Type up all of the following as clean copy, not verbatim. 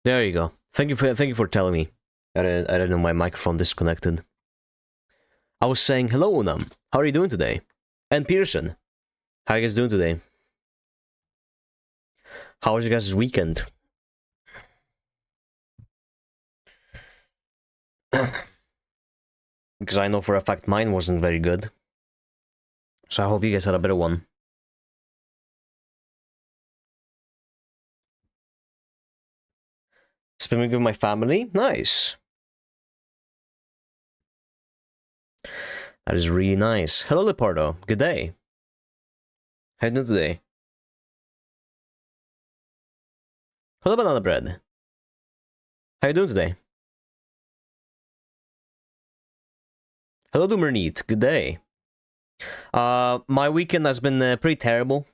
There you go. Thank you for telling me. I didn't know my microphone disconnected. I was saying hello, Unam. How are you doing today? And Pearson, how are you guys doing today? How was your guys' weekend? Because I know for a fact mine wasn't very good. So I hope you guys had a better one. Spending with my family? Nice. That is really nice. Hello, Lepardo. Good day. How you doing today? Hello, Banana Bread. How you doing today? Hello, Doomerneat. Good day. My weekend has been pretty terrible.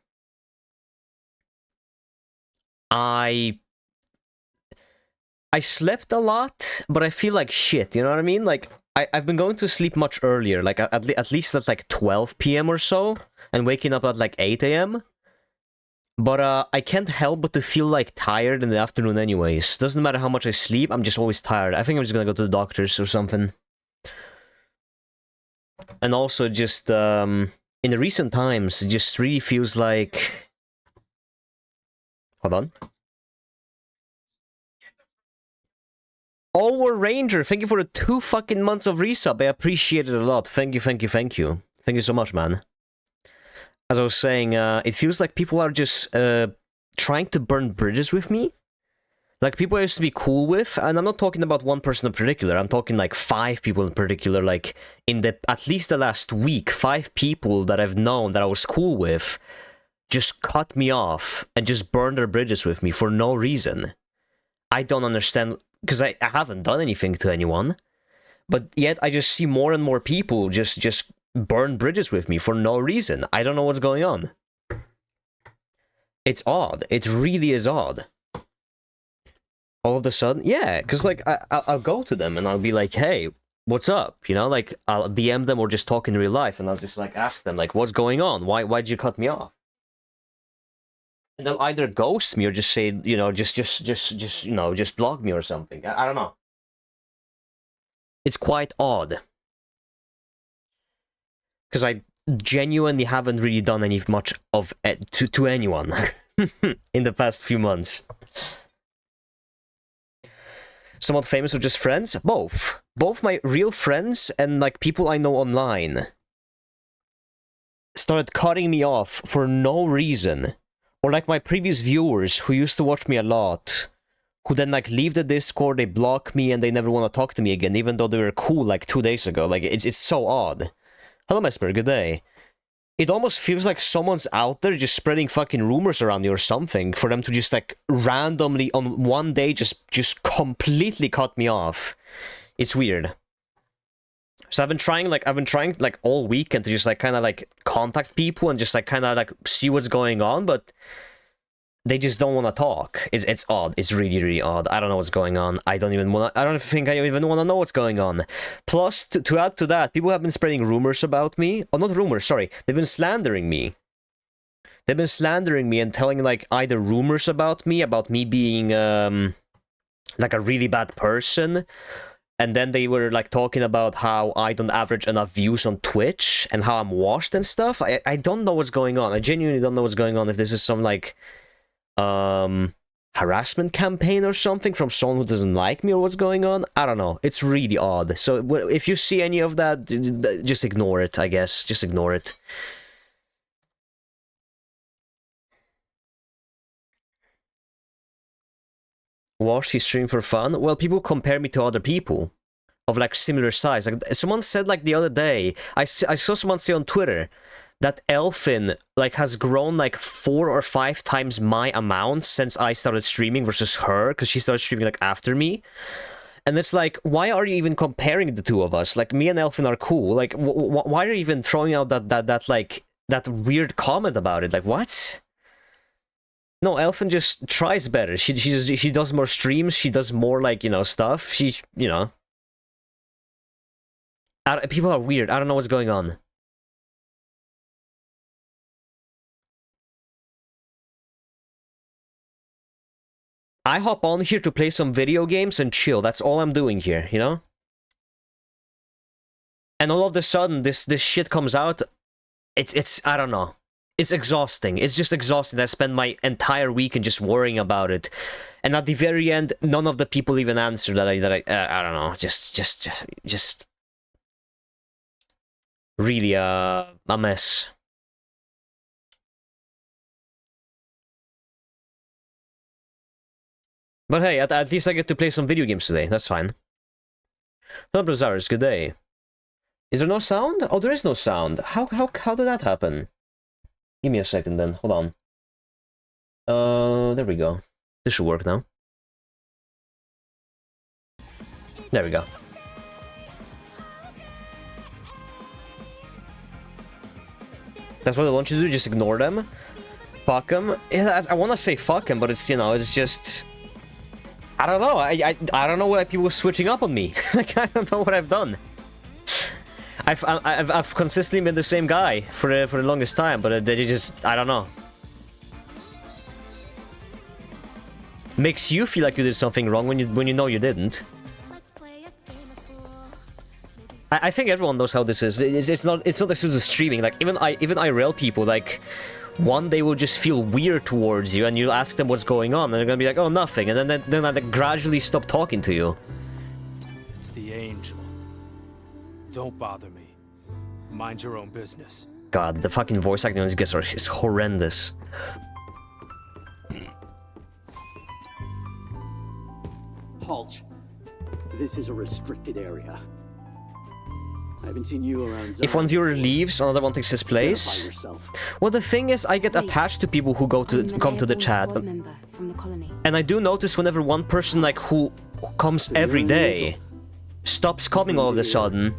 I slept a lot, but I feel like shit, you know what I mean? Like, I've been going to sleep much earlier, like at least at like 12 p.m. or so, and waking up at like 8 a.m. But I can't help but to feel like tired in the afternoon anyways. Doesn't matter how much I sleep, I'm just always tired. I think I'm just gonna go to the doctors or something. And also just, in the recent times, it just really feels like... Hold on. Our Ranger, thank you for the 2 fucking months of resub. I appreciate it a lot. Thank you, thank you, thank you. Thank you so much, man. As I was saying, it feels like people are just trying to burn bridges with me. Like, people I used to be cool with, and I'm not talking about one person in particular, I'm talking like 5 people in particular, like, in the at least the last week, 5 people that I've known that I was cool with just cut me off and just burned their bridges with me for no reason. I don't understand, because I haven't done anything to anyone, but yet I just see more and more people just burn bridges with me for no reason. I don't know what's going on. It's odd. It really is odd. All of a sudden, yeah, because like I'll go to them and I'll be like, hey, what's up? You know, like I'll DM them or just talk in real life, and I'll just like ask them like, what's going on? Why'd you cut me off? And they'll either ghost me or just say, you know, just you know, just block me or something. I don't know. It's quite odd. Because I genuinely haven't really done any much of it to anyone in the past few months. Somewhat famous or just friends? Both. Both my real friends and like people I know online started cutting me off for no reason. Or like my previous viewers who used to watch me a lot, who then like leave the Discord, they block me, and they never want to talk to me again, even though they were cool like 2 days ago. Like, it's so odd. Hello, Mesper, good day. It almost feels like someone's out there just spreading fucking rumors around you or something for them to just like randomly on one day just completely cut me off. It's weird. So I've been trying like all weekend to just like kind of like contact people and just like kind of like see what's going on, but they just don't want to talk. It's odd. It's really, really odd. I don't know what's going on. I don't think I even want to know what's going on. Plus, to add to that, people have been spreading rumors about me. Oh, not rumors, sorry. They've been slandering me. They've been slandering me and telling, like, either rumors about me being, like, a really bad person. And then they were, like, talking about how I don't average enough views on Twitch and how I'm washed and stuff. I don't know what's going on. I genuinely don't know what's going on. If this is some, like... harassment campaign or something from someone who doesn't like me, or what's going on? I don't know. It's really odd. So if you see any of that, just ignore it, I guess. Just ignore it. Watch his stream for fun? Well, people compare me to other people of like similar size. Like someone said like the other day, I saw someone say on Twitter that Elfin like has grown like 4 or 5 times my amount since I started streaming versus her, because she started streaming like after me. And it's like, why are you even comparing the two of us? Like, me and Elfin are cool. Like, why are you even throwing out that like that weird comment about it? Like, what? No, Elfin just tries better. She does more streams. She does more like, you know, stuff. She, you know, people are weird. I don't know what's going on. I hop on here to play some video games and chill. That's all I'm doing here, you know? And all of a sudden, this shit comes out. It's I don't know. It's exhausting. It's just exhausting. I spend my entire weekend just worrying about it. And at the very end, none of the people even answer that I don't know. Just really a mess. But hey, at least I get to play some video games today. That's fine. Hello, Brazaris. Good day. Is there no sound? Oh, there is no sound. How did that happen? Give me a second then. Hold on. There we go. This should work now. There we go. That's what I want you to do, just ignore them. Fuck them. Yeah, I want to say fuck them, but it's, you know, it's just... I don't know. I don't know why people are switching up on me. Like, I don't know what I've done. I've consistently been the same guy for the longest time, but they just, I don't know. Makes you feel like you did something wrong when you know you didn't. I think everyone knows how this is. It's not exclusive to streaming. Like even IRL people, like one they will just feel weird towards you, and you ask them what's going on, and they're gonna be like, oh, nothing, and then they gradually stop talking to you. It's the angel. Don't bother me. Mind your own business. God, the fucking voice acting on these guys is horrendous. Halt. This is a restricted area. I haven't seen you around. If one viewer leaves, another one takes his place. Well, the thing is, I get attached to people who come to the chat, and I do notice whenever one person like who comes every day stops coming all of a sudden,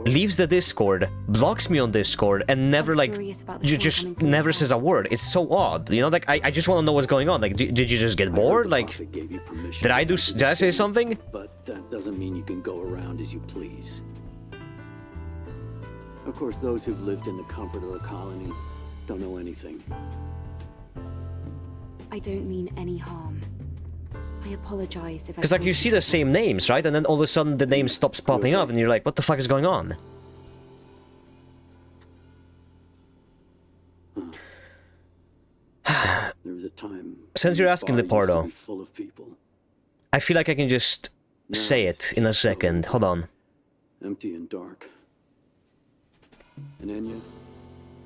leaves the Discord, blocks me on Discord, and never like just never says a word. It's so odd, you know. Like I just want to know what's going on. Like, did you just get bored? Like, did I say something? But that doesn't mean you can go around as you please. Of course, those who've lived in the comfort of the colony don't know anything. I don't mean any harm. I apologize if I... Because like you see the same names, right? And then all of a sudden the name stops popping up and you're like, what the fuck is going on? There was a time since you're asking the Pardo, I feel like I can just say it in a second. Hold on. Empty and dark. And Enya,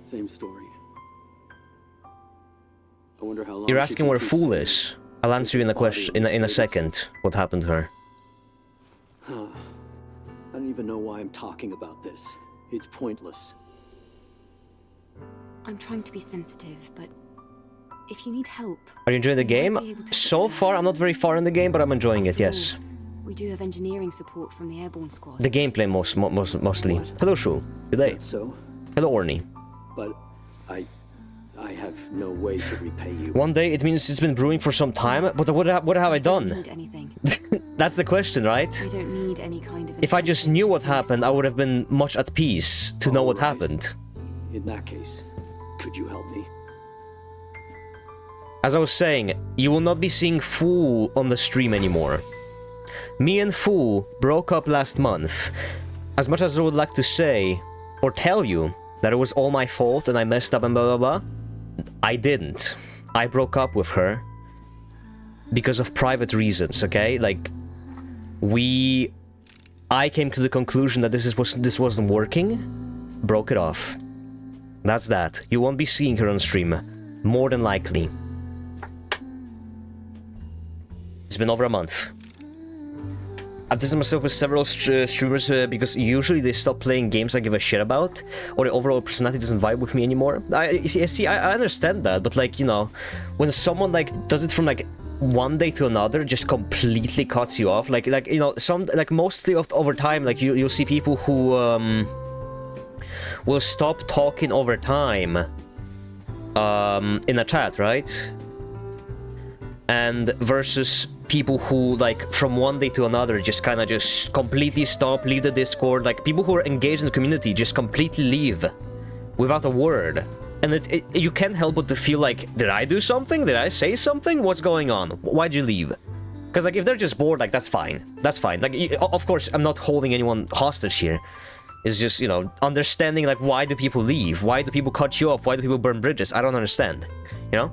same story. I wonder how long you're asking where Fool is. I'll answer you in a question in a second. What happened to her? Huh. I don't even know why I'm talking about this. It's pointless. I'm trying to be sensitive, but if you need help... Are you enjoying the game? So far, I'm not very far in the game, but I'm enjoying it, yes. We do have engineering support from the airborne squad. The gameplay mostly. Hello, Shu. Good day. So? Hello, Orny. But I have no way to repay you. One day, it means it's been brewing for some time, but what have I done? I don't need anything. That's the question, right? I don't need any kind of... If I just knew what happened, I would have been much at peace to know what happened. In that case, could you help me? As I was saying, you will not be seeing Fool on the stream anymore. Me and Fool broke up last month. As much as I would like to say, or tell you, that it was all my fault and I messed up and blah blah blah, I didn't. I broke up with her because of private reasons, okay? Like, I came to the conclusion that this wasn't working, broke it off. That's that. You won't be seeing her on stream, more than likely. It's been over a month. I've tested myself with several streamers because usually they stop playing games I give a shit about, or the overall personality doesn't vibe with me anymore. I understand that, but like, you know, when someone like does it from like one day to another, just completely cuts you off, like you know, mostly over time, like you'll see people who will stop talking over time in a chat, right? And versus people who, like, from one day to another just kind of just completely stop, leave the Discord. Like, people who are engaged in the community just completely leave without a word. And you can't help but to feel like, did I do something? Did I say something? What's going on? Why'd you leave? Because, like, if they're just bored, like, that's fine. That's fine. Like, of course, I'm not holding anyone hostage here. It's just, you know, understanding, like, why do people leave? Why do people cut you off? Why do people burn bridges? I don't understand. You know?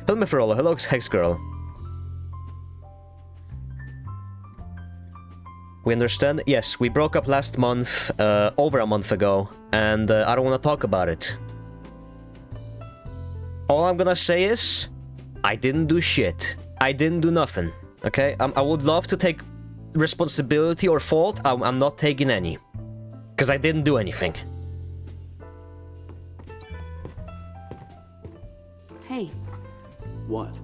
Hello, Meferola. Hello, Hex Girl. We understand? Yes, we broke up last month, over a month ago, and I don't want to talk about it. All I'm gonna say is, I didn't do shit. I didn't do nothing, okay? I would love to take responsibility or fault. I'm not taking any. Because I didn't do anything. Hey. What?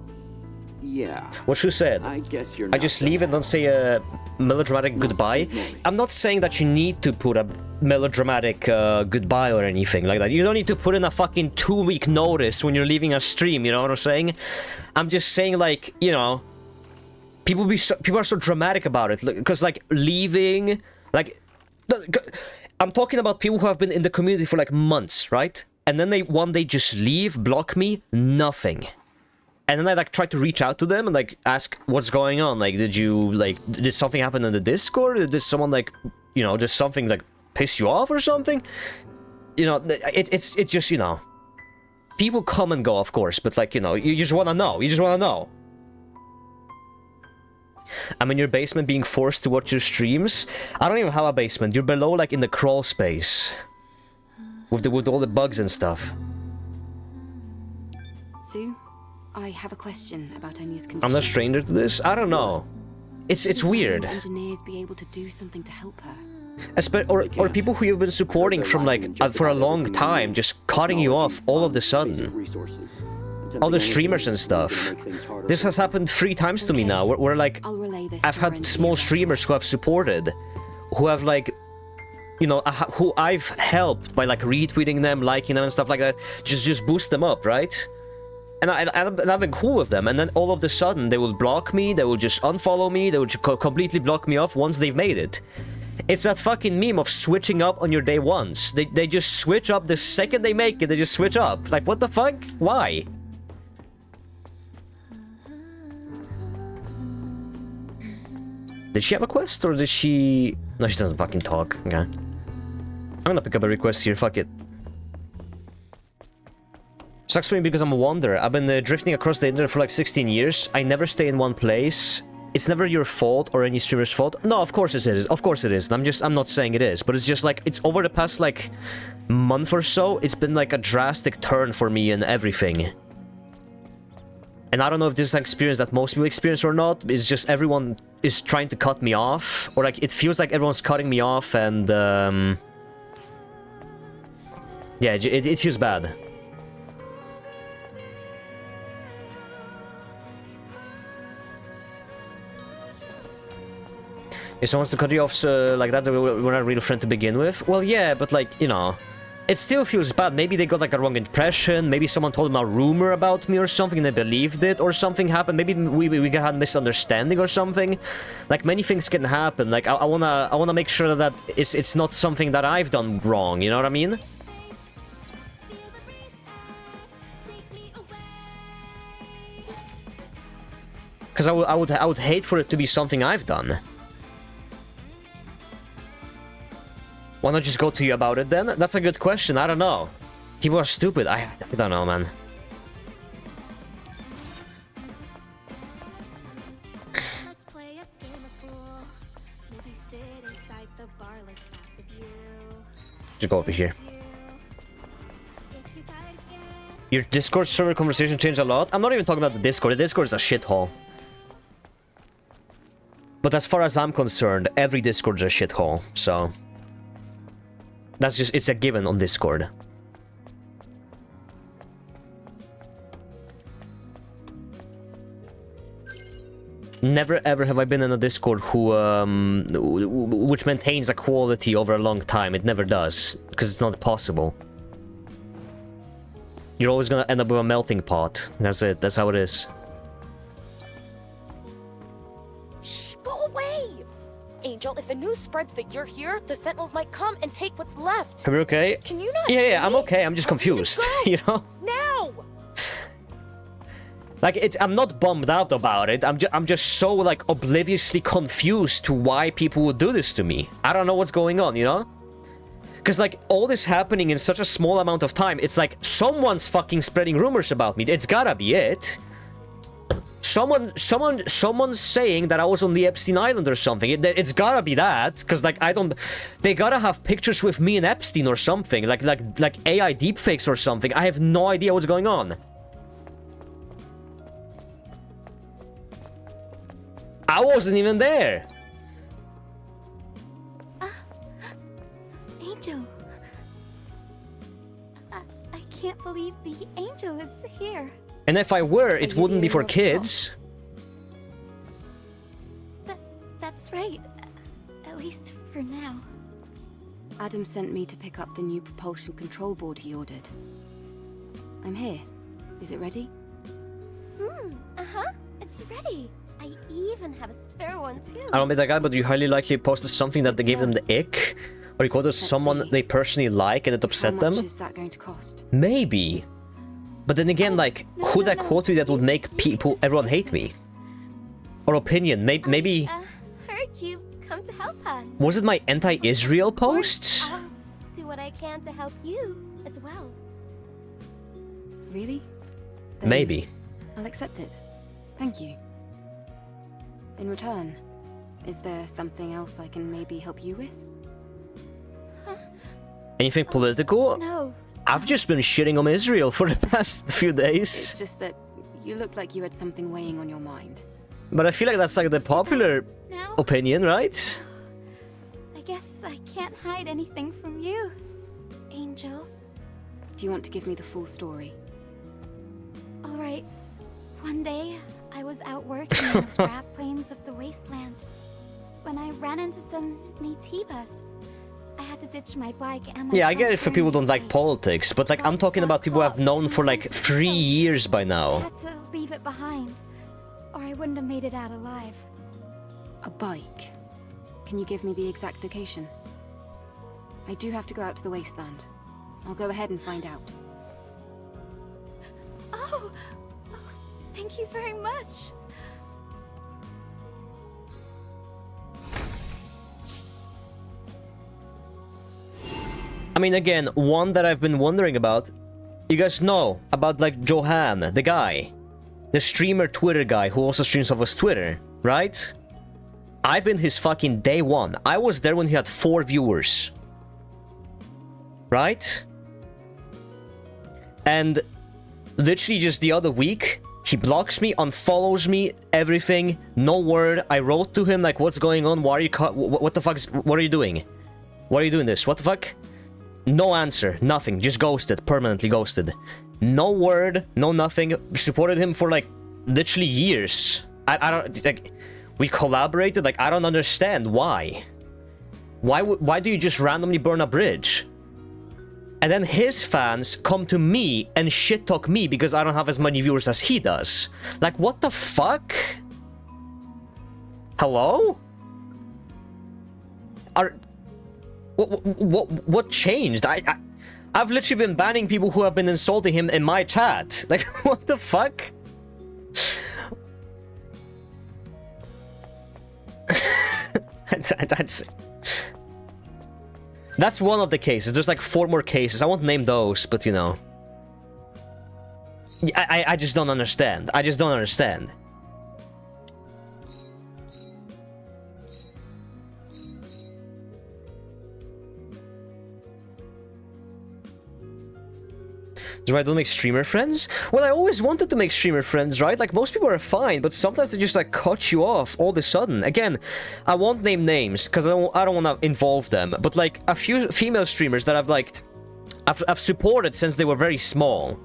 Yeah. What you said. I guess you're I not just that leave and don't say a melodramatic goodbye. I'm not saying that you need to put a melodramatic goodbye or anything like that. You don't need to put in a fucking 2-week notice when you're leaving a stream, you know what I'm saying? I'm just saying, like, you know, people are so dramatic about it, because, like, leaving, like, I'm talking about people who have been in the community for, like, months, right? And then one day just leave, block me, nothing. And then I, like, try to reach out to them and, like, ask what's going on. Like, did something happen in the Discord? Did someone, like, you know, just something, like, piss you off or something? You know, it's just, you know, people come and go, of course, but, like, you know, you just want to know. You just want to know. I'm in your basement being forced to watch your streams. I don't even have a basement. You're below, like, in the crawl space. With all the bugs and stuff. Sue, I have a question about Anya's condition. I'm not a stranger to this. I don't know. It's weird. Engineers be able to do something to help her. Or people who you've been supporting from, like, for a long time, just cutting you off all of a sudden. All the streamers and stuff. This has happened 3 times to me now, where like, I've had small streamers who have supported, who have, like, you know, who I've helped by, like, retweeting them, liking them and stuff like that, just boost them up, right? And I've been cool with them, and then all of a sudden they will block me, they will just unfollow me, they will just completely block me off once they've made it. It's that fucking meme of switching up on your day ones. They just switch up the second they make it, they just switch up. Like, what the fuck? Why? Did she have a quest, or did she... No, she doesn't fucking talk. Okay. I'm gonna pick up a request here, fuck it. Sucks for me because I'm a wanderer. I've been drifting across the internet for like 16 years. I never stay in one place. It's never your fault or any streamer's fault. No, of course it is. Of course it is. I'm not saying it is, but it's just like, it's over the past like month or so, it's been like a drastic turn for me and everything. And I don't know if this is an experience that most people experience or not. It's just everyone is trying to cut me off. Or like, it feels like everyone's cutting me off and... yeah, it feels bad. If someone wants to cut you off like that, we're not a real friend to begin with. Well, yeah, but like, you know... It still feels bad. Maybe they got like a wrong impression. Maybe someone told them a rumor about me or something and they believed it, or something happened. Maybe we got a misunderstanding or something. Like, many things can happen. Like, I wanna make sure that it's not something that I've done wrong, you know what I mean? Because I would hate for it to be something I've done. Why not just go to you about it then? That's a good question. I don't know. People are stupid. I don't know, man. Let's play a game of pool. Maybe sit inside the bar like half of you. Just go over here. Your Discord server conversation changed a lot. I'm not even talking about the Discord. The Discord is a shithole. But as far as I'm concerned, every Discord is a shithole, so... That's just, it's a given on Discord. Never ever have I been in a Discord which maintains a quality over a long time. It never does, because it's not possible. You're always gonna end up with a melting pot. That's it, that's how it is. Shh, go away! Angel, if the news spreads that you're here, the Sentinels might come and take what's left. Are we okay? Can you not Yeah, hear yeah, I'm me? okay. I'm just Hurry and confused, go. you know? Now! Like, I'm not bummed out about it. I'm just so, like, obliviously confused to why people would do this to me. I don't know what's going on, you know? Because, like, all this happening in such a small amount of time, it's like someone's fucking spreading rumors about me. It's gotta be it. Someone's saying that I was on the Epstein Island or something. It's gotta be that, because, like, they gotta have pictures with me and Epstein or something, like AI deepfakes or something. I have no idea what's going on. I wasn't even there. Angel. I can't believe the angel is here. And if I were, it you wouldn't be the for owner of the shop? kids. That's right. At least for now. Adam sent me to pick up the new propulsion control board he ordered. I'm here. Is it ready? Uh-huh. It's ready. I even have a spare one, too. I don't mean that guy, but you highly likely posted something that they gave them the ick, or you quoted someone see. they personally like and it upset How them. much is that going to cost? Maybe. But then again, like, who'd I quote you that would make people, everyone hate me? Or opinion, maybe... Heard you've come to help us. Was it my anti-Israel post? I'll do what I can to help you as well. Really? Then Maybe. I'll accept it. Thank you. In return, is there something else I can maybe help you with? Anything political? No. I've just been shitting on Israel for the past few It's days. just that you looked like you had something weighing on your mind. But I feel like that's like the popular Now, opinion, right? I guess I can't hide anything from you, Angel. Do you want to give me the full story? All right. One day, I was out working in the scrap plains of the wasteland when I ran into some Nativas. I had to ditch my bike and my Yeah, I truck get it for people who during don't this like hike. politics, but like I'm talking about people I've known for like 3 years by I now. had to leave it behind, or I wouldn't have made it out alive. A bike. Can you give me the exact location? I do have to go out to the wasteland. I'll go ahead and find out. Oh, thank you very much. I mean, again, one that I've been wondering about. You guys know about like Johan, the guy, the streamer Twitter guy who also streams off his Twitter, right? I've been his fucking day one. I was there when he had 4 viewers. Right? And literally just the other week, he blocks me, unfollows me, everything, no word. I wrote to him like, what's going on? Why are you what the fuck what are you doing? Why are you doing this? What the fuck? No answer, nothing, just ghosted, permanently ghosted. No word, no nothing. Supported him for like literally years. I don't like. We collaborated. Like I don't understand why. Why do you just randomly burn a bridge? And then his fans come to me and shit talk me because I don't have as many viewers as he does. Like what the fuck? Hello? What changed? I've literally been banning people who have been insulting him in my chat. Like, what the fuck? That's one of the cases. There's like 4 more cases. I won't name those, but you know. I just don't understand. I just don't understand. That's why I don't make streamer friends? Well, I always wanted to make streamer friends, right? Like, most people are fine, but sometimes they just, like, cut you off all of a sudden. Again, I won't name names, because I don't want to involve them. But, like, a few female streamers that I've liked, I've supported since they were very small.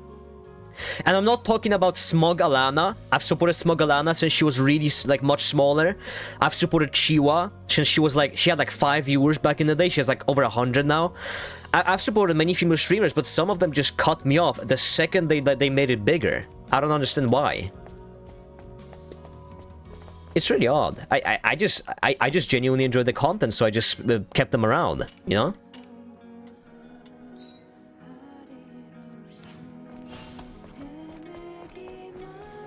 And I'm not talking about Smug Alana. I've supported Smug Alana since she was really, like, much smaller. I've supported Chiwa since she was, like, she had, like, 5 viewers back in the day. She has, like, over 100 now. I've supported many female streamers, but some of them just cut me off the second they made it bigger. I don't understand why. It's really odd. I just genuinely enjoy the content, so I just kept them around, you know?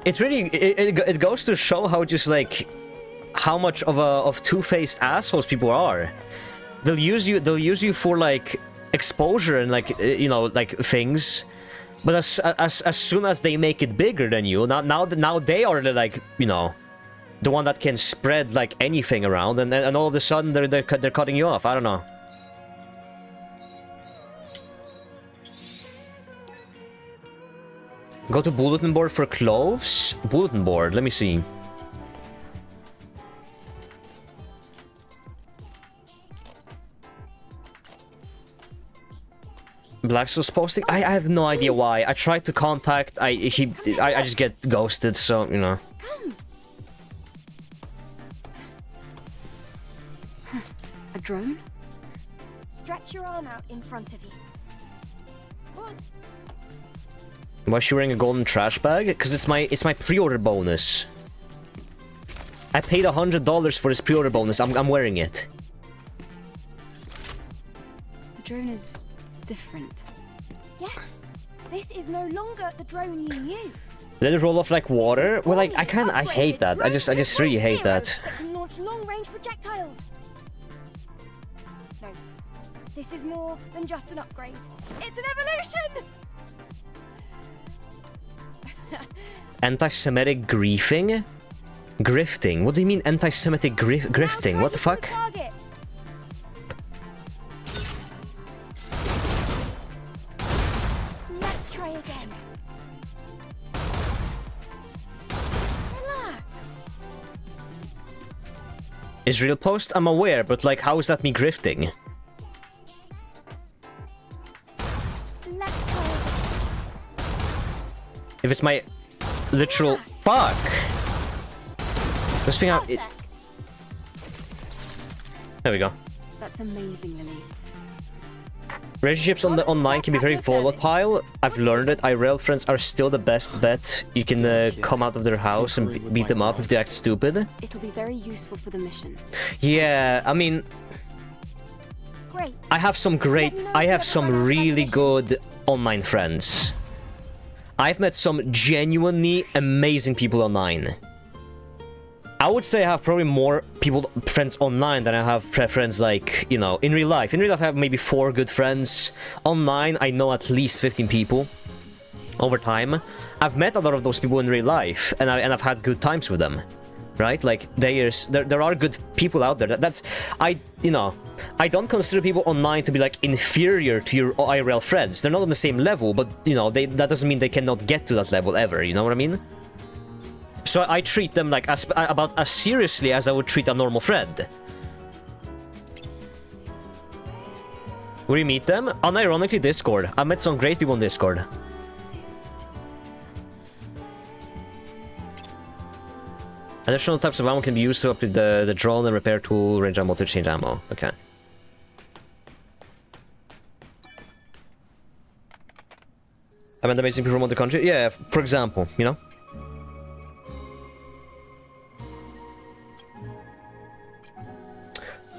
It's really it goes to show how just like how much of two-faced assholes people are. They'll use you for like exposure and like you know, like things, but as soon as they make it bigger than you, now they are the, like, you know, the one that can spread like anything around, and all of a sudden they're cutting you off. I don't know. Go to bulletin board for clothes. Bulletin board. Let me see. Blackstone's posting. I have no idea why. I tried to contact. I just get ghosted. So you know. A drone? Stretch your arm out in front of you. Go on. Why is she wearing a golden trash bag? Because it's my pre-order bonus. I paid $100 for this pre-order bonus. I'm wearing it. The drone is different. Yes, this is no longer the drone you knew. Let it roll off like water. Well, like I hate that. I just really hate that. That can launch long-range projectiles. No, this is more than just an upgrade. It's an evolution. Anti-Semitic griefing? Grifting? What do you mean anti-Semitic grifting? What the fuck? Let's try again. Relax. Israel post? I'm aware, but like, how is that me grifting? Let's try again. If it's my literal fuck. This thing out. There we go. That's amazing, Lily. Relationships on the online can be very volatile. I've learned it. IRL friends are still the best bet. You can come out of their house and beat them up if they act stupid. It'll be very useful for the mission. Yeah, I mean, Great. I have some really good online friends. I've met some genuinely amazing people online. I would say I have probably more friends online than I have friends, like, you know, in real life. In real life, I have maybe 4 good friends. Online, I know at least 15 people over time. I've met a lot of those people in real life, and I've had good times with them, right? Like, there are good people out there. You know, I don't consider people online to be, like, inferior to your IRL friends. They're not on the same level, but, you know, that doesn't mean they cannot get to that level ever, you know what I mean? So I treat them like about as seriously as I would treat a normal friend. Where you meet them? Unironically, Discord. I met some great people on Discord. Additional types of ammo can be used to upgrade the drone and repair tool, range ammo to change ammo. Okay. I met amazing people from the country. Yeah, for example, you know.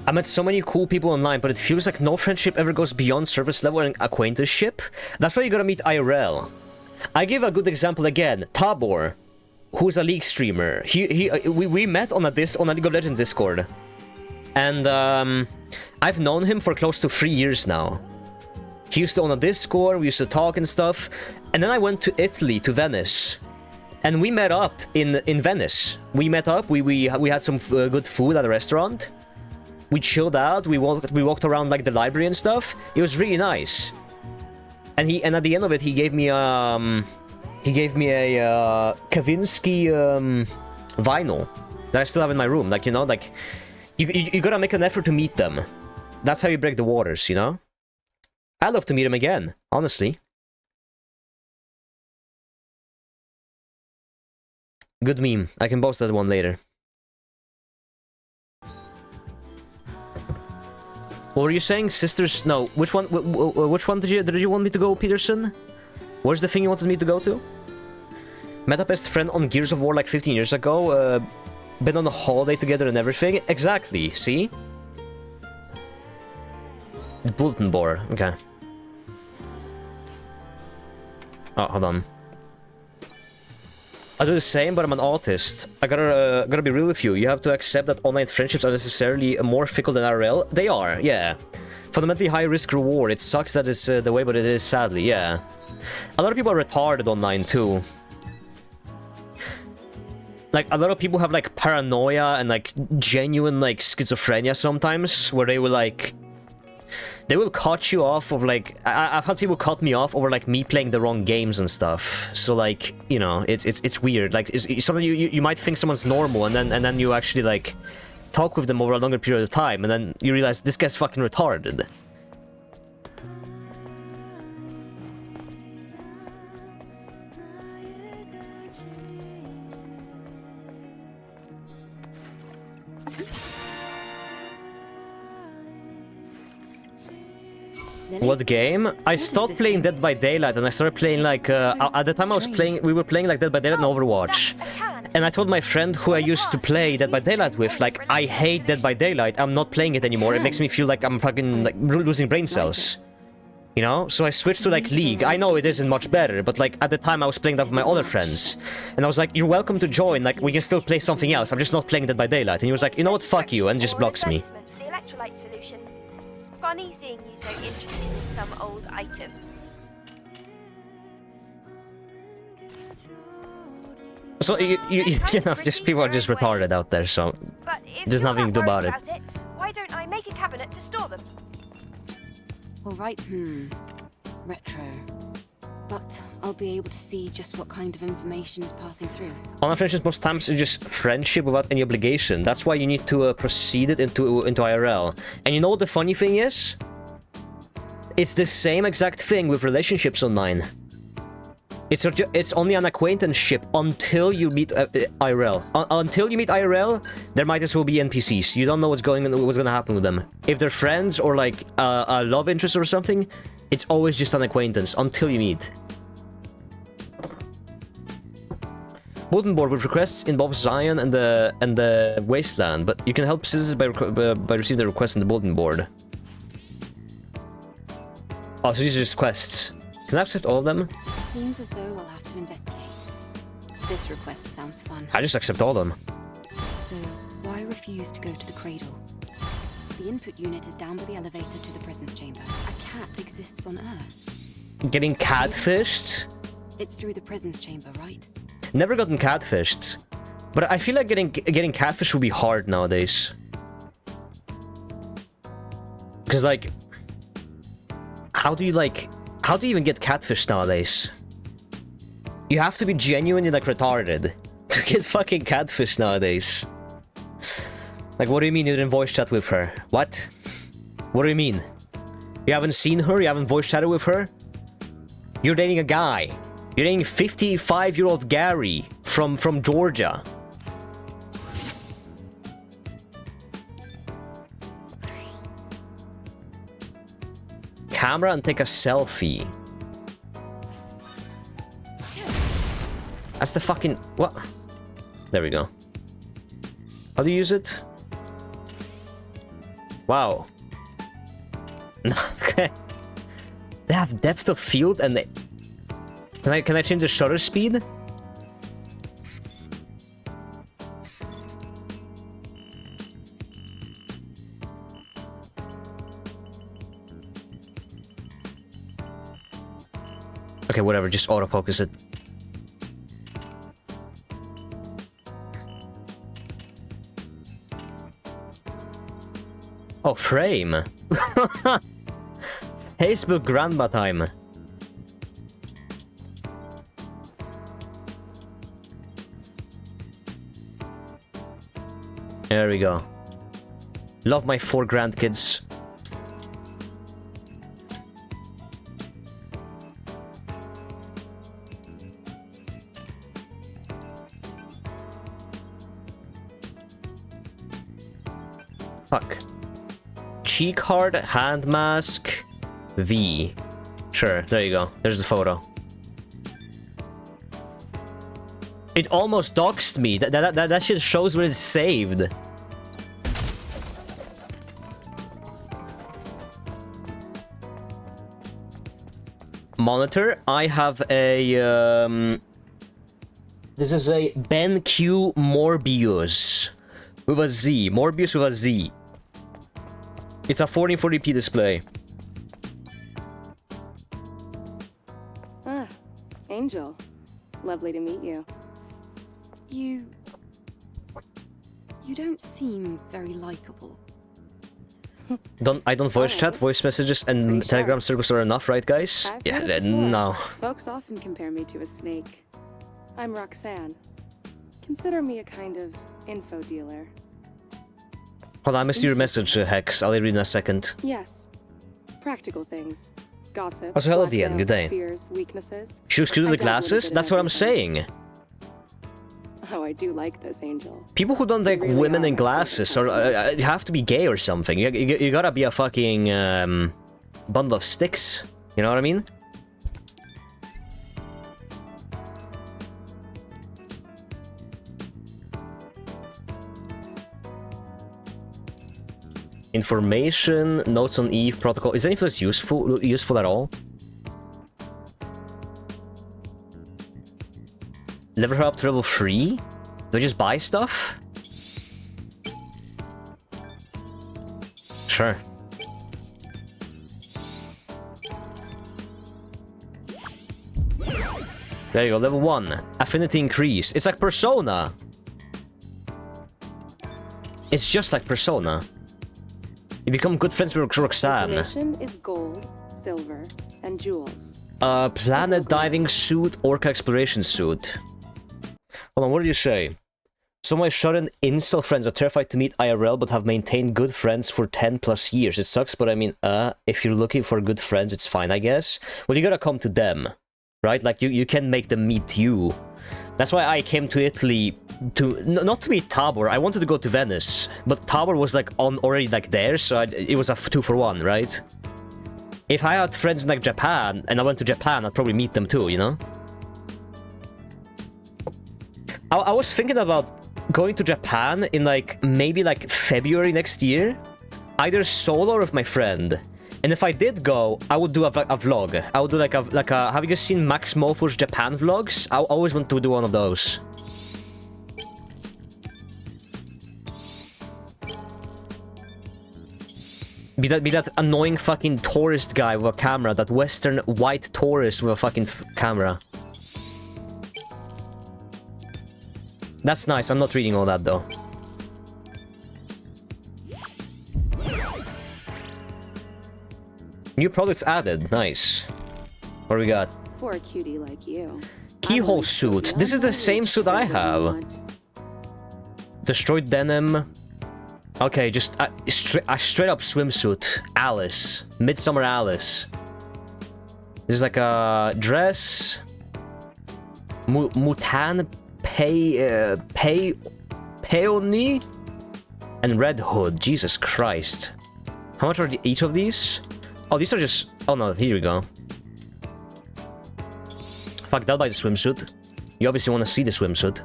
I met so many cool people online, but it feels like no friendship ever goes beyond surface level and acquaintanceship. That's why you gotta meet IRL. I give a good example again. Tabor, who's a League streamer. We met on a League of Legends Discord, and I've known him for close to 3 years now. He used to own a Discord. We used to talk and stuff, and then I went to Italy, to Venice, and we met up in Venice. We met up. We had some good food at a restaurant. We chilled out. We walked around like the library and stuff. It was really nice. And at the end of it, he gave me a Kavinsky vinyl that I still have in my room. Like, you know, like you gotta make an effort to meet them. That's how you break the waters, you know. I'd love to meet him again, honestly. Good meme. I can post that one later. What were you saying? Sisters? No. Which one? Which one did you want me to go, Peterson? Where's the thing you wanted me to go to? Met a best friend on Gears of War like 15 years ago. been on a holiday together and everything. Exactly, see? Bulletin board, okay. Oh, hold on. I do the same, but I'm an autist. I gotta be real with you. You have to accept that online friendships are necessarily more fickle than IRL. They are, yeah. Fundamentally high risk reward. It sucks that it's the way, but it is, sadly, yeah. A lot of people are retarded online too. Like, a lot of people have like paranoia and like genuine like schizophrenia sometimes, where they will like... They will cut you off of like... I've had people cut me off over like me playing the wrong games and stuff. So like, you know, it's weird. Like, it's something you might think someone's normal, and then you actually like talk with them over a longer period of time, and then you realize this guy's fucking retarded. What game? I stopped playing Dead by Daylight and I started playing like at the time I was playing, we were playing like Dead by Daylight and Overwatch. And I told my friend who I used to play Dead by Daylight with, like, I hate Dead by Daylight, I'm not playing it anymore, it makes me feel like I'm fucking like losing brain cells. You know? So I switched to like League. I know it isn't much better, but like at the time I was playing that with my other friends. And I was like, you're welcome to join, like we can still play something else, I'm just not playing Dead by Daylight. And he was like, you know what, fuck you, and just blocks me. The electrolyte solution. Funny seeing you so interested in some old item. So you know, just people are just retarded out there, so there's nothing to do about it. Why don't I make a cabinet to store them? Alright, retro. But I'll be able to see just what kind of information is passing through. Online friendships most times is just friendship without any obligation. That's why you need to proceed it into IRL. And you know what the funny thing is? It's the same exact thing with relationships online. It's only an acquaintanceship until you meet IRL. Until you meet IRL, there might as well be NPCs. You don't know what's gonna happen with them. If they're friends or like a love interest or something, it's always just an acquaintance until you meet. Bulletin board with requests in both Zion and the Wasteland, but you can help citizens by receiving the request in the bulletin board. Oh, so these are just quests. Can I accept all of them? Seems as though I'll have to investigate. This request sounds fun. I just accept all of them. So, why refuse to go to the cradle? The input unit is down by the elevator to the presence chamber. A cat exists on Earth. Getting catfished? It's through the presence chamber, right? Never gotten catfished. But I feel like getting catfished would be hard nowadays. Because like... How do you even get catfished nowadays? You have to be genuinely like retarded to get fucking catfished nowadays. Like, what do you mean you didn't voice chat with her? What? What do you mean? You haven't seen her? You haven't voice chatted with her? You're dating a guy. You're dating 55-year-old Gary from Georgia. Camera and take a selfie. That's the fucking... What? There we go. How do you use it? Wow. Okay. They have depth of field and they... Can I change the shutter speed? Okay, whatever, just autofocus it. Oh, frame! Facebook grandma time. There we go. Love my 4 grandkids. Fuck. Cheek hard, hand mask, V. Sure, there you go. There's the photo. It almost doxed me. That shit shows where it's saved. Monitor. I have a this is a BenQ Morbius with a Z. Morbius with a Z. It's a 1440p display. Ah, Angel. Lovely to meet you. You don't seem very likable. I don't voice chat, voice messages and Telegram circles are enough, right guys? I've Yeah, heard it before. no. Folks often compare me to a snake. I'm Roxanne. Consider me a kind of info dealer. Hold on, I missed your message, Hex. I'll read in a second. Yes. Practical things. Gossip. Also, hello, Dian. Good day. Fears, weaknesses. Should screw I the dabble a glasses? bit in That's what I'm everything. saying. Oh, I do like this, Angel. People who don't like really women are in my favorite glasses or have to be gay or something. You gotta be a fucking bundle of sticks. You know what I mean? Information, notes on Eve, protocol. Is any of this useful at all? Level her up to level 3? Do I just buy stuff? Sure. There you go, level 1. Affinity increase. It's like Persona. It's just like Persona. You become good friends with Roxanne. Information is gold, silver, and jewels. Planet diving suit, orca exploration suit. Hold on, what did you say? Some of my shut-in incel friends are terrified to meet IRL but have maintained good friends for 10 plus years. It sucks, but I mean, if you're looking for good friends, it's fine, I guess. Well, you gotta come to them, right? Like, you can make them meet you. That's why I came to Italy to... not to meet Tabor, I wanted to go to Venice. But Tabor was, like, already, like, there, so it was a 2-for-1, right? If I had friends in, like, Japan, and I went to Japan, I'd probably meet them too, you know? I was thinking about going to Japan in, like, maybe, like, February next year. Either solo or with my friend. And if I did go, I would do a vlog. I would do, like a... Have you guys seen Max Mofo's Japan vlogs? I always want to do one of those. Be that annoying fucking tourist guy with a camera. That western white tourist with a fucking camera. That's nice. I'm not reading all that, though. New products added. Nice. What do we got? For a cutie like you. Keyhole suit. This is the same suit I have. Destroyed denim. Okay, just a straight up swimsuit. Alice. Midsummer Alice. This is like a dress. Mutan Peony. And red hood. Jesus Christ. How much are each of these? Oh, these are just... Oh no, here we go. Fuck, I'll buy the swimsuit. You obviously want to see the swimsuit.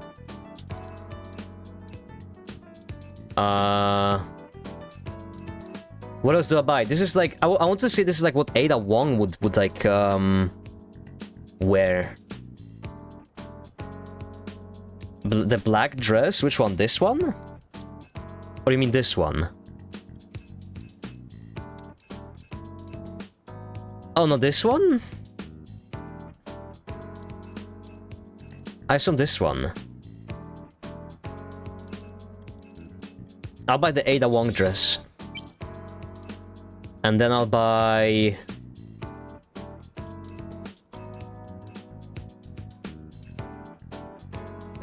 What else do I buy? This is like... I want to say this is like what Ada Wong would like, wear. The black dress? Which one? This one? Or do you mean this one? Oh, no, this one? I assume this one. I'll buy the Ada Wong dress. And then I'll buy...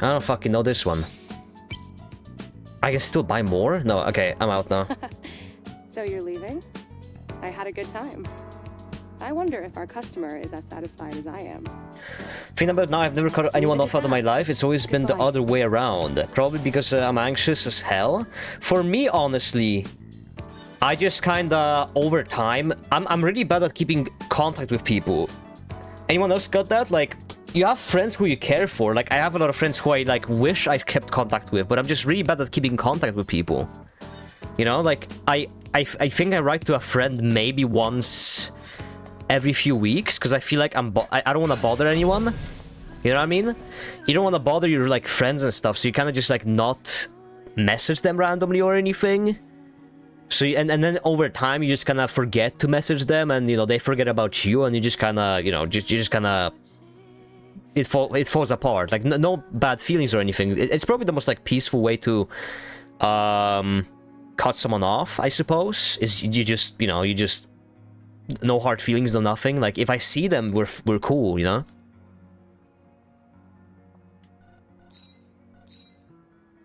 I don't fucking know this one. I can still buy more? No, okay, I'm out now. So you're leaving? I had a good time. I wonder if our customer is as satisfied as I am. Thinking about it now, I've never cut anyone off out of my life. It's always been the other way around. Probably because I'm anxious as hell. For me, honestly, I just kinda, over time, I'm really bad at keeping contact with people. Anyone else got that? Like, you have friends who you care for. Like, I have a lot of friends who I, like, wish I kept contact with, but I'm just really bad at keeping contact with people. You know, like, I think I write to a friend maybe once every few weeks, because I feel like I don't want to bother anyone. You know what I mean? You don't want to bother your, like, friends and stuff, so you kind of just, like, not message them randomly or anything. So, and then over time, you just kind of forget to message them, and, you know, they forget about you, and you just kind of, you know, you just kind of... It falls apart. Like, no bad feelings or anything. It's probably the most, like, peaceful way to, cut someone off, I suppose, is you just, you know, no hard feelings, no nothing. Like, if I see them, we're cool, you know?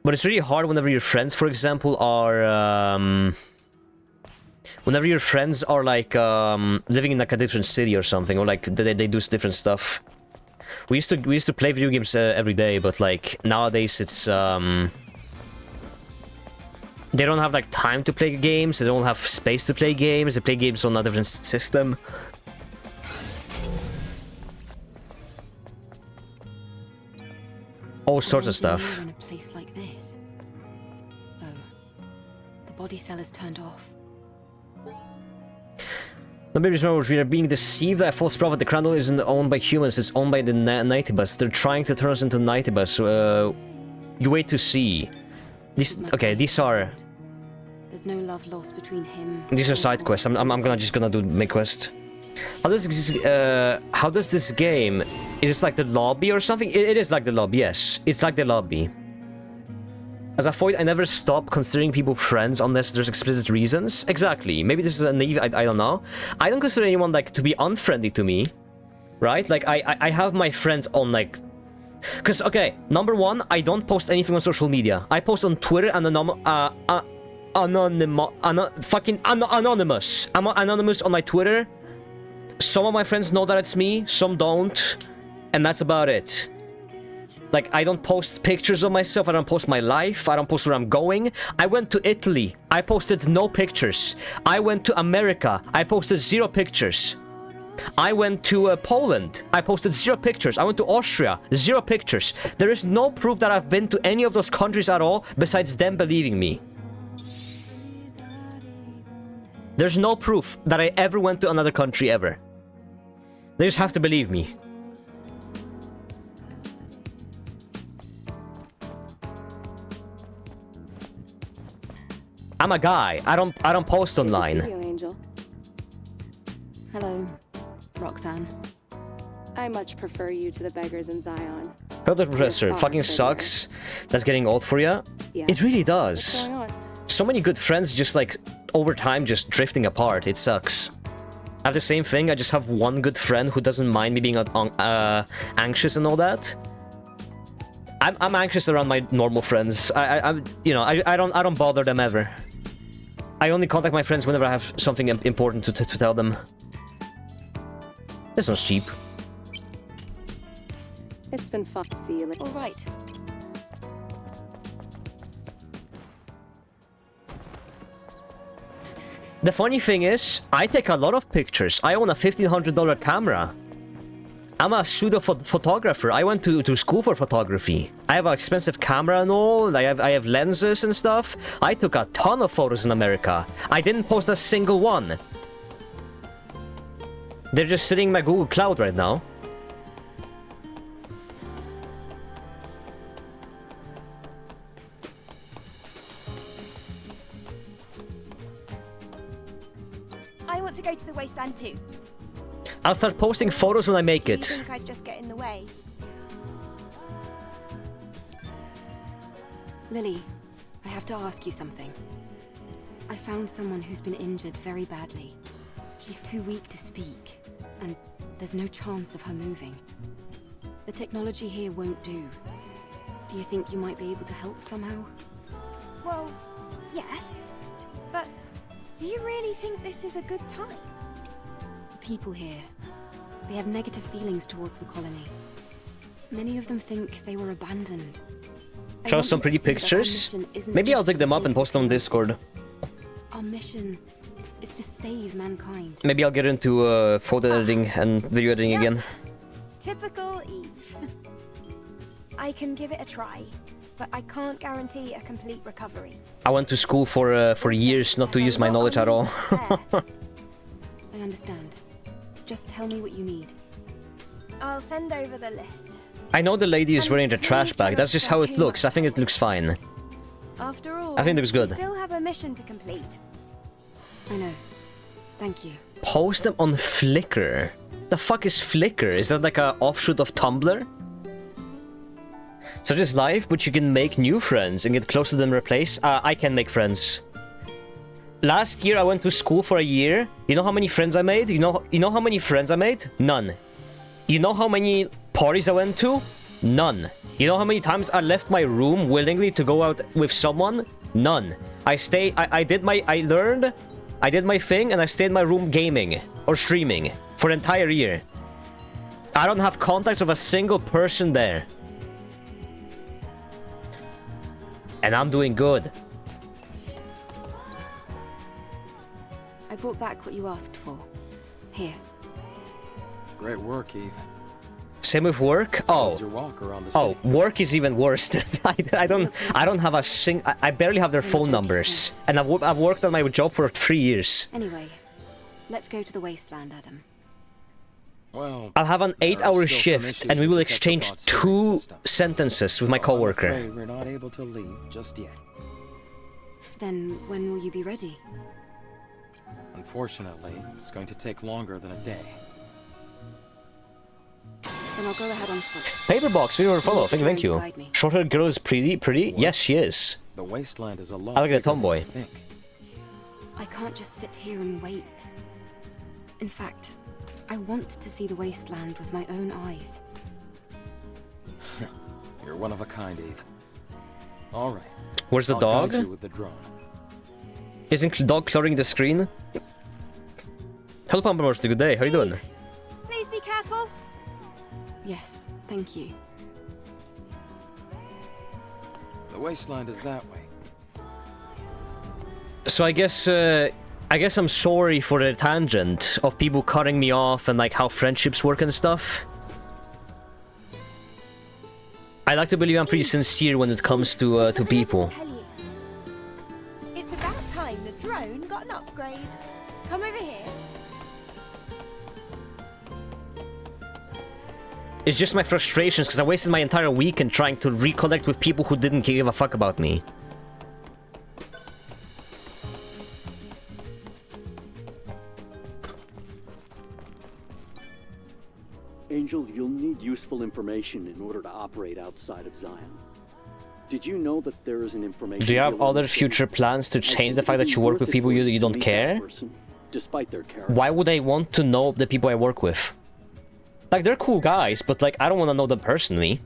But it's really hard whenever your friends, for example, are, whenever your friends are, like, living in, like, a different city or something, or, like, they do different stuff. We used to play video games every day, but, like, nowadays it's, they don't have, like, time to play games, they don't have space to play games, they play games on a different system. All sorts of stuff. In a place like this. Oh, the body cell is turned off. No, babies, remember, we are being deceived by a false prophet. The Crandall isn't owned by humans, it's owned by the Nightibus. They're trying to turn us into Nightibus. You wait to see. These are... There's no love lost between him. These are side quests. I'm just gonna do main quest. How does this game... Is this like the lobby or something? It is like the lobby, yes. It's like the lobby. As a Void, I never stop considering people friends unless there's explicit reasons. Exactly. Maybe this is a naive, I don't know. I don't consider anyone, like, to be unfriendly to me. Right? Like, I have my friends on, like... Because, okay, number one, I don't post anything on social media. I post on Twitter and anonymous. I'm anonymous on my Twitter. Some of my friends know that it's me, some don't. And that's about it. Like, I don't post pictures of myself, I don't post my life, I don't post where I'm going. I went to Italy, I posted no pictures. I went to America, I posted 0 pictures. I went to Poland, I posted 0 pictures. I went to Austria, 0 pictures. There is no proof that I've been to any of those countries at all, besides them believing me. There's no proof that I ever went to another country ever. They just have to believe me. I'm a guy. I don't post online. Good to see you, Angel. Hello, Roxanne. I much prefer you to the beggars in Zion. Hope the professor fucking sucks. That's getting old for you. Yes. It really does. What's going on? So many good friends just, like, over time just drifting apart. It sucks. I have the same thing. I just have one good friend who doesn't mind me being anxious and all that. I'm anxious around my normal friends. I don't bother them ever. I only contact my friends whenever I have something important to tell them. This one's cheap. It's been fun. See you later. All right. The funny thing is, I take a lot of pictures. I own a $1,500 camera. I'm a pseudo-photographer. I went to school for photography. I have an expensive camera and all. I have lenses and stuff. I took a ton of photos in America. I didn't post a single one. They're just sitting in my Google Cloud right now. I want to go to the wasteland too. I'll start posting photos when I make Do you it. think I'd just get in the way? Lily, I have to ask you something. I found someone who's been injured very badly. She's too weak to speak, and there's no chance of her moving. The technology here won't do. Do you think you might be able to help somehow? Well, yes. But do you really think this is a good time? The people here, they have negative feelings towards the colony. Many of them think they were abandoned. Show us some pretty pictures. Maybe I'll dig them up and post them on Discord. Our mission is to save mankind. Maybe I'll get into photo editing and video editing again. Typical Eve. I can give it a try, but I can't guarantee a complete recovery. I went to school for years not to use my knowledge at all. I understand. Just tell me what you need. I'll send over the list. I know the lady is And wearing the trash please bag. don't That's just how it spend too looks. I much think it time looks on this. fine. After all, I think it looks good. we still have a mission to complete. I know. Thank you. Post them on Flickr. The fuck is Flickr? Is that like a offshoot of Tumblr? So this life, but you can make new friends and get closer than replace. I can make friends. Last year I went to school for a year. You know how many friends I made? You know how many friends I made? None. You know how many parties I went to? None. You know how many times I left my room willingly to go out with someone? None. I learned, I did my thing, and I stayed in my room gaming or streaming for an entire year. I don't have contacts of a single person there. And I'm doing good. I brought back what you asked for. Here. Great work, Eve. Same with work. How Oh, was your walk around the city? work is even worse. I don't have a I barely have their So phone much empty numbers, space. and I've worked on my job for 3 years. Anyway, let's go to the wasteland, Adam. Well, I'll have an there are 8-hour still some shift, issues and we with will the exchange Tetrabot storage 2 system. sentences with my I'm coworker. afraid we're not able to leave just yet. Then when will you be ready? Unfortunately, it's going to take longer than a day. Then I'll go ahead on foot. Paperbox, we were follow. Thank you. Guide me. Short-haired girl is pretty. Yes, she is. The wasteland is a lot I like that bigger than tomboy. you think. I can't just sit here and wait. In fact, I want to see the wasteland with my own eyes. You're one of a kind, Eve. All right. Where's the I'll dog? guide you with the drone. Isn't the dog cluttering the screen? Hello, Pampermorster. Good day. How you doing? Please be careful. Yes, thank you. The wasteland is that way. So I guess I'm sorry for the tangent of people cutting me off and like how friendships work and stuff. I like to believe I'm pretty sincere when it comes to people. Tell you. It's about time the drone got an upgrade. Come over here. It's just my frustrations because I wasted my entire weekend trying to reconnect with people who didn't give a fuck about me. Angel, you'll need useful information in order to operate outside of Zion. Did you know that there is an information... Do you have dealer in other the city? future plans to I change think the fact it'd that be you work worth with it people for you to don't meet that care? person, despite their character. Why would I want to know the people I work with? Like, they're cool guys, but like, I don't want to know them personally.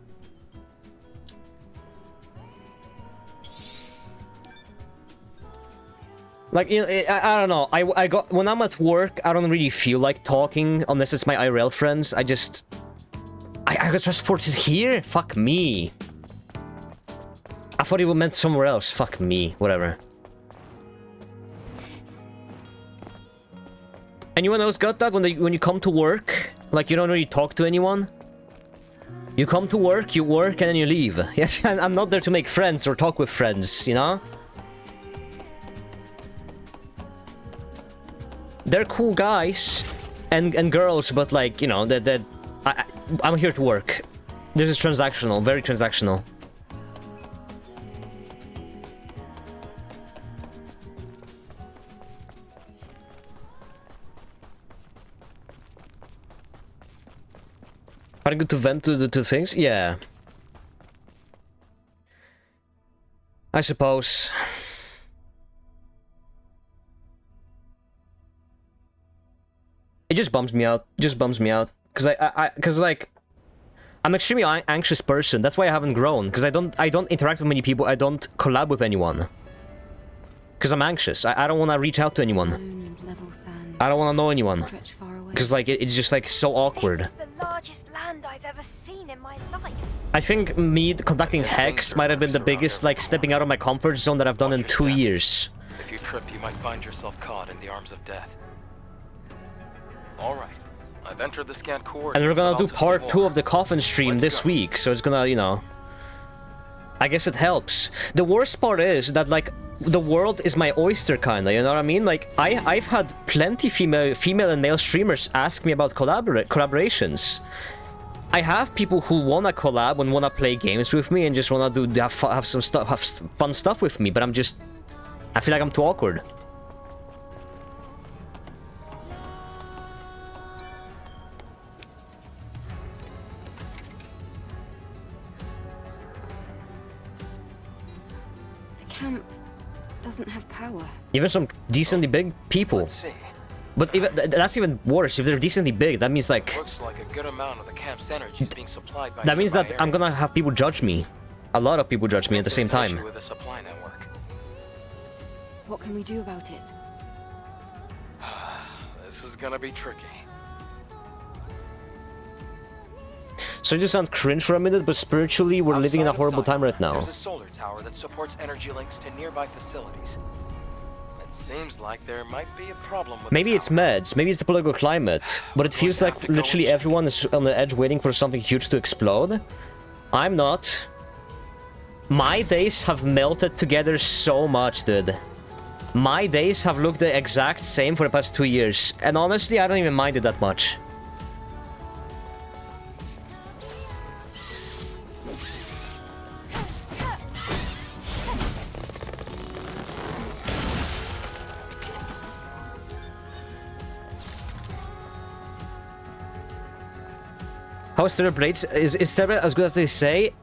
Like, you know, I don't know. I got when I'm at work, I don't really feel like talking unless it's my IRL friends. I got transported here. Fuck me. I thought it meant somewhere else. Fuck me. Whatever. Anyone else got that when you come to work, like you don't really talk to anyone? You come to work, you work, and then you leave. Yes, I'm not there to make friends or talk with friends, you know? They're cool guys and girls, but like, you know, I'm here to work. This is transactional, very transactional. Are you good to vent to the two things? Yeah. I suppose. It just bums me out. Just bums me out. Cause like, I'm an extremely anxious person. That's why I haven't grown. Cause I don't interact with many people. I don't collab with anyone. Cause I'm anxious. I don't want to reach out to anyone. I don't want to know anyone. Cause like it's just like so awkward. This is the largest land I've ever seen in my life. I think me conducting Hex might have been the biggest like stepping out of my comfort zone that I've done in 2 years. If you trip, you might find yourself caught in the arms of death. All right, I've entered the scanned coordinates. And we're gonna do I'll part move 2 over. of the coffin stream Let's this go. week, so it's gonna, you know, I guess it helps. The worst part is that, like, the world is my oyster, kinda, you know what I mean? Like, I've had plenty female and male streamers ask me about collaborations. I have people who wanna collab and wanna play games with me and just wanna have fun stuff with me, but I feel like I'm too awkward. The camp doesn't have power. Even some decently big people. Let's see. But even that's even worse. If they're decently big, that means like Looks like a good amount of the camp's energy is being supplied by that means nearby that I'm gonna areas. have people judge me. A lot of people judge me at the same There's an time. issue with the supply network. What can we do about it? This is gonna be tricky. So you just sound cringe for a minute, but spiritually we're living in a Outside of horrible time Zion, right now. There's a solar tower that supports energy links to nearby facilities. It seems like there might be a problem with Maybe the it's tower. meds, maybe it's the political climate, but it We're feels going to like have to go literally and check. everyone is on the edge waiting for something huge to explode. I'm not. My days have melted together so much, dude. My days have looked the exact same for the past 2 years, and honestly, I don't even mind it that much. How is Stereo Blades? Is Stereo as good as they say?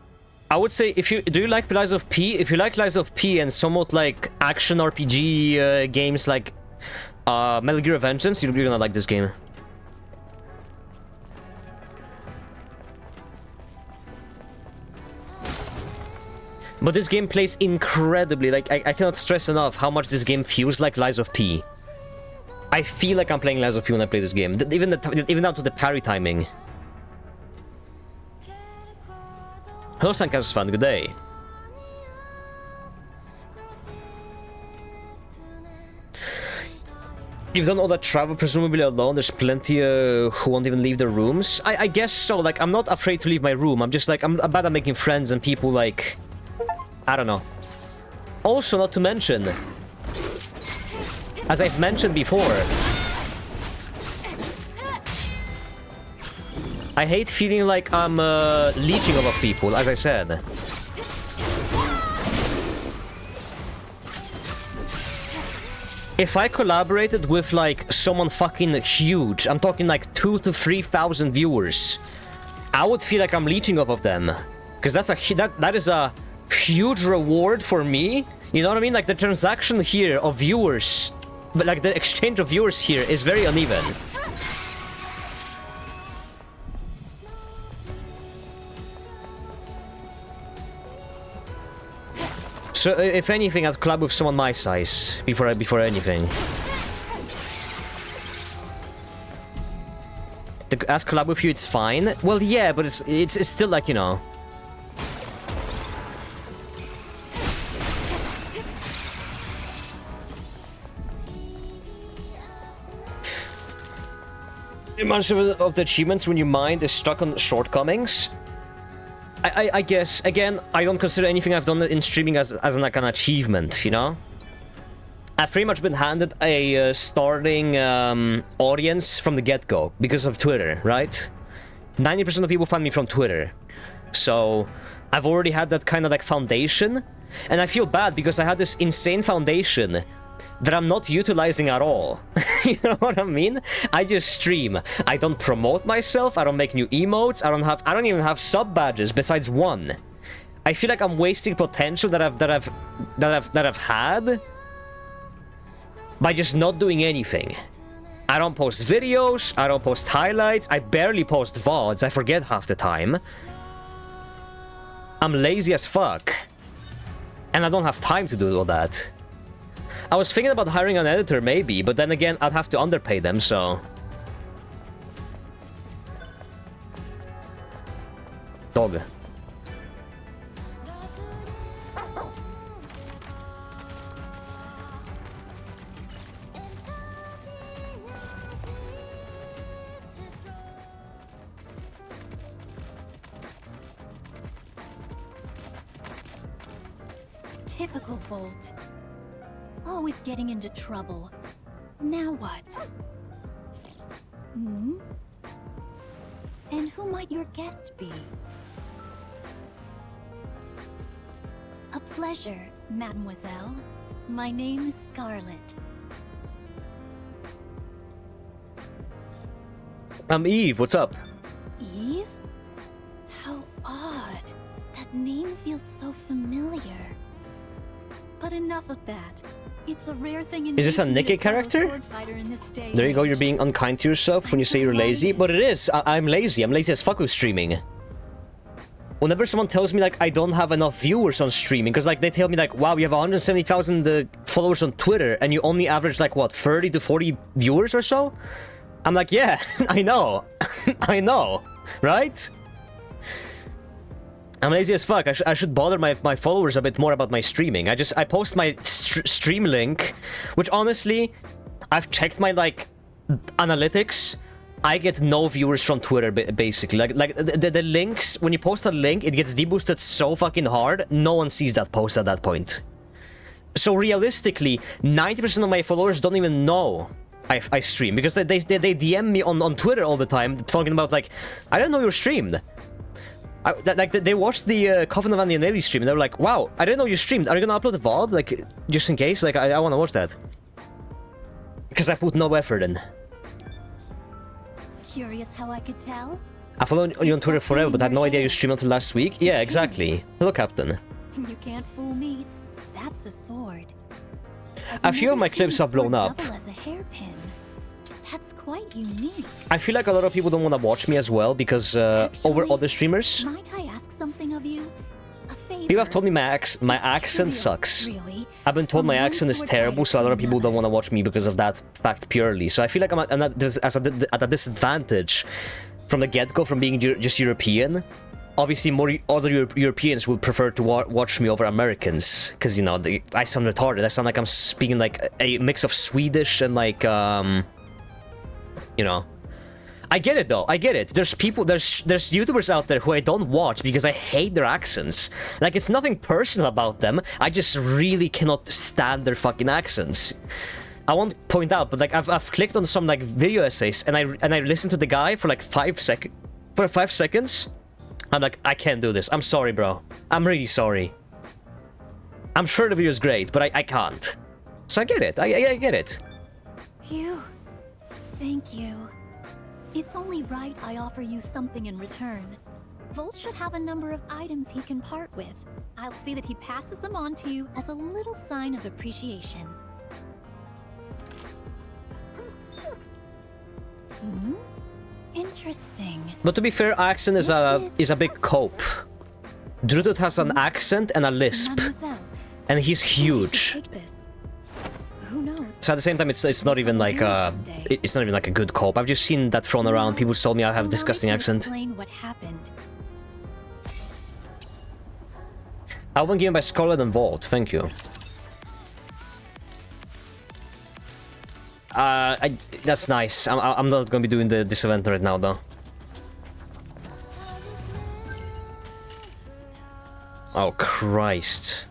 I would say, if you do you like Lies of P? If you like Lies of P and somewhat like action RPG games like Metal Gear Vengeance, you're gonna like this game. But this game plays incredibly. Like I cannot stress enough how much this game feels like Lies of P. I feel like I'm playing Lies of P when I play this game. Even down to the parry timing. Hello, Sankas fan. Good day. You've done all that travel presumably alone. There's plenty who won't even leave their rooms. I guess so. Like, I'm not afraid to leave my room. I'm just like, I'm bad at making friends and people like... I don't know. Also, not to mention, as I've mentioned before, I hate feeling like I'm leeching off of people, as I said. If I collaborated with like someone fucking huge, I'm talking like 2,000 to 3,000 viewers, I would feel like I'm leeching off of them, because that is a huge reward for me. You know what I mean? Like the transaction here of viewers, but like the exchange of viewers here is very uneven. So if anything, I'd collab with someone my size before anything. As collab with you, it's fine. Well, yeah, but it's still like, you know. Much of the achievements when your mind is stuck on shortcomings. I guess, again, I don't consider anything I've done in streaming as like an achievement, you know? I've pretty much been handed a starting audience from the get-go because of Twitter, right? 90% of people find me from Twitter. So, I've already had that kind of like foundation. And I feel bad because I had this insane foundation that I'm not utilizing at all. You know what I mean? I just stream. I don't promote myself. I don't make new emotes. I don't even have sub badges besides one. I feel like I'm wasting potential that I've had by just not doing anything. I don't post videos. I don't post highlights. I barely post VODs. I forget half the time. I'm lazy as fuck. And I don't have time to do all that. I was thinking about hiring an editor, maybe, but then again, I'd have to underpay them, so... Dog. Typical Volt. Always getting into trouble. Now what? Hmm? And who might your guest be? A pleasure, mademoiselle. My name is Scarlet. I'm Eve, what's up? Eve? How odd. That name feels so familiar. But enough of that. It's a rare thing in Is this a Nikki character? There you go, you're being unkind to yourself when you say you're lazy. But it is. I'm lazy. I'm lazy as fuck with streaming. Whenever someone tells me, like, I don't have enough viewers on streaming, because, like, they tell me, like, wow, you have 170,000 followers on Twitter, and you only average, like, what, 30 to 40 viewers or so? I'm like, yeah, I know. I know. Right? I'm lazy as fuck. I should bother my followers a bit more about my streaming. I post my stream link, which honestly, I've checked my, like, analytics. I get no viewers from Twitter, basically. Like the links, when you post a link, it gets deboosted so fucking hard, no one sees that post at that point. So realistically, 90% of my followers don't even know I stream, because they DM me on Twitter all the time, talking about, like, I didn't know you streamed. They watched the Coven of Annihilated stream, and they were like, wow, I didn't know you streamed. Are you gonna upload the VOD? Like, just in case? Like, I wanna watch that. Because I put no effort in. Curious how I could tell? I followed you on Twitter forever, but had no idea you streamed until last week. Yeah, exactly. Hello, Captain. You can't fool me. That's a sword. A few of my clips have blown up. As a hairpin. That's quite unique. I feel like a lot of people don't want to watch me as well, because over other streamers. Might I ask something of you? A favor? People have told me my accent sucks. Really? I've been told my accent is terrible, so a lot of people don't want to watch me because of that fact purely. So I feel like I'm at a disadvantage from the get-go from being just European. Obviously, more other Europeans will prefer to watch me over Americans, because, you know, I sound retarded. I sound like I'm speaking like a mix of Swedish and, like, you know. I get it, though. I get it. There's YouTubers out there who I don't watch because I hate their accents. Like, it's nothing personal about them. I just really cannot stand their fucking accents. I won't point out, but, like, I've clicked on some, like, video essays, and I listened to the guy for, like, 5 seconds. I'm like, I can't do this. I'm sorry, bro. I'm really sorry. I'm sure the video is great, but I can't. So I get it. I get it. Phew. Thank you. It's only right I offer you something in return. Volt should have a number of items he can part with. I'll see that he passes them on to you as a little sign of appreciation. Hmm? Interesting. But to be fair, accent is a big cope. Drutut has an accent and a lisp, and he's huge. Who knows? So at the same time, it's not even like it's not even like a good cope. I've just seen that thrown around. People told me I have a disgusting accent. Explain what happened. Album given by Scarlet and Vault. Thank you. That's nice. I'm not gonna be doing this event right now, though. Oh, Christ.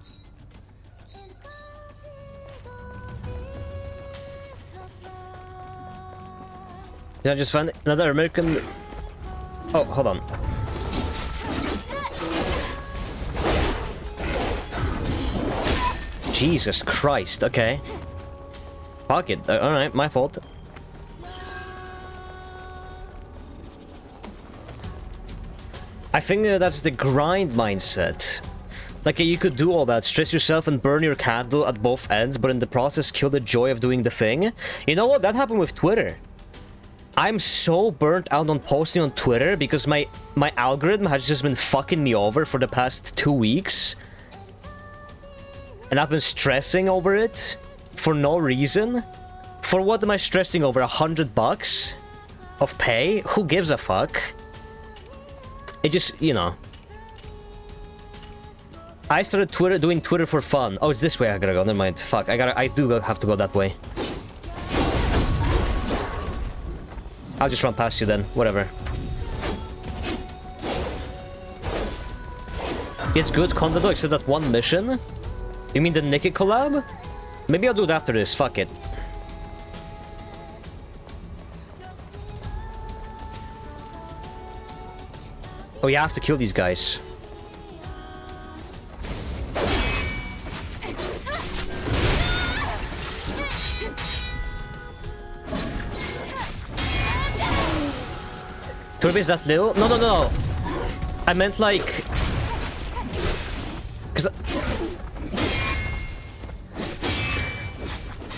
Did I just find another American? Oh, hold on. Jesus Christ, okay. Fuck it. Alright, my fault. I think that's the grind mindset. Like, you could do all that, stress yourself and burn your candle at both ends, but in the process kill the joy of doing the thing. You know what? That happened with Twitter. I'm so burnt out on posting on Twitter because my algorithm has just been fucking me over for the past 2 weeks. And I've been stressing over it for no reason. For what am I stressing over? $100 of pay? Who gives a fuck? It just, you know. I started doing Twitter for fun. Oh, it's this way I gotta go. Never mind. Fuck. I do have to go that way. I'll just run past you then. Whatever. It's good content though, except that one mission. You mean the Nikki collab? Maybe I'll do it after this, fuck it. Oh, you have to kill these guys. Kirby is that little? No, no, no. I meant like... Because...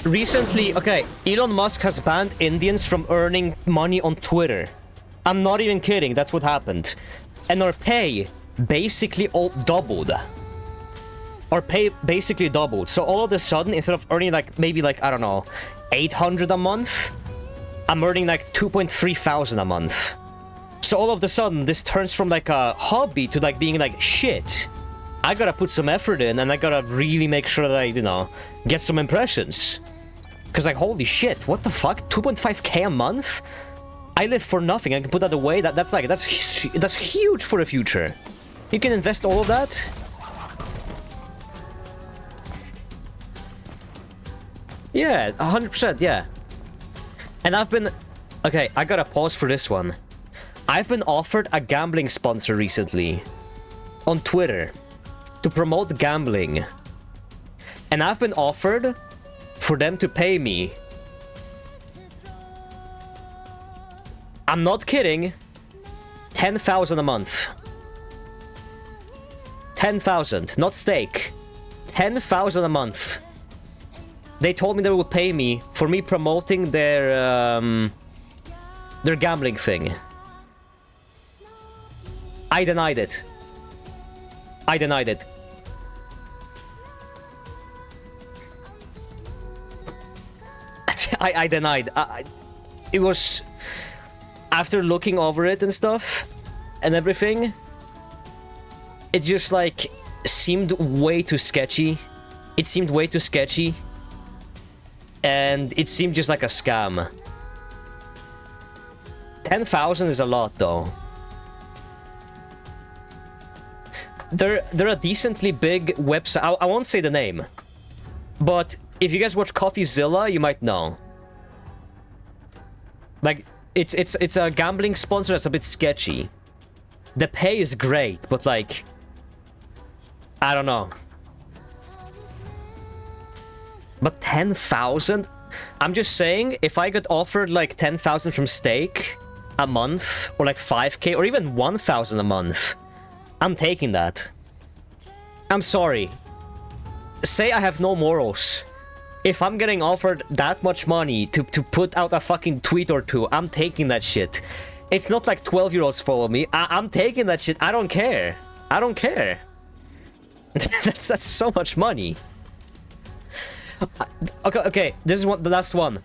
Recently, okay, Elon Musk has banned Indians from earning money on Twitter. I'm not even kidding, that's what happened. And our pay basically all doubled. Our pay basically doubled. So all of a sudden, instead of earning like, maybe like, I don't know, 800 a month, I'm earning like 2.3 thousand a month. So all of a sudden, this turns from like a hobby to like being like, shit, I gotta put some effort in and I gotta really make sure that I, you know, get some impressions. Cause like, holy shit, what the fuck? 2.5k a month? I live for nothing. I can put that away. That's huge for the future. You can invest all of that. Yeah, 100%, yeah. And I've been... Okay, I gotta pause for this one. I've been offered a gambling sponsor recently. On Twitter. To promote gambling. And I've been offered for them to pay me. I'm not kidding. 10,000 a month. 10,000, not steak. 10,000 a month. They told me they would pay me for me promoting their gambling thing. I denied it. I denied it. I denied. It was... After looking over it and stuff, and everything, it just, like, seemed way too sketchy. It seemed way too sketchy. And it seemed just like a scam. 10,000 is a lot, though. They're a decently big website. I won't say the name. But if you guys watch CoffeeZilla, you might know. Like... It's a gambling sponsor that's a bit sketchy. The pay is great, but like... I don't know. But 10,000? I'm just saying, if I got offered like 10,000 from Stake a month, or like 5k, or even 1,000 a month, I'm taking that. I'm sorry. Say I have no morals. If I'm getting offered that much money to put out a fucking tweet or two, I'm taking that shit. It's not like 12-year-olds follow me. I'm taking that shit. I don't care. I don't care. that's so much money. Okay. This is the last one.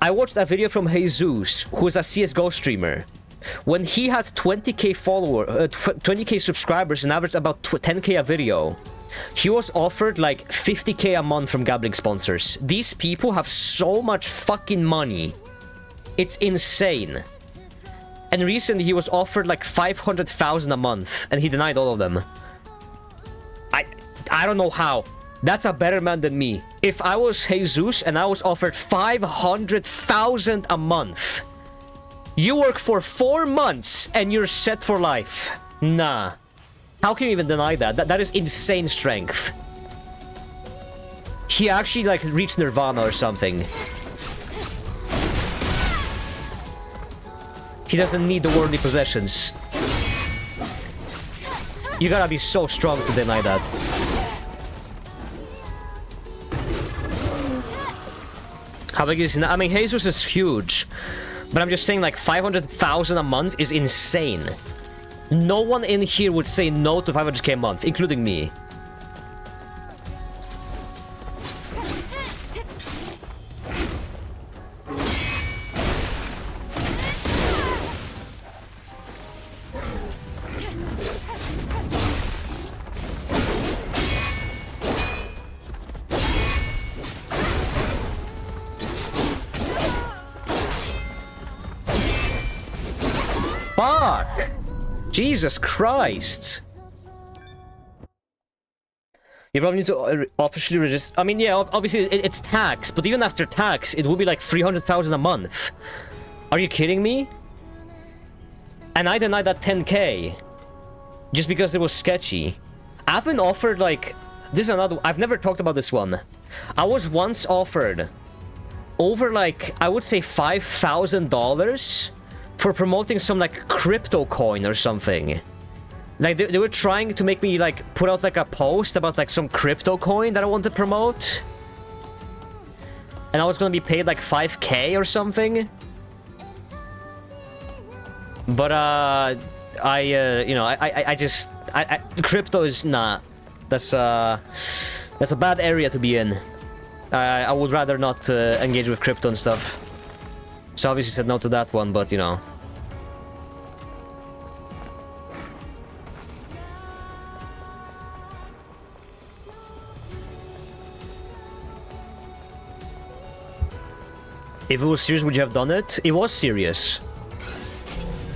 I watched a video from Jesus, who is a CSGO streamer. When he had 20k followers, 20k subscribers, and averaged about 10k a video. He was offered like 50k a month from gambling sponsors. These people have so much fucking money. It's insane. And recently he was offered like 500,000 a month, and he denied all of them. I don't know how. That's a better man than me. If I was Jesus and I was offered 500,000 a month, you work for 4 months and you're set for life. Nah. How can you even deny that? That is insane strength. He actually, like, reached Nirvana or something. He doesn't need the worldly possessions. You gotta be so strong to deny that. How big is he now? I mean, Jesus is huge. But I'm just saying, like, 500,000 a month is insane. No one in here would say no to 500k a month, including me. Fuck! Jesus Christ! You probably need to officially register. I mean, yeah, obviously it's tax, but even after tax, it would be like 300,000 a month. Are you kidding me? And I denied that 10k just because it was sketchy. I've been offered like, this is another. I've never talked about this one. I was once offered over like, I would say $5,000 for promoting some like crypto coin or something. Like they were trying to make me like put out like a post about like some crypto coin that I want to promote. And I was gonna be paid like 5k or something. But you know, I just crypto is not. That's a bad area to be in. I would rather not engage with crypto and stuff. So obviously said no to that one, but you know. If it was serious, would you have done it? It was serious.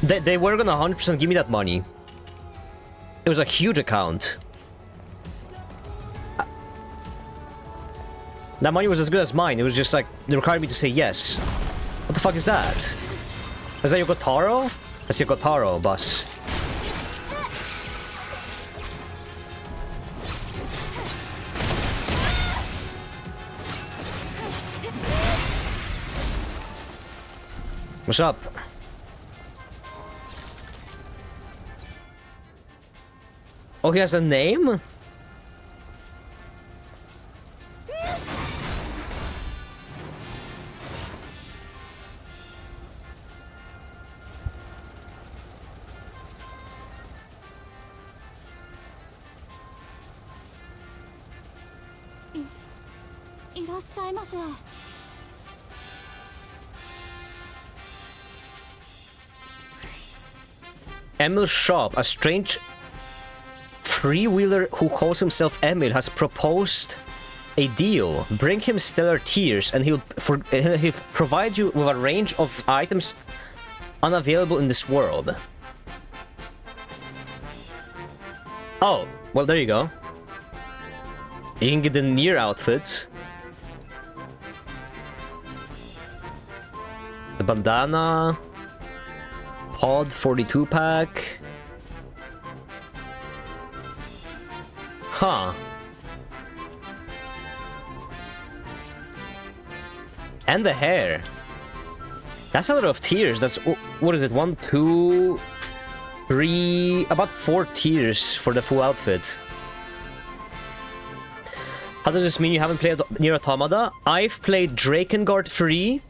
They were gonna 100% give me that money. It was a huge account. That money was as good as mine. It was just like, they required me to say yes. What the fuck is that? Is that your Gotaro? That's your Gotaro, boss. What's up? Oh, he has a name? Emil's shop, a strange freewheeler who calls himself Emil has proposed a deal. Bring him stellar tears and he'll provide you with a range of items unavailable in this world. Oh, well there you go. You can get the Nier outfit. The bandana. Pod 42 pack. Huh. And the hair. That's a lot of tiers. That's, what is it? 1, 2, 3, about 4 tiers for the full outfit. How does this mean you haven't played Nier Automata? I've played Drakengard 3,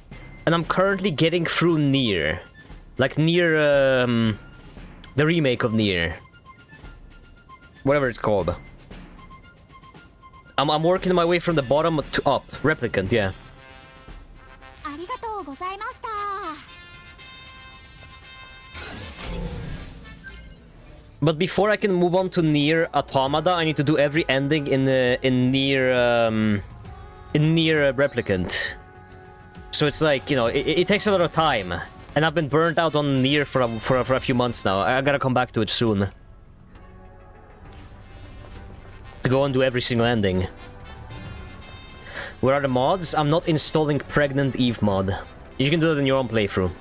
and I'm currently getting through Nier. Like Nier, the remake of Nier. Whatever it's called. I'm working my way from the bottom to up. Replicant, yeah. But before I can move on to Nier Automata, I need to do every ending in Nier Replicant. So it's like, you know, it takes a lot of time. And I've been burnt out on Nier for a few months now. I gotta come back to it soon. Go and do every single ending. Where are the mods? I'm not installing Pregnant Eve mod. You can do that in your own playthrough.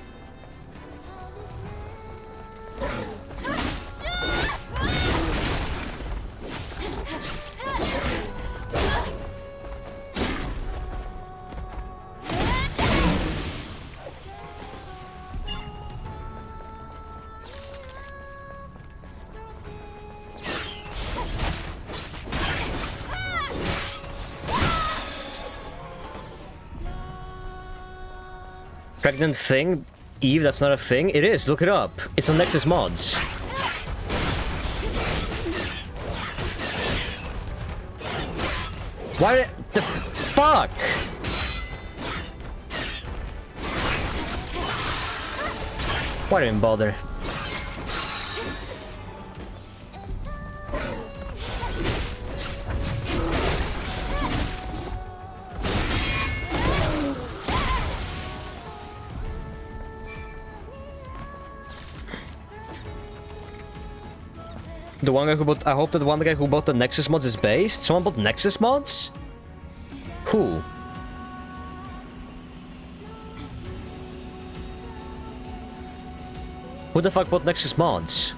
Pregnant thing? Eve, that's not a thing? It is, look it up. It's on Nexus Mods. Why the fuck? Why didn't bother? The one guy who bought... I hope that the one guy who bought the Nexus mods is based. Someone bought Nexus mods? Who? Who the fuck bought Nexus mods?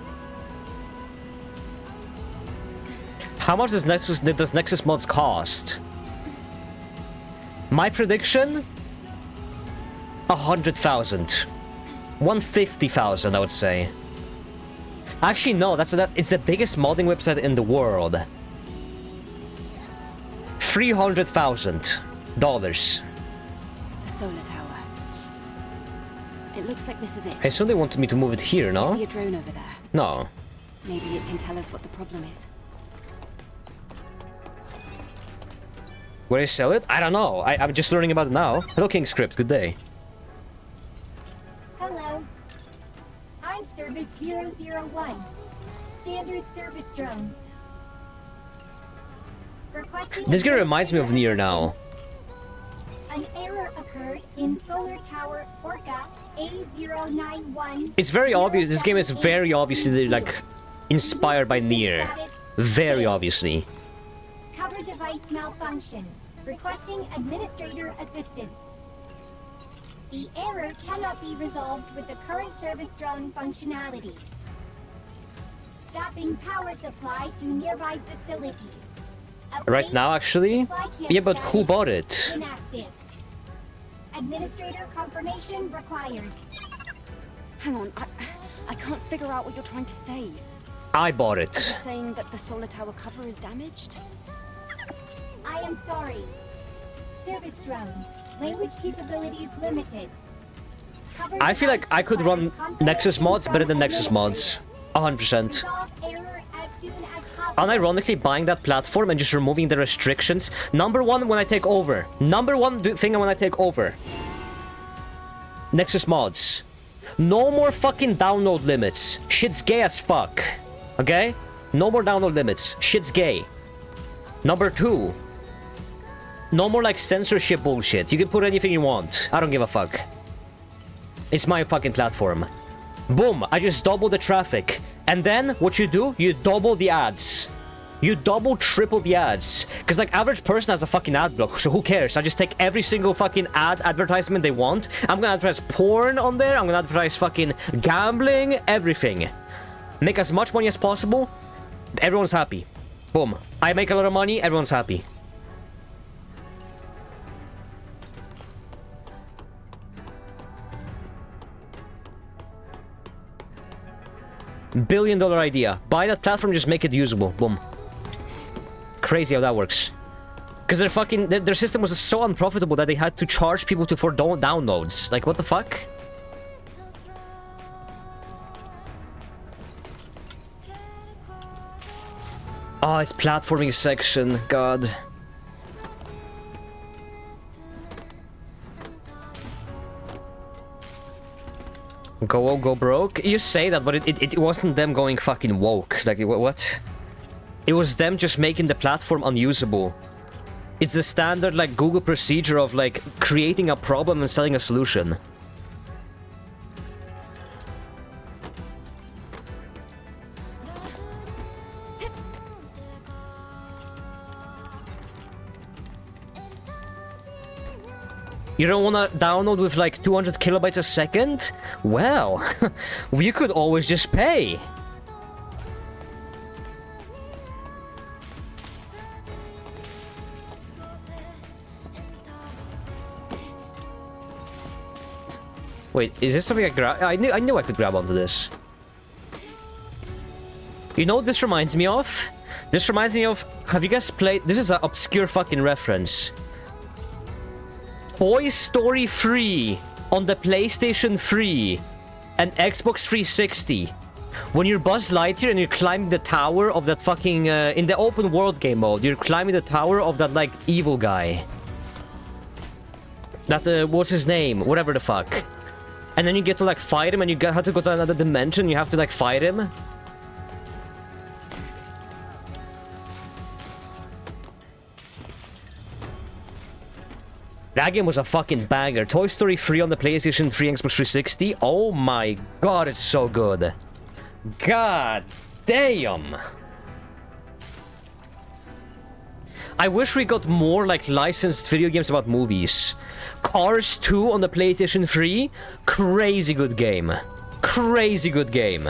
How much does Nexus mods cost? My prediction? 100,000. 150,000, I would say. Actually, no, it's the biggest modding website in the world. $300,000. The solar tower. It looks like this is it. I assume they wanted me to move it here, no? I see a drone over there. No. Maybe it can tell us what the problem is. Where I sell it? I don't know. I'm just learning about it now. Hello, King Script. Good day. Hello. I'm Service 001. Standard service drone. Requesting This guy reminds me of Nier now. An error occurred in Solar Tower Orca A091. It's very obvious. This game is very obviously like inspired by Nier. Very obviously. Cover device malfunction. Requesting administrator assistance. The error cannot be resolved with the current service drone functionality. Stopping power supply to nearby facilities. Right now, actually? Yeah, but who bought it? Inactive. Administrator confirmation required. Hang on, I can't figure out what you're trying to say. I bought Are it. you saying that the solar tower cover is damaged? I am sorry. Service drone. Language capabilities limited. Cover I feel like I could run Nexus mods better than Nexus mods. 100%. Resolve error as soon as possible. Unironically, buying that platform and just removing the restrictions. Number one when I take over. Number one thing when I take over. Nexus mods. No more fucking download limits. Shit's gay as fuck. Okay? No more download limits. Shit's gay. Number two. No more like censorship bullshit. You can put anything you want. I don't give a fuck. It's my fucking platform. Boom, I just double the traffic. And then what you do, you double the ads. You double, triple the ads. Because like average person has a fucking ad block, so who cares? I just take every single fucking advertisement they want. I'm gonna advertise porn on there. I'm gonna advertise fucking gambling, everything. Make as much money as possible. Everyone's happy. Boom. I make a lot of money, everyone's happy. $1 billion idea. Buy that platform, just make it usable. Boom. Crazy how that works. Because their system was so unprofitable that they had to charge people for downloads. Like, what the fuck? Oh, it's platforming section. God. Go woke, go broke? You say that, but it wasn't them going fucking woke. Like, what? It was them just making the platform unusable. It's the standard, like, Google procedure of, like, creating a problem and selling a solution. You don't want to download with like 200 kilobytes a second? Well, you could always just pay. Wait, is this something I grab? I knew I could grab onto this. You know what this reminds me of? This reminds me of... Have you guys played... This is an obscure fucking reference. Toy Story 3 on the PlayStation 3 and Xbox 360. When you're Buzz Lightyear and you're climbing the tower of that fucking... in the open world game mode, you're climbing the tower of that, like, evil guy. That, what's his name? Whatever the fuck. And then you get to, like, fight him and you have to go to another dimension. You have to, like, fight him. That game was a fucking banger. Toy Story 3 on the PlayStation 3 Xbox 360. Oh my god, it's so good. God damn! I wish we got more, like, licensed video games about movies. Cars 2 on the PlayStation 3? Crazy good game. Crazy good game.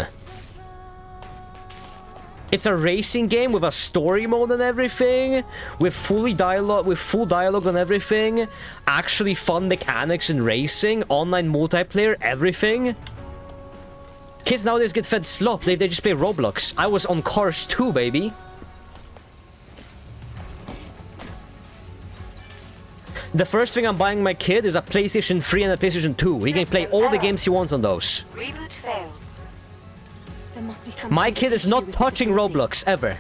It's a racing game with a story mode and everything, with full dialogue and everything, actually fun mechanics in racing, online multiplayer, everything. Kids nowadays get fed slop, they just play Roblox. I was on Cars 2, baby. The first thing I'm buying my kid is a PlayStation 3 and a PlayStation 2. He can play all the games he wants on those. Reboot failed. There must be some My kid is not touching Roblox, ever.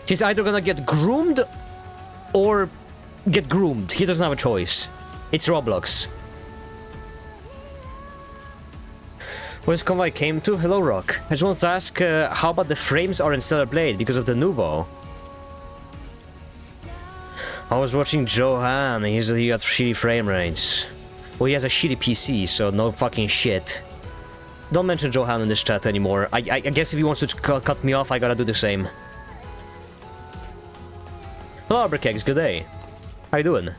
He's either gonna get groomed or get groomed. He doesn't have a choice. It's Roblox. Where's convo I came to? Hello, Rock. I just want to ask how about the frames are in Stellar Blade because of the Nouveau? I was watching Johan. He got shitty frame rates. Well, he has a shitty PC, so no fucking shit. Don't mention Johan in this chat anymore. I guess if he wants to cut me off, I gotta do the same. Hello, Gaminggggg. Good day. How you doing?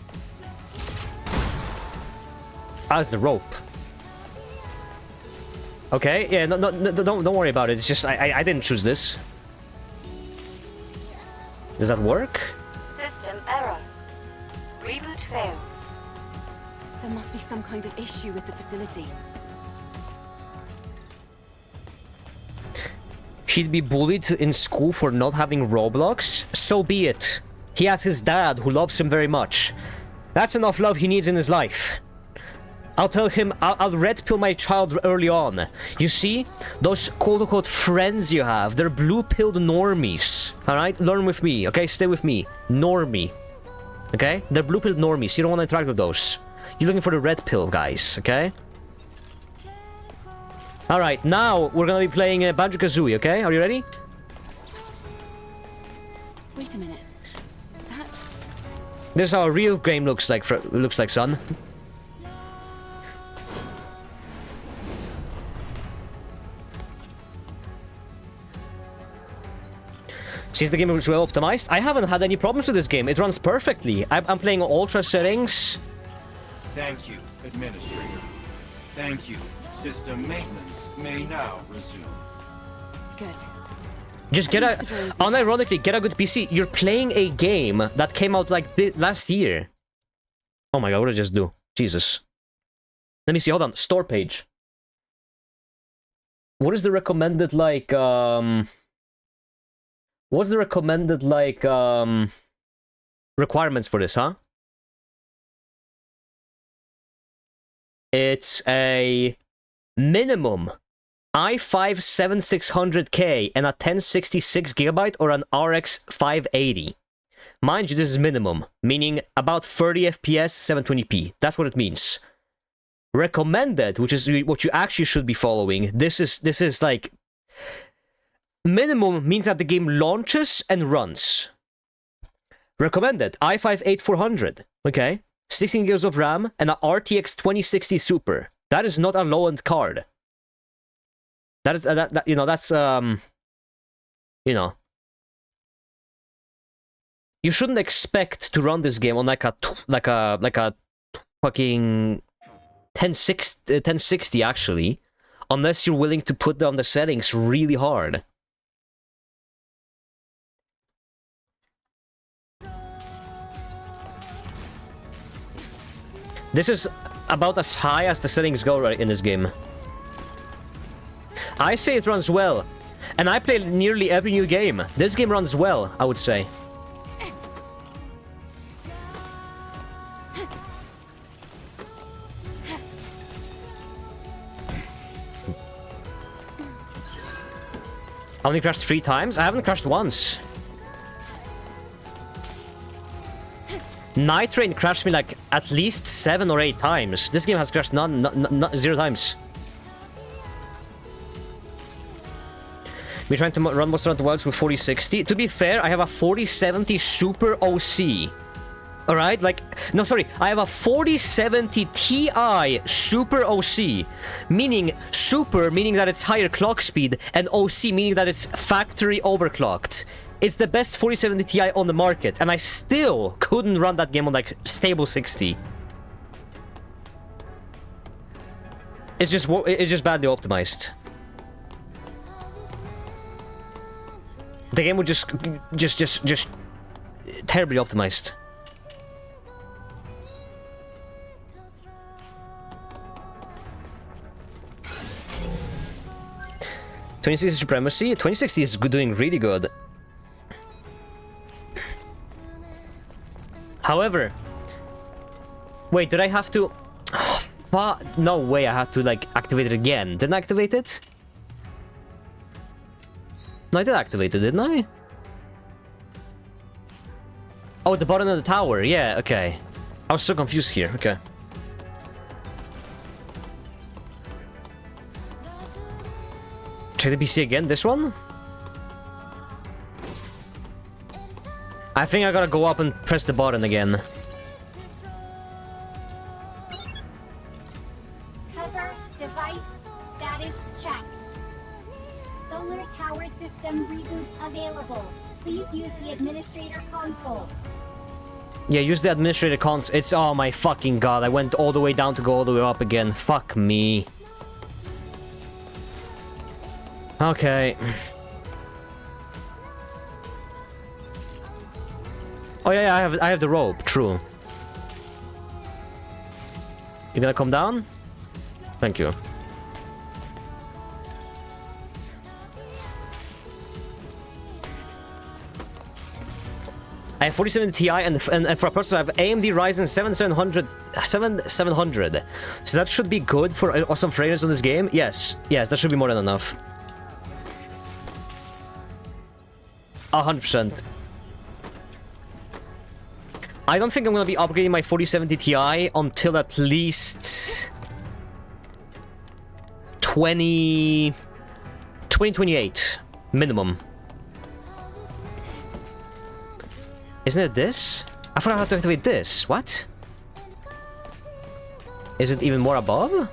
How's the rope? Okay, yeah, no, don't worry about it. It's just I didn't choose this. Does that work? System error. Reboot failed. There must be some kind of issue with the facility. He'd be bullied in school for not having Roblox? So be it. He has his dad who loves him very much. That's enough love he needs in his life. I'll tell him, I'll red pill my child early on. You see, those quote-unquote friends you have, they're blue-pilled normies. Alright? Learn with me, okay? Stay with me. Normie. Okay? They're blue-pilled normies. You don't want to interact with those. You're looking for the red pill, guys, okay? Alright, now we're gonna be playing Banjo-Kazooie, okay? Are you ready? Wait a minute. This is how a real game looks like, son. Since the game is well optimized, I haven't had any problems with this game. It runs perfectly. I'm playing ultra settings. Thank you, Administrator. Thank you. System maintenance may now resume. Good. Just get a... Unironically, get a good PC. You're playing a game that came out like last year. Oh my god, what did I just do? Jesus. Let me see, hold on. Store page. What is the recommended, like, what's the recommended, like, requirements for this, huh? It's a minimum i5-7600K and a 1066GB or an RX 580. Mind you, this is minimum, meaning about 30 FPS, 720p. That's what it means. Recommended, which is what you actually should be following. This is like... Minimum means that the game launches and runs. Recommended, i5-8400, okay? 16 GB of RAM and a RTX 2060 Super. That is not a low-end card. That is, you know, that's, you know. You shouldn't expect to run this game on like a fucking 1060 actually, unless you're willing to put down the settings really hard. This is about as high as the settings go right in this game. I say it runs well, and I play nearly every new game. This game runs well, I would say. I only crashed 3 times? I haven't crashed once. Night Train crashed me like at least 7 or 8 times. This game has crashed 0 times. We're trying to run Monster Hunter Wilds with 4060. To be fair, I have a 4070 Super OC. Alright, like, no, sorry, I have a 4070 Ti Super OC, meaning super, meaning that it's higher clock speed, and OC, meaning that it's factory overclocked. It's the best 4070 Ti on the market, and I still couldn't run that game on, like, stable 60. It's just badly optimized. The game would just terribly optimized. .2060 supremacy. 2060 is doing really good. However, wait, did I have to? No way, I had to like activate it again. Didn't I activate it? No, I did activate it, didn't I? Oh, the button on the tower. Yeah, okay. I was so confused here. Okay. Check the PC again. This one? I think I gotta go up and press the button again. Cover device status checked. Solar tower system reboot available. Please use the administrator console. Yeah, use the administrator console. It's, oh my fucking god, I went all the way down to go all the way up again. Fuck me. Okay. Oh yeah, I have the rope, true. You gonna come down? Thank you. I have 4070 Ti and for a person I have AMD Ryzen 7700. So that should be good for awesome frames on this game. Yes, that should be more than enough. 100%. I don't think I'm gonna be upgrading my 4070 Ti until at least 2028 minimum. Isn't it this? I forgot how to activate this. What? Is it even more above?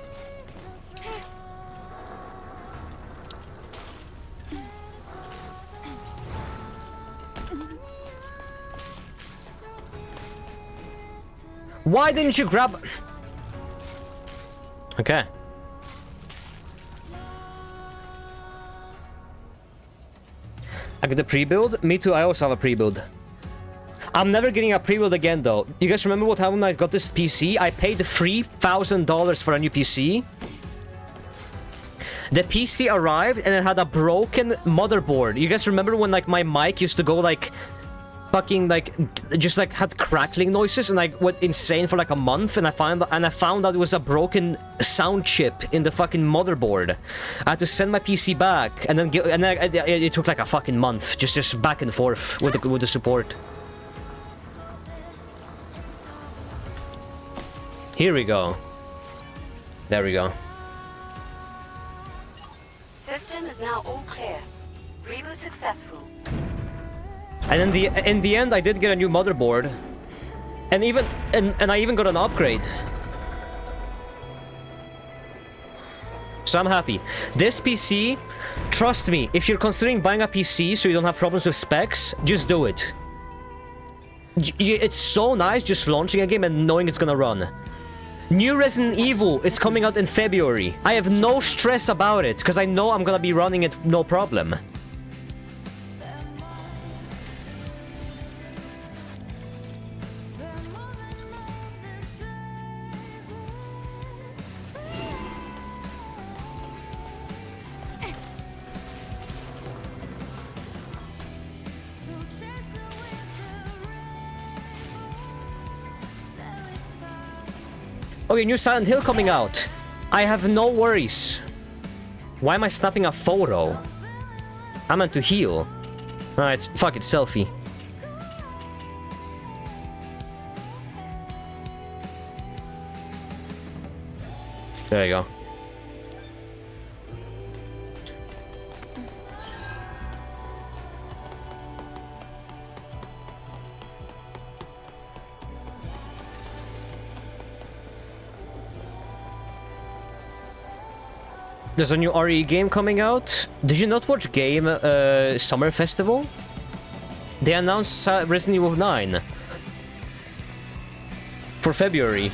Why didn't you grab... Okay. I got a pre-build? Me too, I also have a pre-build. I'm never getting a pre-build again, though. You guys remember what happened when I got this PC? I paid $3,000 for a new PC. The PC arrived and it had a broken motherboard. You guys remember when, like, my mic used to go, like... fucking like just like had crackling noises and I went insane for like a month and I found out it was a broken sound chip in the fucking motherboard. I had to send my PC back and then it took like a fucking month just back and forth with the support. Here we go. There we go. System is now all clear. Reboot successful. And in the end, I did get a new motherboard, and I even got an upgrade. So I'm happy. This PC, trust me, if you're considering buying a PC so you don't have problems with specs, just do it. It's so nice just launching a game and knowing it's gonna run. New Resident Evil is coming out in February. I have no stress about it because I know I'm gonna be running it no problem. Okay, new Silent Hill coming out. I have no worries. Why am I snapping a photo? I meant to heal. Alright, fuck it, selfie. There you go. There's a new RE game coming out. Did you not watch Game Summer Festival? They announced Resident Evil 9 for February.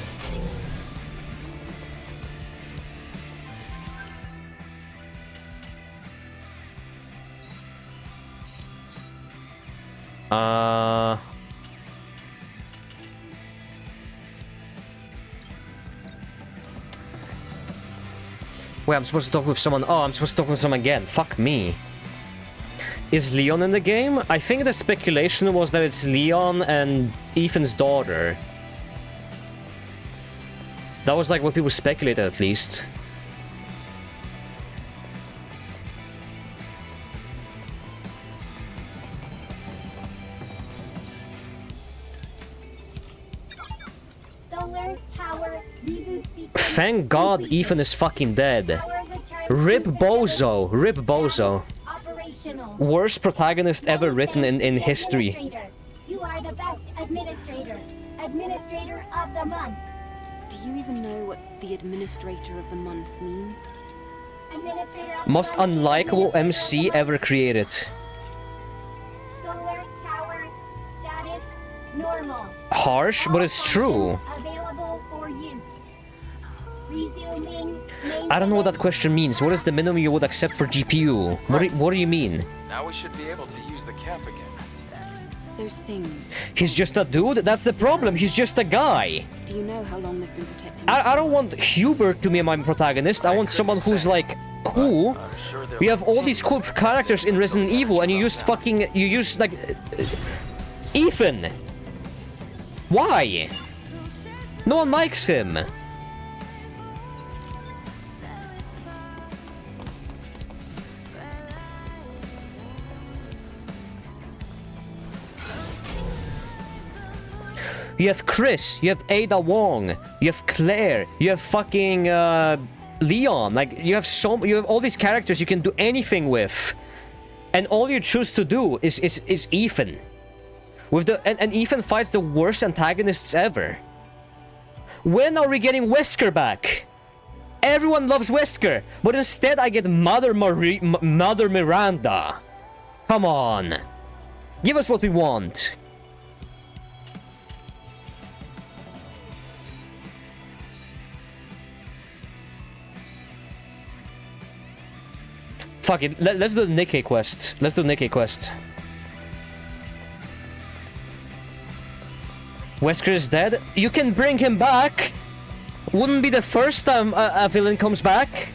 Wait, I'm supposed to talk with someone. Oh, I'm supposed to talk with someone again. Fuck me. Is Leon in the game? I think the speculation was that it's Leon and Ethan's daughter. That was like what people speculated, at least. Solar Tower reboot sequence. Thank God Ethan is fucking dead. Rip Bozo. Rip Bozo. Worst protagonist ever written in history. You are the best administrator. Administrator of the month. Do you even know what the Administrator of the Month means? Administrator of the Most month is unlikable MC ever created. Solar Tower status normal. Harsh, but it's true. Available for use. Resuming I don't know what that question means. What is the minimum you would accept for GPU? What do you mean? Now we should be able to use the camp again. Those things. He's just a dude? That's the problem. He's just a guy. Do you know how long they've been protecting I don't want Hubert to be my protagonist. I want someone who's like cool. We have all these cool characters in Resident Evil, and you use like Ethan. Why? No one likes him. You have Chris, you have Ada Wong, you have Claire, you have fucking Leon. Like you have all these characters you can do anything with, and all you choose to do is Ethan. And Ethan fights the worst antagonists ever. When are we getting Wesker back? Everyone loves Wesker, but instead I get Mother Miranda. Come on, give us what we want. Fuck it, let's do the Nikkei quest. Let's do the Nikkei quest. Wesker is dead? You can bring him back! Wouldn't be the first time a villain comes back.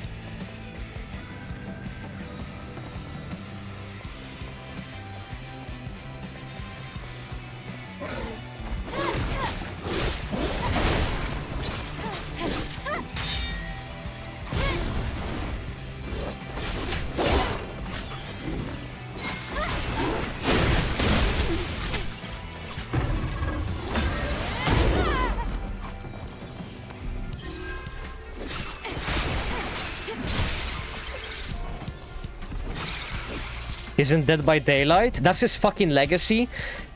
Isn't Dead by Daylight? That's his fucking legacy.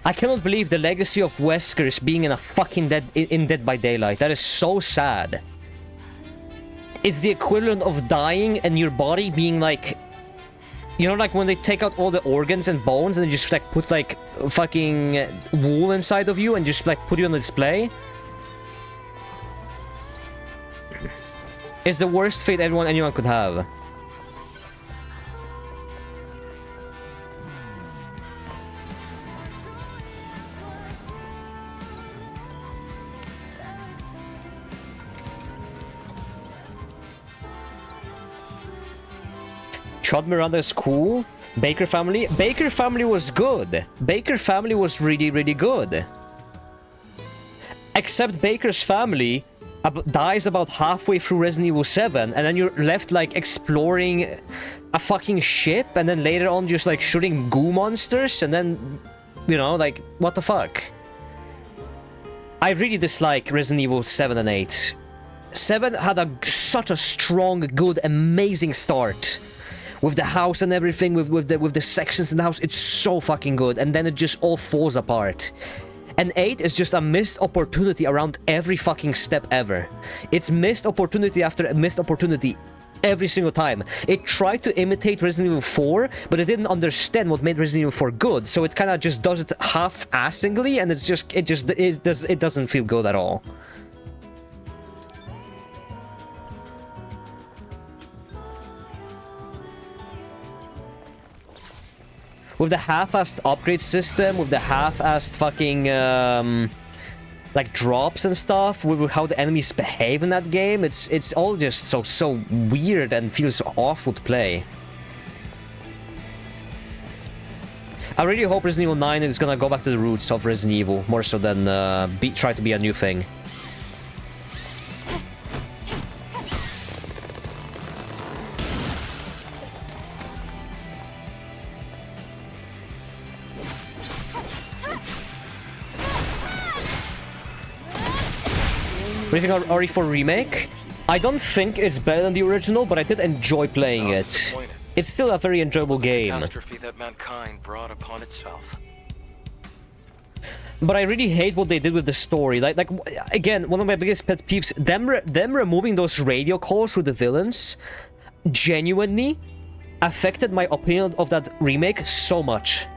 I cannot believe the legacy of Wesker is being in a fucking Dead by Daylight. That is so sad. It's the equivalent of dying and your body being like, you know, like when they take out all the organs and bones and they just like put like fucking wool inside of you and just like put you on display. It's the worst fate anyone could have. Chad Miranda is cool. Baker family was good. Baker family was really, really good. Except Baker's family dies about halfway through Resident Evil 7, and then you're left like exploring a fucking ship, and then later on just like shooting goo monsters, and then, you know, like, what the fuck? I really dislike Resident Evil 7 and 8. 7 had such a strong, good, amazing start. With the house and everything, with the sections in the house, it's so fucking good, and then it just all falls apart. And 8 is just a missed opportunity around every fucking step ever. It's missed opportunity after missed opportunity Every single time. It tried to imitate Resident Evil 4, but it didn't understand what made Resident Evil 4 good, so it kind of just does it half-assingly, and it doesn't feel good at all. With the half-assed upgrade system, with the half-assed fucking, like, drops and stuff, with how the enemies behave in that game, it's all just so weird and feels awful to play. I really hope Resident Evil 9 is gonna go back to the roots of Resident Evil, more so than try to be a new thing. What do you think of RE4 Remake? I don't think it's better than the original, but I did enjoy playing it. It's still a very enjoyable game. Catastrophe that mankind brought upon itself. But I really hate what they did with the story. Like again, one of my biggest pet peeves, them removing those radio calls with the villains genuinely affected my opinion of that remake so much.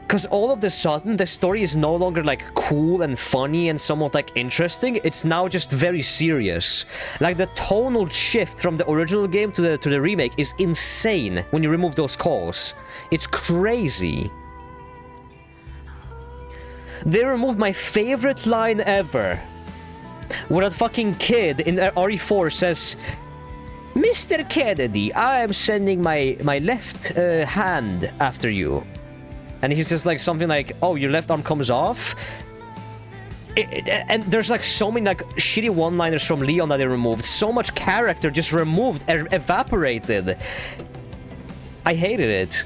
Because all of a sudden, the story is no longer, like, cool and funny and somewhat, like, interesting. It's now just very serious. Like, the tonal shift from the original game to the remake is insane when you remove those calls. It's crazy. They removed my favorite line ever. Where that fucking kid in RE4 says, "Mr. Kennedy, I am sending my left hand after you." And he says like something like, "Oh, your left arm comes off." And there's like so many like shitty one-liners from Leon that they removed. So much character just removed, evaporated. I hated it.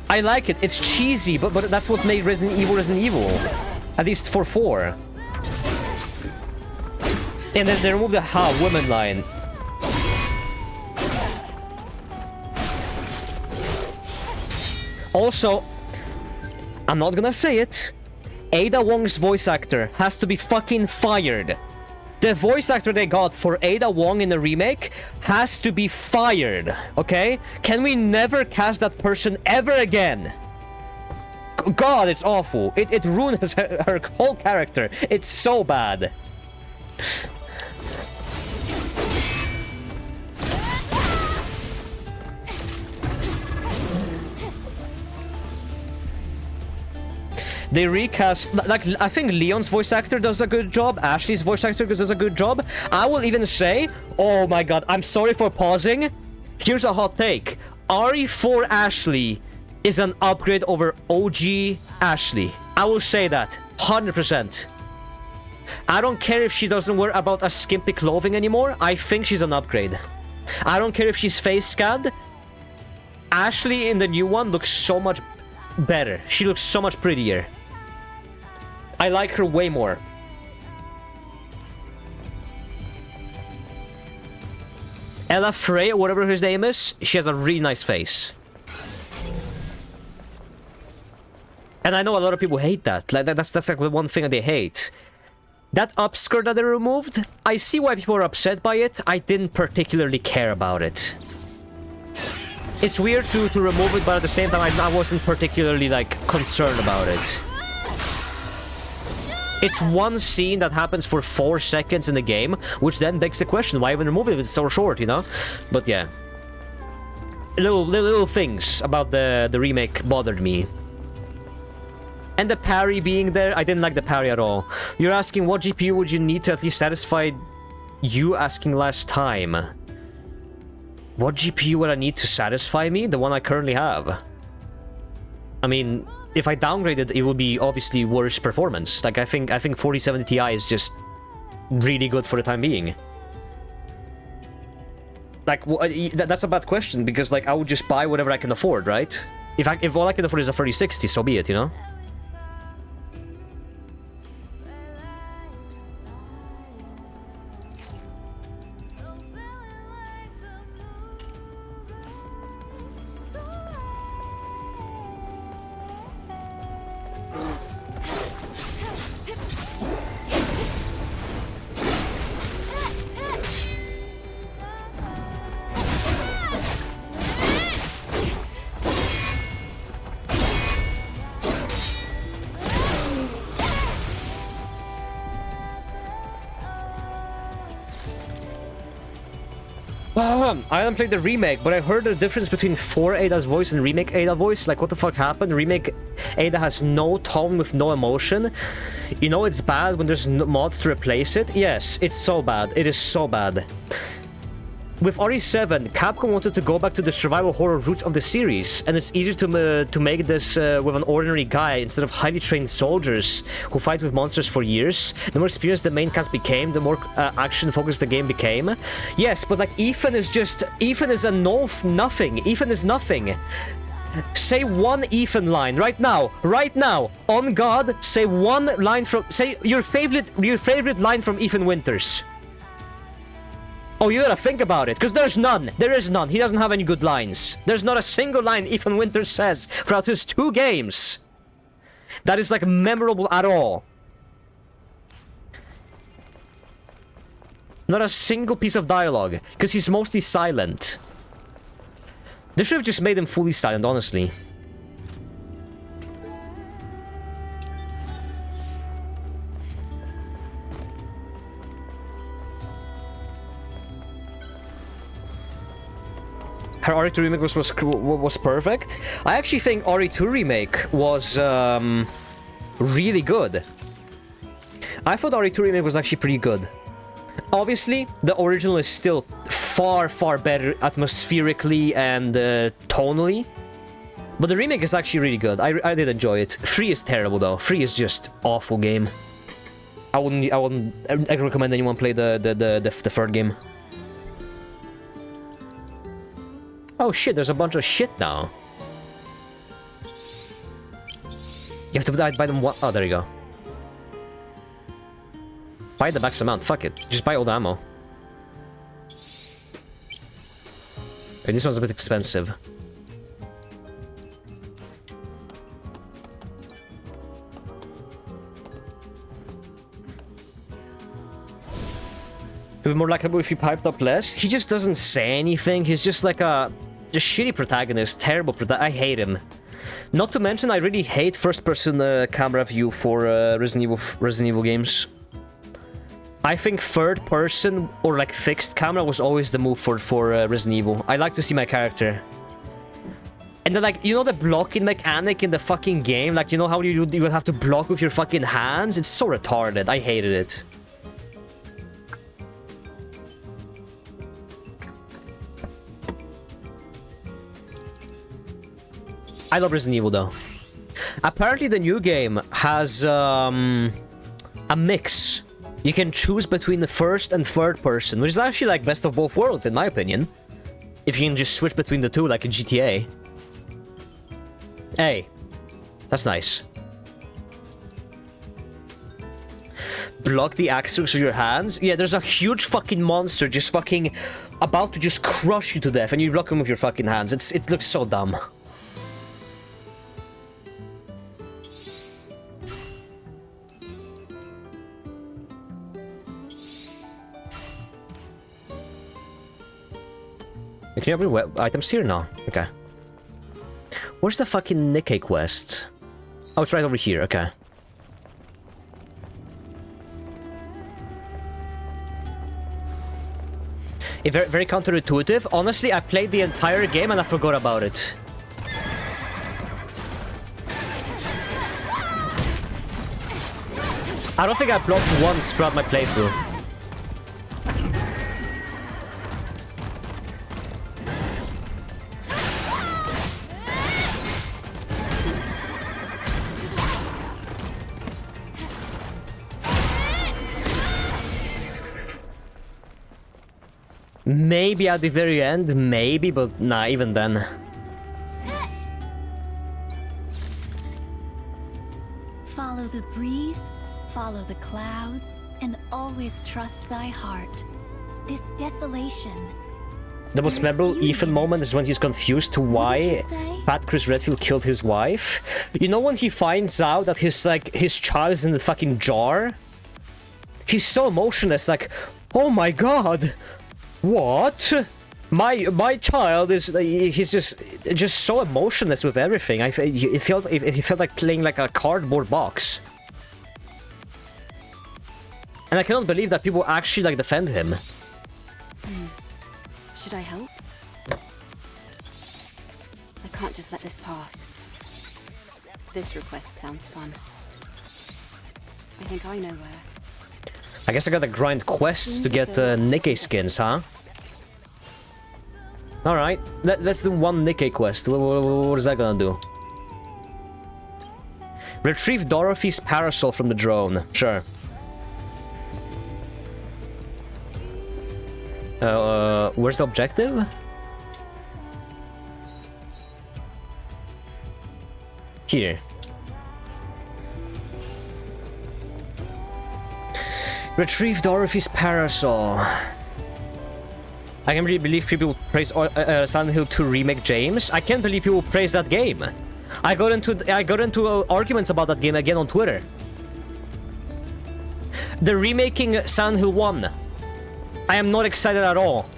I like it. It's cheesy, but that's what made Resident Evil. At least for 4. And then they removed the "ha" woman line. Also, I'm not gonna say it, Ada Wong's voice actor has to be fucking fired. The voice actor they got for Ada Wong in the remake has to be fired, okay? Can we never cast that person ever again? God, it's awful. It ruins her whole character. It's so bad. They recast, like, I think Leon's voice actor does a good job, Ashley's voice actor does a good job. I will even say, oh my god, I'm sorry for pausing. Here's a hot take. RE4 Ashley is an upgrade over OG Ashley. I will say that, 100%. I don't care if she doesn't wear about a skimpy clothing anymore, I think she's an upgrade. I don't care if she's face scanned. Ashley in the new one looks so much better. She looks so much prettier. I like her way more. Ella Frey, or whatever his name is, she has a really nice face. And I know a lot of people hate that. Like, that's like the one thing that they hate. That upskirt that they removed, I see why people are upset by it. I didn't particularly care about it. It's weird to remove it, but at the same time, I wasn't particularly, like, concerned about it. It's one scene that happens for 4 seconds in the game, which then begs the question, why even remove it if it's so short, you know? But yeah. Little things about the remake bothered me. And the parry being there, I didn't like the parry at all. You're asking what GPU would you need to at least satisfy you asking last time. What GPU would I need to satisfy me? The one I currently have. I mean, if I downgraded, it would be obviously worse performance. Like, I think 4070 Ti is just really good for the time being. Like, that's a bad question, because, like, I would just buy whatever I can afford, right? If all I can afford is a 3060, so be it, you know? I haven't played the remake, but I heard the difference between 4 Ada's voice and remake Ada voice. Like, what the fuck happened? Remake Ada has no tone with no emotion. You know it's bad when there's mods to replace it? Yes, it's so bad. It is so bad. With RE7, Capcom wanted to go back to the survival horror roots of the series, and it's easier to make this with an ordinary guy instead of highly trained soldiers who fight with monsters for years. The more experienced the main cast became, the more action-focused the game became. Yes, but like Ethan is a nothing. Ethan is nothing. Say one Ethan line right now, on God. Say one line from. Say your favorite line from Ethan Winters. Oh, you gotta think about it, because there's none. There is none. He doesn't have any good lines. There's not a single line Ethan Winters says throughout his 2 games that is, like, memorable at all. Not a single piece of dialogue, because he's mostly silent. They should have just made him fully silent, honestly. Her RE2 remake was perfect. I actually think RE2 remake was really good. I thought RE2 remake was actually pretty good. Obviously, the original is still far better atmospherically and tonally. But the remake is actually really good. I did enjoy it. 3 is terrible though. 3 is just awful game. I wouldn't recommend anyone play the third game. Oh shit, there's a bunch of shit now. You have to buy them one. Oh, there you go. Buy the max amount, fuck it. Just buy all the ammo. Okay, this one's a bit expensive. It would be more likable if he piped up less. He just doesn't say anything. He's just like a shitty protagonist, terrible I hate him. Not to mention, I really hate first-person camera view for Resident Evil games. I think third-person or like fixed camera was always the move for Resident Evil. I like to see my character. And then, like, you know the blocking mechanic in the fucking game? Like, you know how you would have to block with your fucking hands? It's so retarded. I hated it. I love Resident Evil though. Apparently the new game has a mix. You can choose between the first and third person, which is actually like best of both worlds in my opinion. If you can just switch between the two like in GTA. Hey, that's nice. Block the axes with your hands? Yeah, there's a huge fucking monster just fucking about to just crush you to death and you block him with your fucking hands. It looks so dumb. Can you open items here? No. Okay. Where's the fucking Nikkei quest? Oh, it's right over here. Okay. Very, very counterintuitive. Honestly, I played the entire game and I forgot about it. I don't think I blocked once throughout my playthrough. Maybe at the very end, maybe, but nah, even then. Follow the breeze, follow the clouds, and always trust thy heart. This desolation. The most memorable Ethan moment is when he's confused to why Pat Chris Redfield killed his wife. You know when he finds out that his child is in the fucking jar? He's so emotionless, like, oh my god! What? My child is he's just so emotionless with everything. It felt like playing like a cardboard box. And I cannot believe that people actually like defend him. Should I help? I can't just let this pass. This request sounds fun. I think I know where. I guess I gotta grind quests to get Nikkei skins, huh? Alright, let's do one Nikkei quest. What is that gonna do? Retrieve Dorothy's parasol from the drone. Sure. Where's the objective? Here. Retrieve Dorothy's parasol. I can't really believe people praise Silent Hill 2 Remake James. I can't believe people praise that game. I got into arguments about that game again on Twitter. They're remaking Silent Hill 1. I am not excited at all.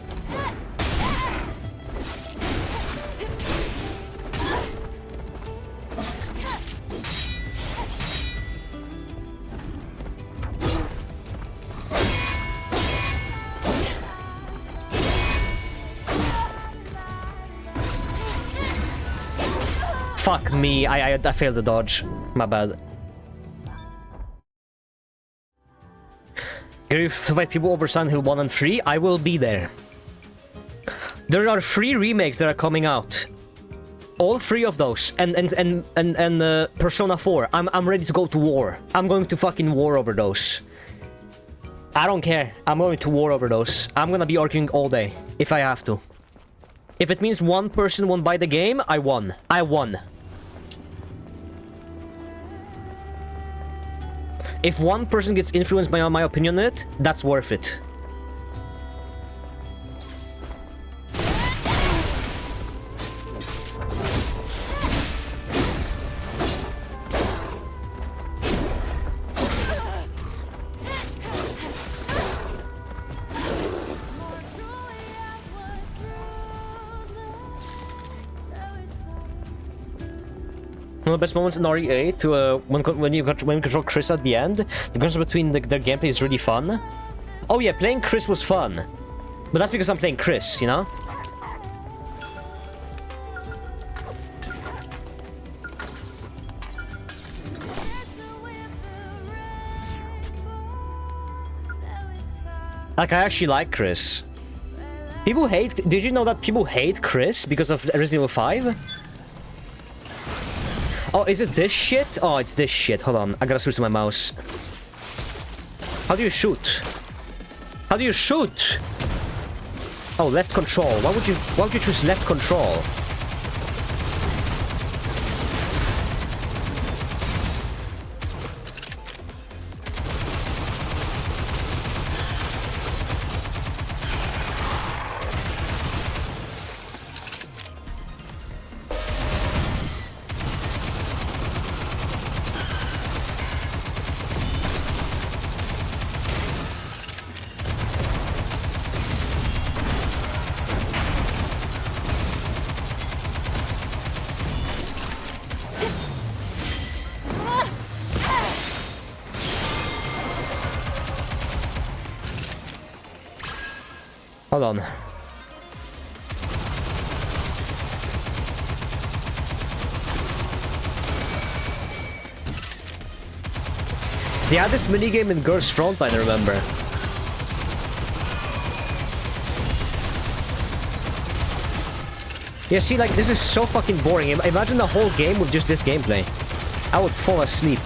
Fuck me, I failed the dodge. My bad. If you fight people over Silent Hill 1 and 3, I will be there. There are 3 remakes that are coming out. All 3 of those, and Persona 4. I'm ready to go to war. I'm going to fucking war over those. I don't care. I'm going to war over those. I'm gonna be arguing all day if I have to. If it means one person won't buy the game, I won. I won. If one person gets influenced by my opinion on it, that's worth it. One of the best moments in RE8 when you control Chris at the end. The difference between their gameplay is really fun. Oh yeah, playing Chris was fun, but that's because I'm playing Chris, you know. Like, I actually like Chris. People hate. Did you know that people hate Chris because of Resident Evil 5? Oh, is it this shit? Oh, it's this shit. Hold on, I gotta switch to my mouse. How do you shoot? How do you shoot? Oh, left control. Why would you choose left control? Hold on. They had this minigame in Girls Frontline, I remember. Yeah, see, like, this is so fucking boring. Imagine the whole game with just this gameplay. I would fall asleep.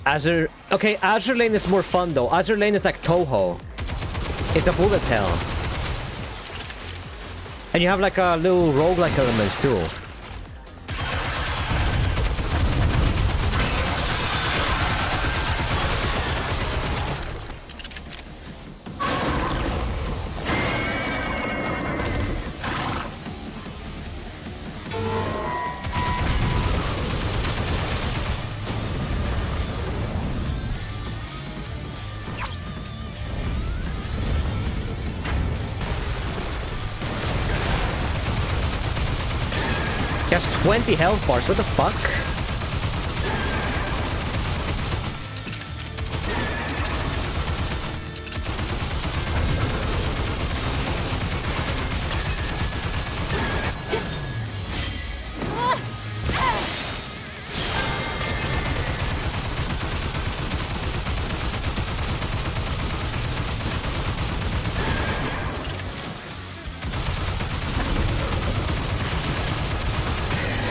Azure... Okay, Azure Lane is more fun, though. Azure Lane is like Toho. It's a bullet hell. And you have, like, a little roguelike elements, too. has 20 health bars, what the fuck?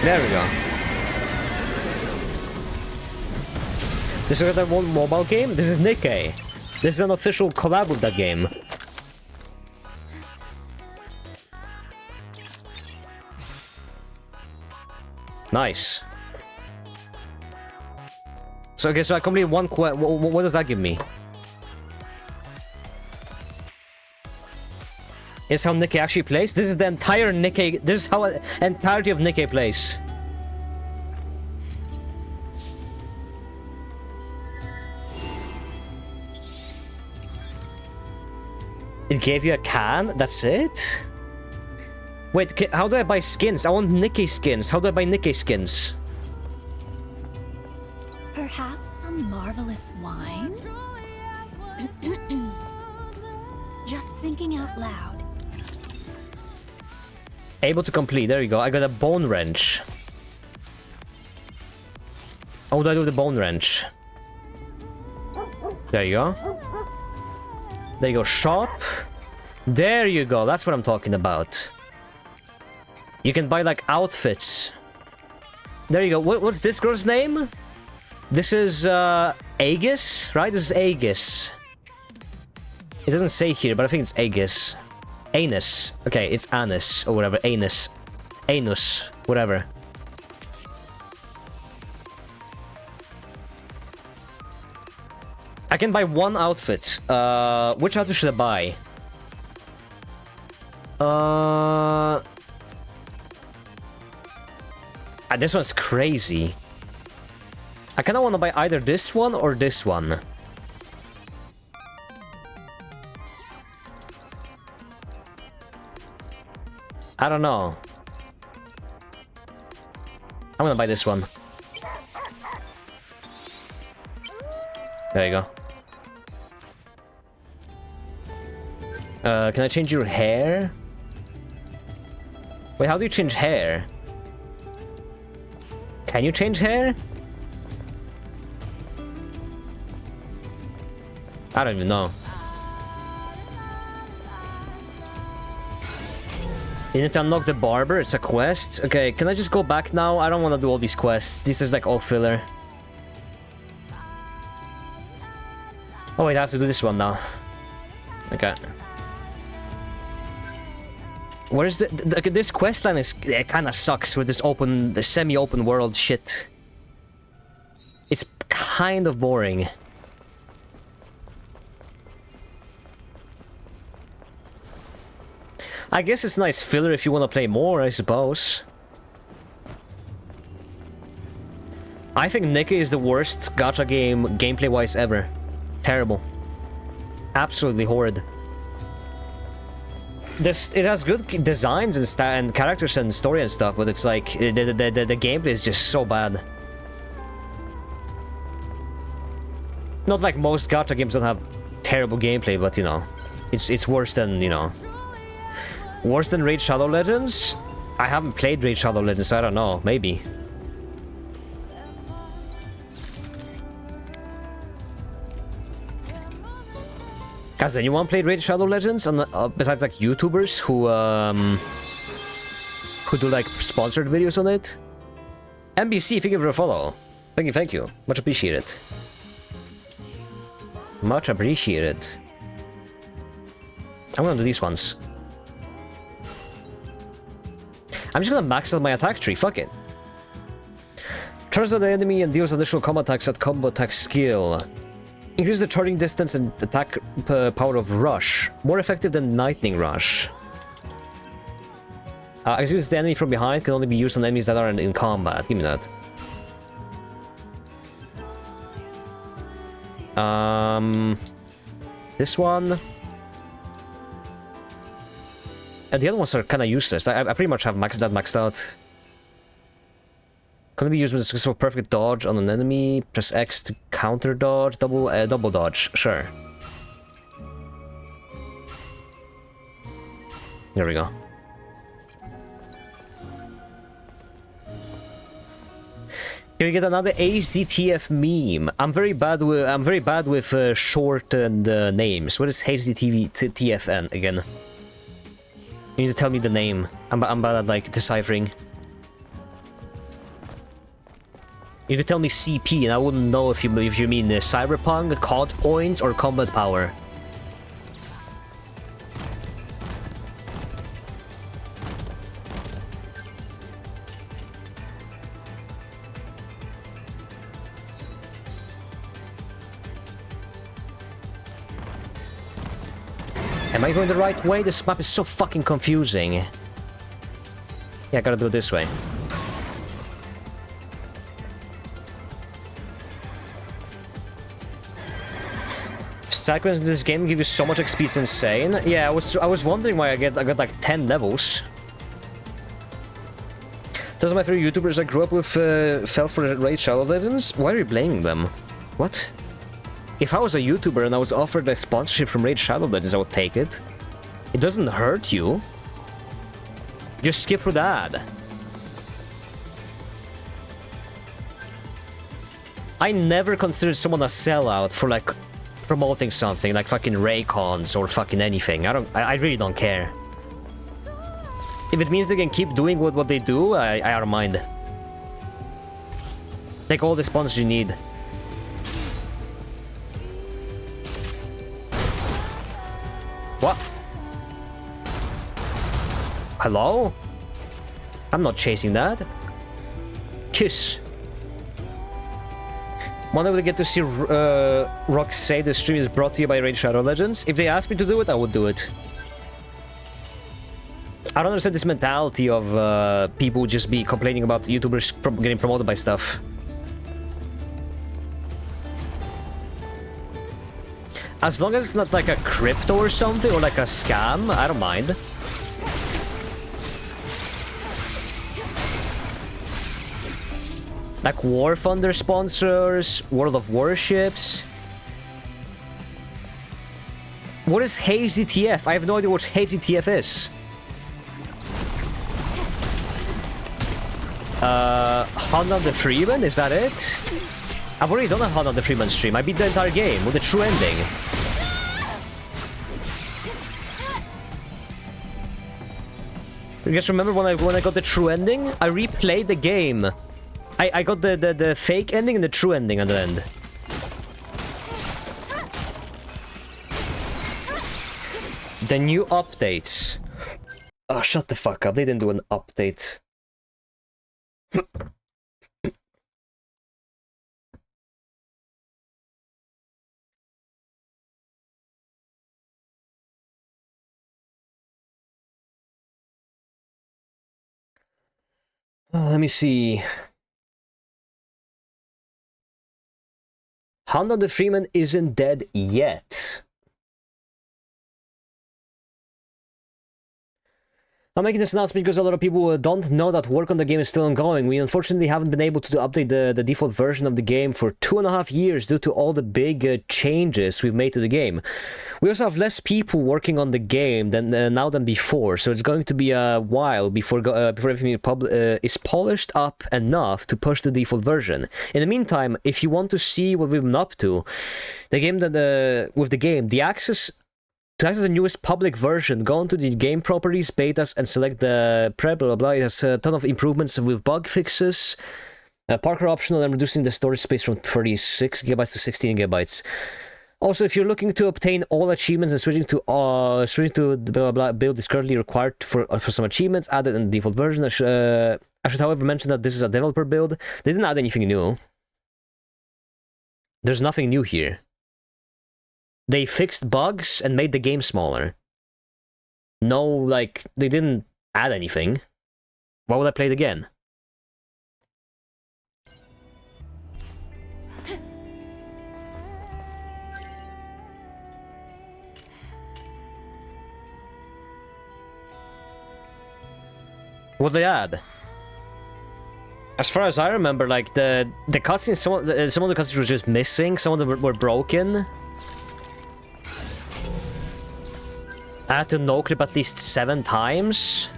There we go. This is another mobile game? This is Nikkei. This is an official collab with that game. Nice. So, okay, so I completed one quest. What does that give me? Is how Nikkei actually plays? This is the entire Nikkei. This is how entirety of Nikkei plays. It gave you a can? That's it? Wait, how do I buy skins? I want Nikkei skins. How do I buy Nikkei skins? Perhaps some marvelous wine? Just thinking out loud. Able to complete. There you go. I got a bone wrench. How do I do the bone wrench? There you go. There you go. Shop. There you go. That's what I'm talking about. You can buy like outfits. There you go. What's this girl's name? This is Aegis, right? This is Aegis. It doesn't say here, but I think it's Aegis. Anus. Okay, it's Anus or whatever. Anus. Anus. Whatever. I can buy one outfit. Which outfit should I buy? This one's crazy. I kinda wanna buy either this one or this one. I don't know. I'm gonna buy this one. There you go. Can I change your hair? Wait, how do you change hair? Can you change hair? I don't even know. You need to unlock the barber, it's a quest. Okay, can I just go back now? I don't want to do all these quests. This is like all filler. Oh wait, I have to do this one now. Okay. Where's this quest line is it kind of sucks with this the semi-open world shit. It's kind of boring. I guess it's nice filler if you want to play more, I suppose. I think Nikkei is the worst gacha game gameplay-wise ever. Terrible. Absolutely horrid. It has good designs and characters and story and stuff, but it's like the gameplay is just so bad. Not like most gacha games don't have terrible gameplay, but you know, it's worse than, you know, worse than Raid Shadow Legends. I haven't played Raid Shadow Legends, so I don't know. Maybe. Has anyone played Raid Shadow Legends on besides like YouTubers who do like sponsored videos on it? MBC, thank you for a follow. Thank you. Much appreciated. Much appreciated. I'm gonna do these ones. I'm just gonna max out my attack tree, fuck it. Charges at the enemy and deals additional combo attacks at combo attack skill. Increase the charging distance and attack power of Rush. More effective than Lightning Rush. Executes the enemy from behind, can only be used on enemies that are in combat. Give me that. This one. And the other ones are kind of useless. I pretty much have maxed out. Can be used with a successful perfect dodge on an enemy. Press X to counter dodge. Double dodge. Sure. There we go. Here you get another HDTF meme. I'm very bad with short names. What is HDTFN again? You need to tell me the name. I'm bad at like deciphering. You could tell me CP, and I wouldn't know if you mean Cyberpunk, COD points, or combat power. Am I going the right way? This map is so fucking confusing. Yeah, I gotta do it this way. Cycles in this game give you so much XP, it's insane. Yeah, I was wondering why I got like 10 levels. Those are my favorite YouTubers I grew up with fell for Raid Shadow Legends. Why are you blaming them? What? If I was a YouTuber and I was offered a sponsorship from Raid Shadow Legends, I would take it. It doesn't hurt you. Just skip through the ad. I never considered someone a sellout for like promoting something like fucking Raycons or fucking anything. I really don't care. If it means they can keep doing what they do, I don't mind. Take all the sponsors you need. What? Hello? I'm not chasing that. Kiss. One will get to see Rock say the stream is brought to you by Raid Shadow Legends. If they ask me to do it, I would do it. I don't understand this mentality of people just be complaining about YouTubers getting promoted by stuff. As long as it's not like a crypto or something, or like a scam, I don't mind. Like War Thunder sponsors, World of Warships. What is HDTF? I have no idea what HDTF is. Hunt of the Freeman? Is that it? I've already done a Hunt of the Freeman stream. I beat the entire game with the true ending. You guys remember when I got the true ending? I replayed the game. I got the fake ending and the true ending at the end. The new updates. Oh, shut the fuck up. They didn't do an update. Let me see. Honda the Freeman isn't dead yet. I'm making this announcement because a lot of people don't know that work on the game is still ongoing. We unfortunately haven't been able to update the default version of the game for 2.5 years due to all the big changes we've made to the game. We also have less people working on the game now than before, so it's going to be a while before everything is polished up enough to push the default version. In the meantime, if you want to see what we've been up to, the access. To access the newest public version, go into the game properties, betas, and select the prep, blah, blah, blah. It has a ton of improvements with bug fixes, Parker optional, and reducing the storage space from 36 gigabytes to 16 gigabytes. Also, if you're looking to obtain all achievements and switching to blah, blah, blah, build is currently required for some achievements added in the default version. I should, however, mention that this is a developer build. They didn't add anything new. There's nothing new here. They fixed bugs and made the game smaller. No, like, they didn't add anything. Why would I play it again? What did they add? As far as I remember, like the cutscenes, some of the cutscenes were just missing. Some of them were broken. I had to no-clip at least 7 times.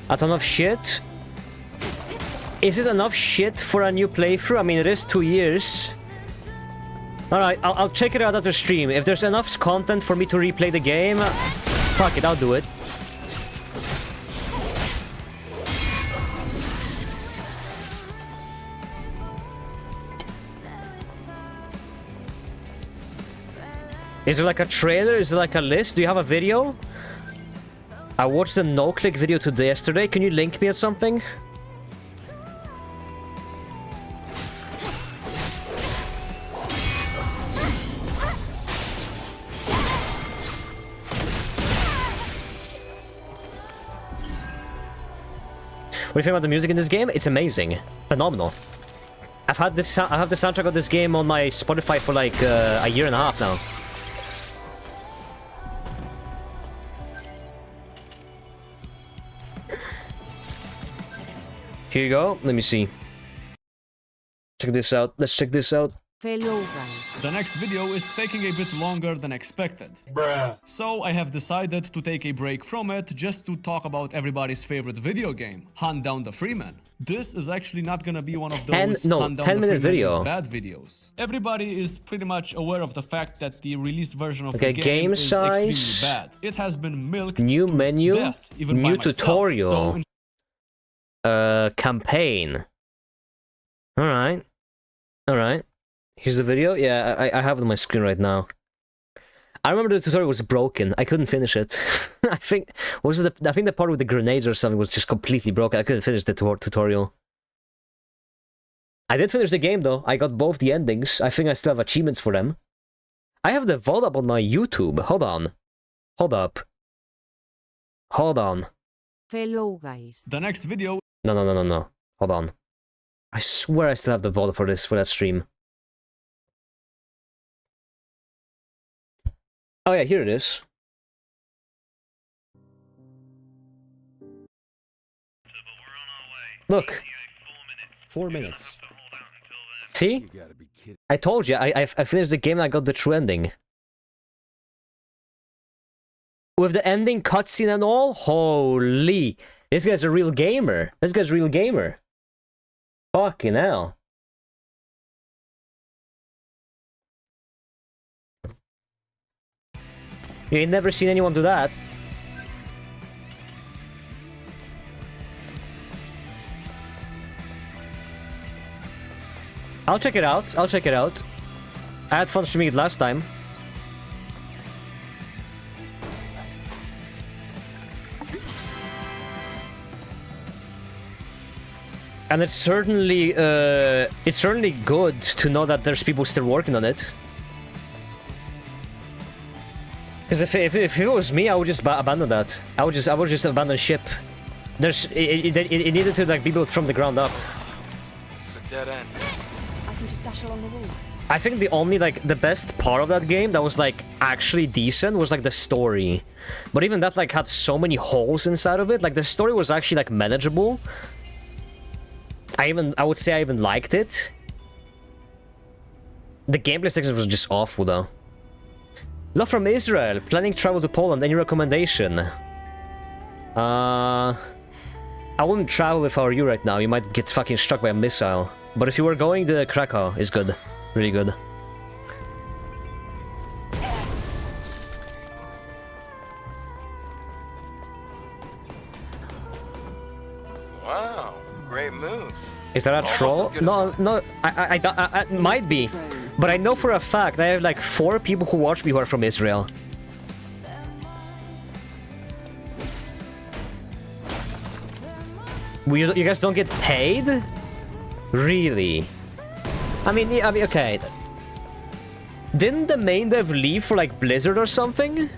A ton of shit. Is it enough shit for a new playthrough? I mean, it is 2 years. Alright, I'll check it out after stream. If there's enough content for me to replay the game, fuck it, I'll do it. Is it like a trailer? Is it like a list? Do you have a video? I watched the no-click video today, yesterday. Can you link me at something? What do you think about the music in this game? It's amazing. Phenomenal. I have the soundtrack of this game on my Spotify for like a year and a half now. Here you go. Let me see. Check this out. Let's check this out. The next video is taking a bit longer than expected. Bruh. So I have decided to take a break from it just to talk about everybody's favorite video game, Hunt Down the Freeman. This is actually not gonna be one of those Hunt Down the Freeman is bad videos. Everybody is pretty much aware of the fact that the release version of the game is extremely bad. It has been milked new to menu, death, even new by myself. tutorial, So campaign. Alright. Alright. Here's the video. Yeah, I have it on my screen right now. I remember the tutorial was broken. I couldn't finish it. I think the part with the grenades or something was just completely broken. I couldn't finish the tutorial. I did finish the game though. I got both the endings. I think I still have achievements for them. I have the VOD up on my YouTube. Hold on. Hold up. Hold on. Hello guys. The next video. No. Hold on. I swear I still have the VOD for that stream. Oh yeah, here it is. Look. 4 minutes. See? I told you, I finished the game and I got the true ending. With the ending cutscene and all? Holy. This guy's a real gamer. This guy's a real gamer. Fucking hell. You ain't never seen anyone do that. I'll check it out. I'll check it out. I had fun streaming it last time. And it's certainly good to know that there's people still working on it. Because if it was me, I would just abandon that. I would just abandon ship. It needed to like be built from the ground up. It's a dead end. I can just dash along the wall. I think the best part of that game that was like actually decent was like the story. But even that like had so many holes inside of it. Like the story was actually like manageable. I would say I even liked it. The gameplay section was just awful though. Love from Israel. Planning travel to Poland. Any recommendation? I wouldn't travel if I were you right now. You might get fucking struck by a missile. But if you were going, the Krakow is good. Really good. Wow, great moves. Is that a troll? No, I might be. But I know for a fact I have like 4 people who watch me who are from Israel. You guys don't get paid? Really? I mean, okay. Didn't the main dev leave for like Blizzard or something?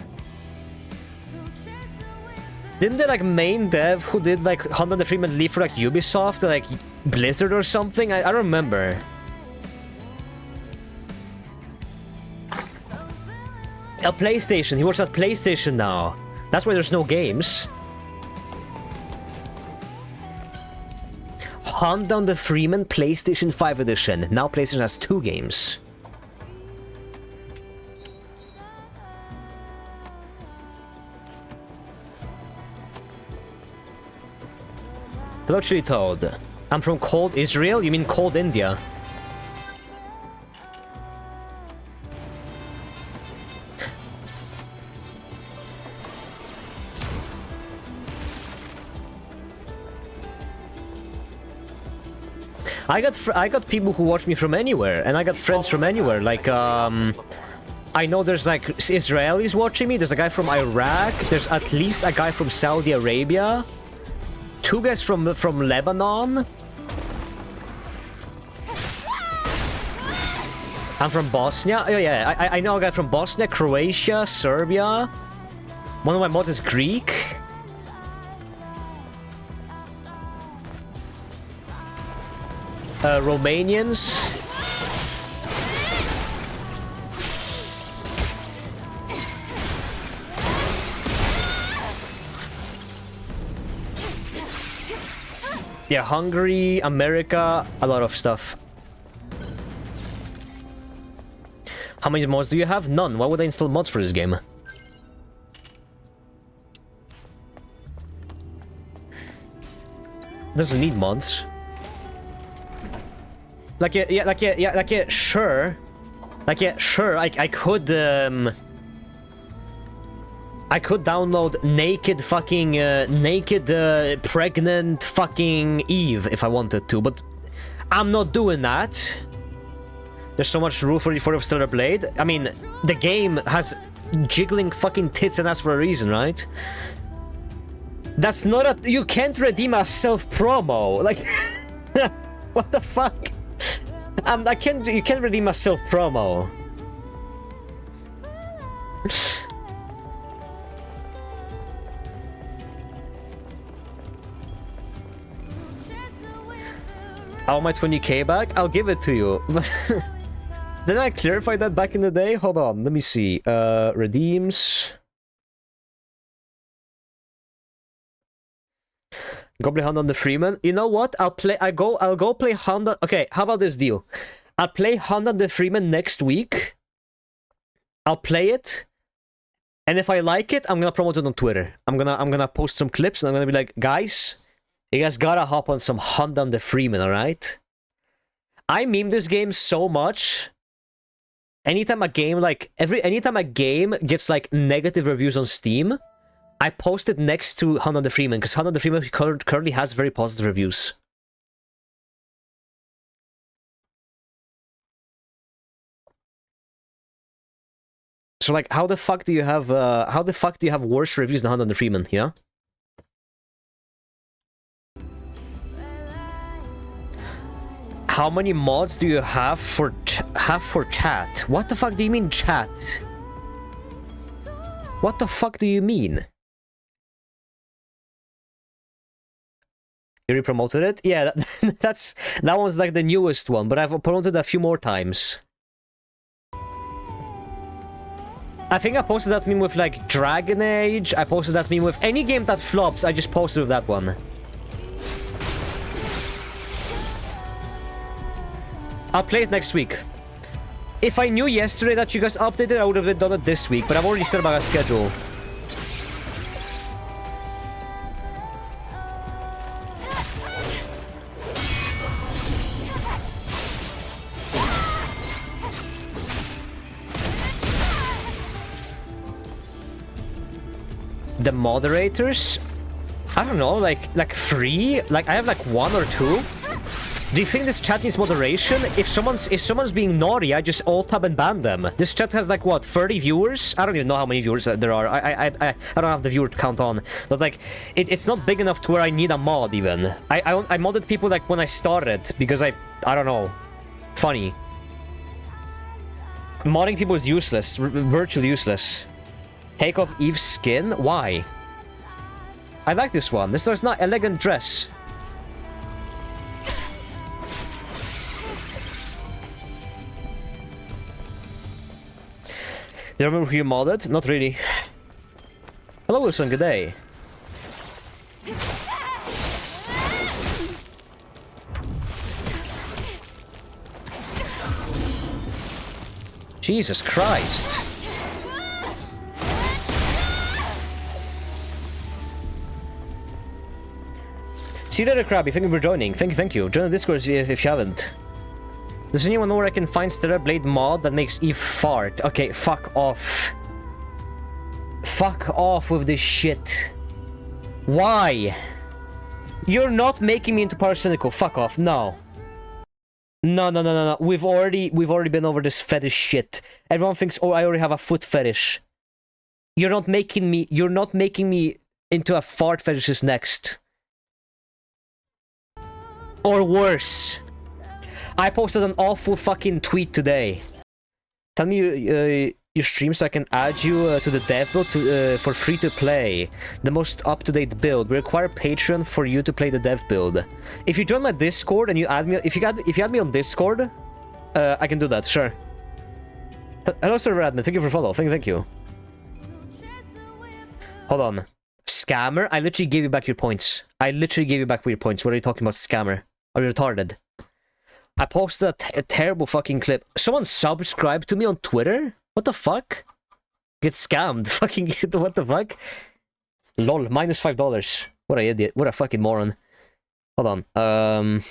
Didn't the like main dev who did like Hunt Down the Freeman leave for like Ubisoft or like Blizzard or something? I don't remember. A PlayStation. He works at PlayStation now. That's why there's no games. Hunt Down the Freeman PlayStation 5 edition. Now PlayStation has 2 games. Hello, Chili Toad. I'm from cold Israel? You mean cold India? I got people who watch me from anywhere, and I got friends from anywhere. Like, I know there's like Israelis watching me. There's a guy from Iraq. There's at least a guy from Saudi Arabia. 2 guys from Lebanon. I'm from Bosnia. Oh yeah, I know a guy from Bosnia, Croatia, Serbia. One of my mods is Greek. Romanians. Yeah, Hungary, America, a lot of stuff. How many mods do you have? None. Why would I install mods for this game? Doesn't need mods. Sure. I could download naked pregnant fucking Eve if I wanted to, but I'm not doing that. There's so much rule for Stellar Blade. I mean, the game has jiggling fucking tits and ass for a reason, right? That's not a... You can't redeem a self-promo. Like... What the fuck? You can't redeem a self-promo. I want my 20k back? I'll give it to you. Didn't I clarify that back in the day? Hold on, let me see. Redeems. Go play Hunt on the Freeman. You know what? I'll go play Hunt on... Okay, how about this deal? I'll play Hunt on the Freeman next week. I'll play it. And if I like it, I'm gonna promote it on Twitter. I'm gonna post some clips and I'm gonna be like, guys, you guys gotta hop on some Hunt on the Freeman, alright? I meme this game so much. Anytime a game anytime a game gets like negative reviews on Steam, I post it next to Hunt on the Freeman, because Hunt on the Freeman currently has very positive reviews. So like, how the fuck do you have worse reviews than Hunt on the Freeman, yeah? How many mods do you have for chat? What the fuck do you mean chat? What the fuck do you mean? You re-promoted it? Yeah, that one's like the newest one, but I've promoted a few more times. I think I posted that meme with like Dragon Age. I posted that meme with any game that flops. I just posted with that one. I'll play it next week. If I knew yesterday that you guys updated, I would have done it this week, but I've already set about a schedule. The moderators? I don't know, like 3? Like I have like 1 or 2? Do you think this chat needs moderation? If someone's being naughty, I just alt-tab and ban them. This chat has like what, 30 viewers? I don't even know how many viewers there are. I don't have the viewer count on. But like, it's not big enough to where I need a mod even. I modded people like when I started because I don't know. Funny. Modding people is useless, virtually useless. Take off Eve's skin? Why? I like this one. This is not elegant dress. You remember who you modded? Not really. Hello, Wilson, good day. Jesus Christ. See you later, Krabby. Thank you for joining. Thank you. Join the Discord if you haven't. Does anyone know where I can find Stellar Blade mod that makes Eve fart? Okay, fuck off. Fuck off with this shit. Why? You're not making me into parasitical. Fuck off. No. No. We've already been over this fetish shit. Everyone thinks, oh, I already have a foot fetish. You're not making me into a fart fetishist next. Or worse. I posted an awful fucking tweet today. Tell me your stream so I can add you to the dev build for free to play. The most up-to-date build. We require Patreon for you to play the dev build. If you join my Discord and you add me, if you add me on Discord, I can do that. Sure. Hello, server admin. Thank you for follow. Thank you. Hold on. Scammer? I literally gave you back your points. I literally gave you back your points. What are you talking about, scammer? Are you retarded? I posted a terrible fucking clip. Someone subscribed to me on Twitter? What the fuck? Get scammed. Fucking, what the fuck? Lol, minus $5. What an idiot. What a fucking moron. Hold on.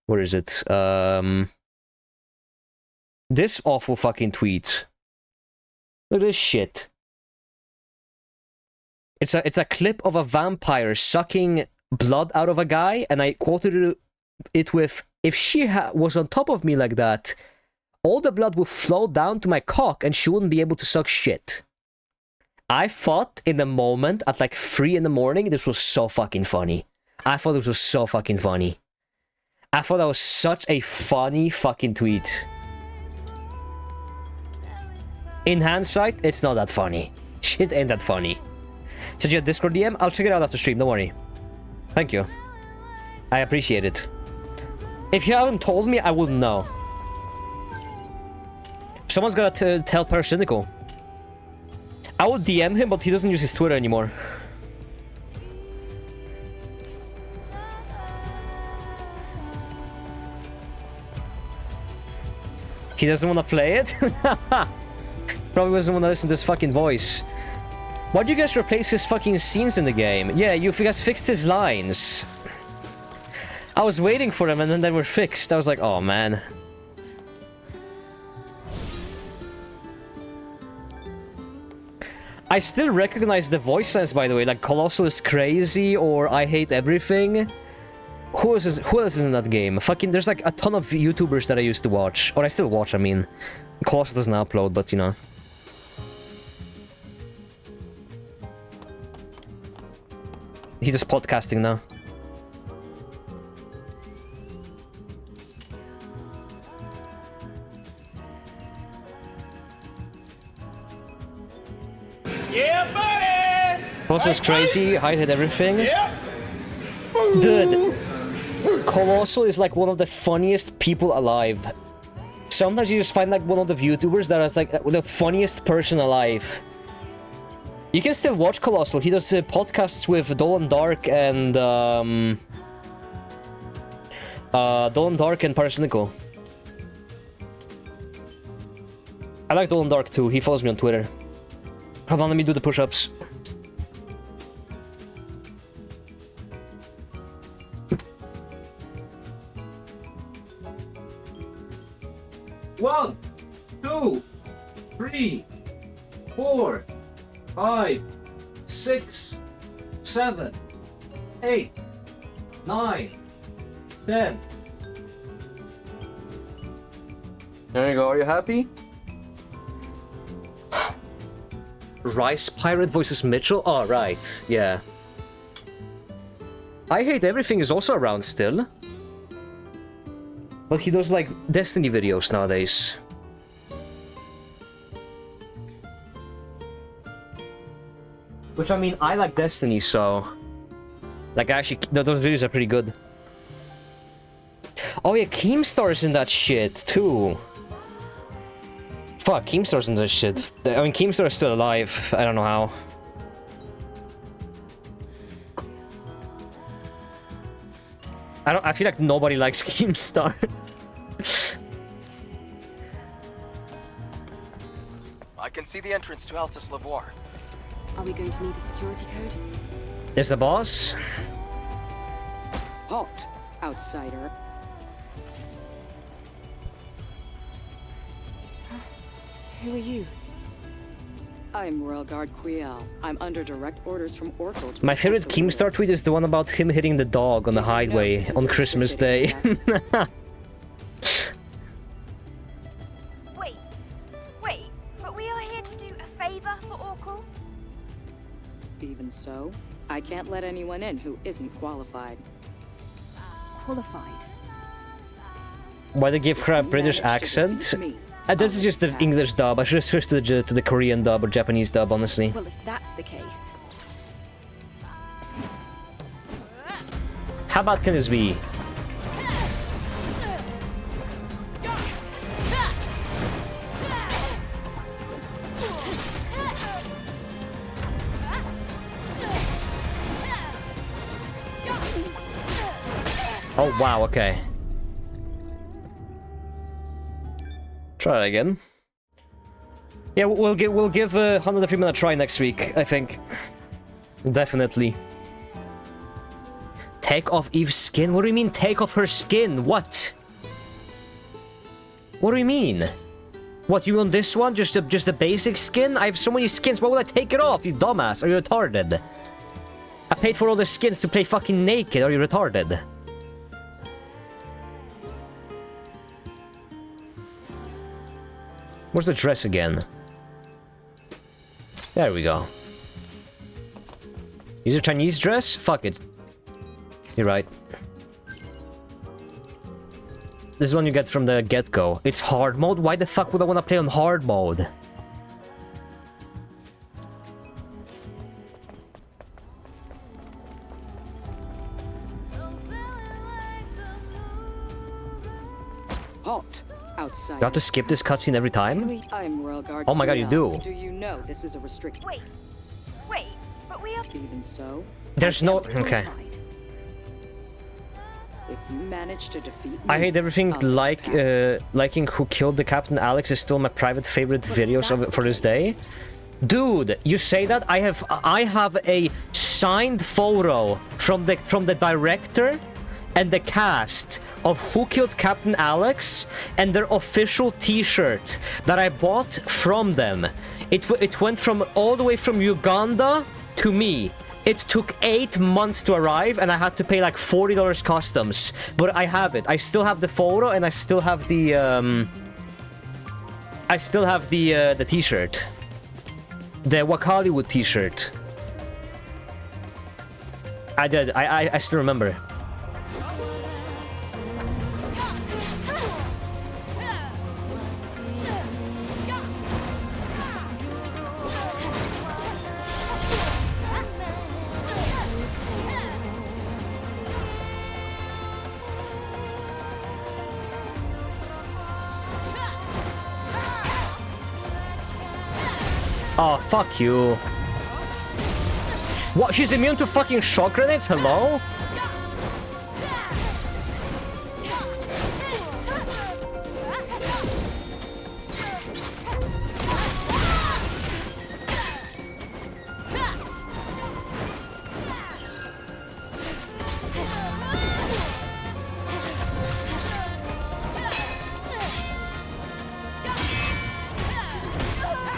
Where is it? This awful fucking tweet. Look at this shit. It's a clip of a vampire sucking blood out of a guy, and I quoted it with, if she was on top of me like that, all the blood would flow down to my cock and she wouldn't be able to suck shit. I thought in the moment at like 3 in the morning, this was so fucking funny. I thought this was so fucking funny. I thought that was such a funny fucking tweet. In hindsight, it's not that funny. Shit ain't that funny. Send you a Discord DM? I'll check it out after stream, don't worry. Thank you. I appreciate it. If you haven't told me, I wouldn't know. Someone's gotta tell Parasinical. I would DM him, but he doesn't use his Twitter anymore. He doesn't want to play it? Probably doesn't want to listen to his fucking voice. Why'd you guys replace his fucking scenes in the game? Yeah, you guys fixed his lines. I was waiting for them and then they were fixed. I was like, oh man. I still recognize the voice lines, by the way, like Colossal is crazy or I hate everything. Who else is in that game? Fucking, there's like a ton of YouTubers that I used to watch. Or I still watch, I mean. Colossal doesn't upload, but you know. He's just podcasting now. Yeah, buddy! Colossal is crazy, I hate everything. Yep. Dude, Colossal is like one of the funniest people alive. Sometimes you just find like one of the YouTubers that is like the funniest person alive. You can still watch Colossal. He does podcasts with Dolan Dark and Dolan Dark and Parasinical. I like Dolan Dark too. He follows me on Twitter. Hold on, let me do the push-ups. One, 2, 3, 4, 5, 6, 7, 8, 9, 10. There you go. Are you happy? Rice Pirate voices Mitchell? Oh, right. Yeah. I Hate Everything is also around still. But he does, like, Destiny videos nowadays. Which, I mean, I like Destiny, so... Like, actually, those videos are pretty good. Oh, yeah, Keemstar is in that shit, too. Fuck, Keemstar's in this shit. I mean, Keemstar is still alive. I don't know how. I feel like nobody likes Keemstar. I can see the entrance to Altus Lavoir. Are we going to need a security code? Is the boss? Halt, outsider. Who are you? I'm Royal Guard Quiel. I'm under direct orders from Oracle. My favorite Keemstar tweet is the one about him hitting the dog on the highway on Christmas Day. Wait, but we are here to do a favor for Oracle? Even so, I can't let anyone in who isn't qualified. Qualified? Why they give her a British accent? This is just the English dub. I should have switched to the Korean dub or Japanese dub, honestly. Well, if that's the case... How bad can this be? Oh, wow, okay. Try that again. Yeah, we'll give 100 Freeman a try next week, I think. Definitely. Take off Eve's skin? What do you mean take off her skin? What? What do you mean? What, you want this one? Just the basic skin? I have so many skins, why would I take it off, you dumbass? Are you retarded? I paid for all the skins to play fucking naked, are you retarded? Where's the dress again? There we go. Use a Chinese dress? Fuck it. You're right. This is one you get from the get-go. It's hard mode? Why the fuck would I want to play on hard mode? Halt, outside. You have to skip this cutscene every time? I'm Royal Guard. Oh my god, you do. Do you know this is a restrict? Wait, but we are... Even so, There's no... Okay. if you manage to defeat me, I hate everything liking who killed the Captain Alex is still my private favorite videos of it for this day. Dude, you say that? I have a signed photo from the director and the cast of Who Killed Captain Alex and their official t-shirt that I bought from them. It went from all the way from Uganda to me. It took 8 months to arrive and I had to pay like $40 customs. But I have it. I still have the photo and I still have the t-shirt. The Wakaliwood t-shirt. I did. I still remember. Oh, fuck you. What? She's immune to fucking shock grenades? Hello?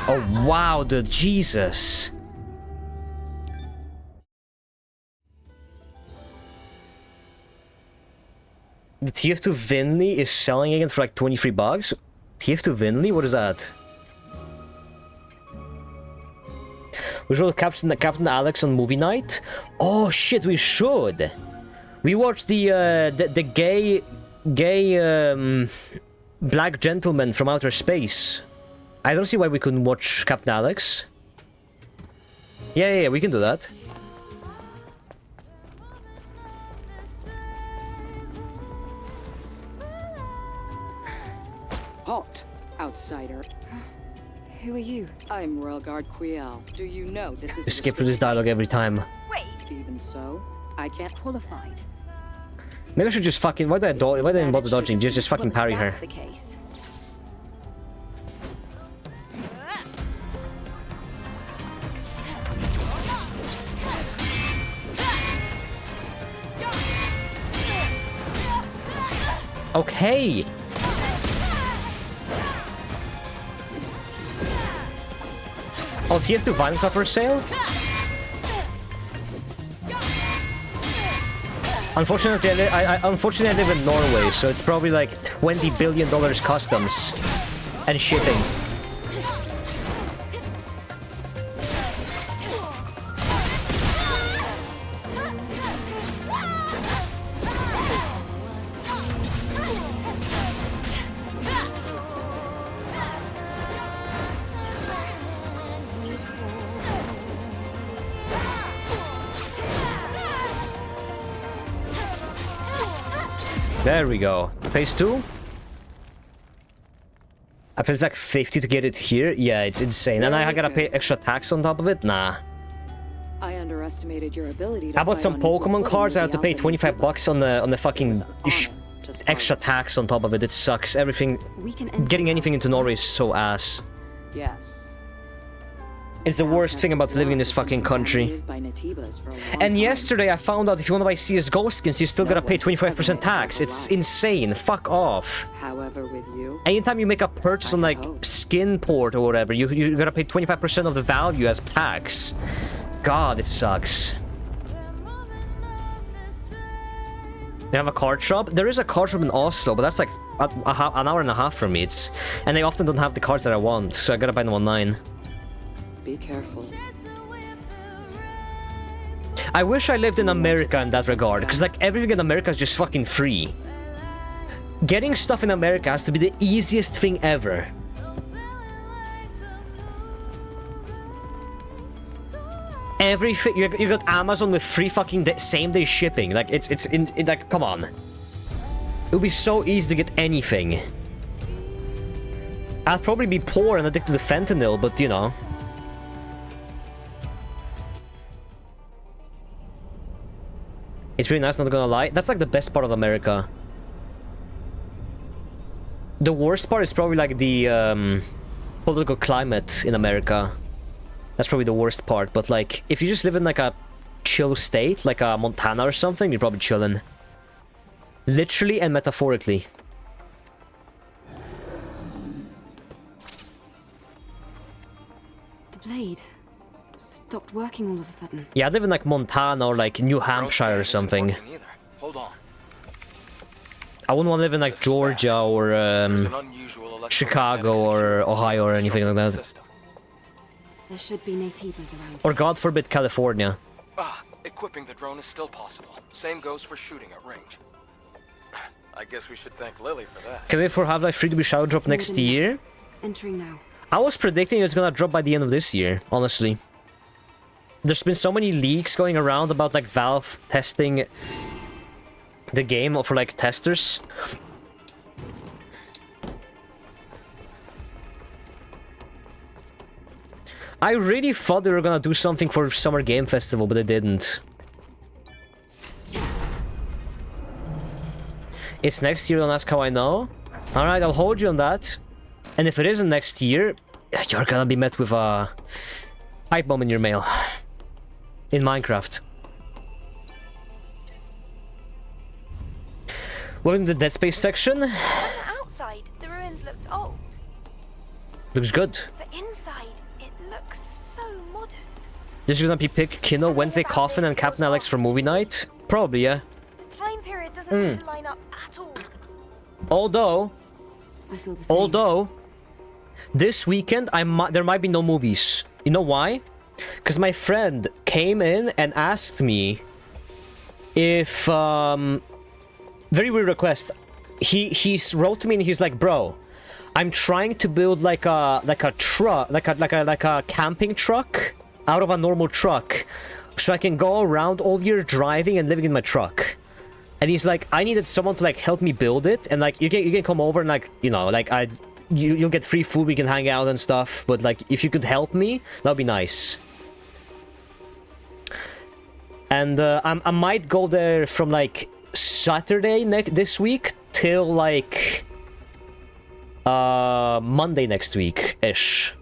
Oh, wow, dude, Jesus. The TF2 Vinley is selling again for like 23 bucks? TF2 Vinley? What is that? We should Captain Alex on movie night? Oh shit, we should! We watched the gay black gentleman from outer space. I don't see why we couldn't watch Captain Alex. Yeah, we can do that. Halt, outsider. Who are you? I'm Royal Guard Quiel. Do you know this is I skip through this dialogue every time. Wait. Even so, I can't qualified. Maybe I should just fucking... Why did I even bother dodging? Just fucking parry her. That's the case. Okay. Oh, TF2 violence offer sale? Unfortunately, unfortunately, I live in Norway, so it's probably like $20 billion customs and shipping. There we go. Phase 2? I paid like 50 to get it here? Yeah, it's insane. And I gotta pay extra tax on top of it? Nah. I underestimated your ability to I bought some fight on equal Pokemon footing cards. with I have to the pay Alpha 25 Natiba. bucks on the fucking extra tax on top of it. It sucks. Everything... Getting anything into Norway is so ass. Yes. It's the worst thing about living in this fucking country. By Natibas for a long And time. yesterday I found out if you want to buy CSGO skins, you still gotta pay 25% tax. It's insane. Fuck off. However, with you, Anytime you make a purchase on like Skinport or whatever, you gotta pay 25% of the value as tax. God, it sucks. They have a card shop? There is a card shop in Oslo, but that's like an hour and a half from me. And they often don't have the cards that I want, so I gotta buy them online. be careful. I wish I lived in America in that regard, because like everything in America is just fucking free. Getting stuff in America has to be the easiest thing ever. Everything you got Amazon with free fucking same-day shipping. Like it's like come on. It would be so easy to get anything. I'd probably be poor and addicted to fentanyl, but you know. It's really nice, not gonna lie. That's like the best part of America. The worst part is probably like the political climate in America. That's probably the worst part. But like, if you just live in like a chill state, like a Montana or something, you're probably chilling. Literally and metaphorically. The blade stopped working all of a sudden. Yeah, I live in like Montana or like New Hampshire or something. Hold on. I wouldn't want to live in like Georgia or Chicago or Ohio or anything like that. There should be Natibas around. Or God forbid California. Equipping the drone is still possible. Same goes for shooting at range. I guess we should thank Lily for that. Can we wait for Half-Life 3 to be shadow drop next year? Entering now. I was predicting it's gonna drop by the end of this year, honestly. There's been so many leaks going around about like Valve testing the game for like testers. I really thought they were gonna do something for Summer Game Festival, but they didn't. It's next year, don't ask how I know. Alright, I'll hold you on that. And if it isn't next year, you're gonna be met with a pipe bomb in your mail. In Minecraft. Welcome to the Dead Space section. On the outside, the ruins looked old. Looks good. But inside, it looks so modern. This is gonna be pick Kino, Wednesday Coffin, and Captain Alex for movie night? Probably, yeah. The time period doesn't seem to line up at all. Although, I feel the same. This weekend there might be no movies. You know why? Because my friend came in and asked me if very weird request. He wrote to me and he's like, bro, I'm trying to build like a truck, like a camping truck out of a normal truck, so I can go around all year driving and living in my truck. And he's like, I needed someone to like help me build it, and like you can come over and like, you know, like you'll get free food, we can hang out and stuff, but like, if you could help me, that'd be nice. And I might go there from like Saturday this week till like Monday next week-ish.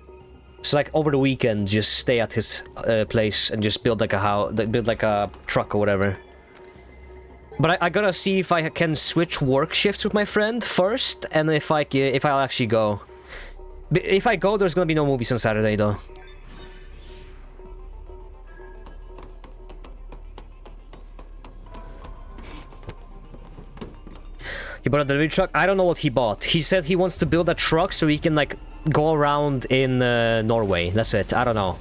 So like over the weekend, just stay at his place and just build like a house, build like a truck or whatever. But I gotta see if I can switch work shifts with my friend first, and if I'll actually go. If I go, there's gonna be no movies on Saturday though. He bought a delivery truck? I don't know what he bought. He said he wants to build a truck so he can like go around in Norway. That's it. I don't know.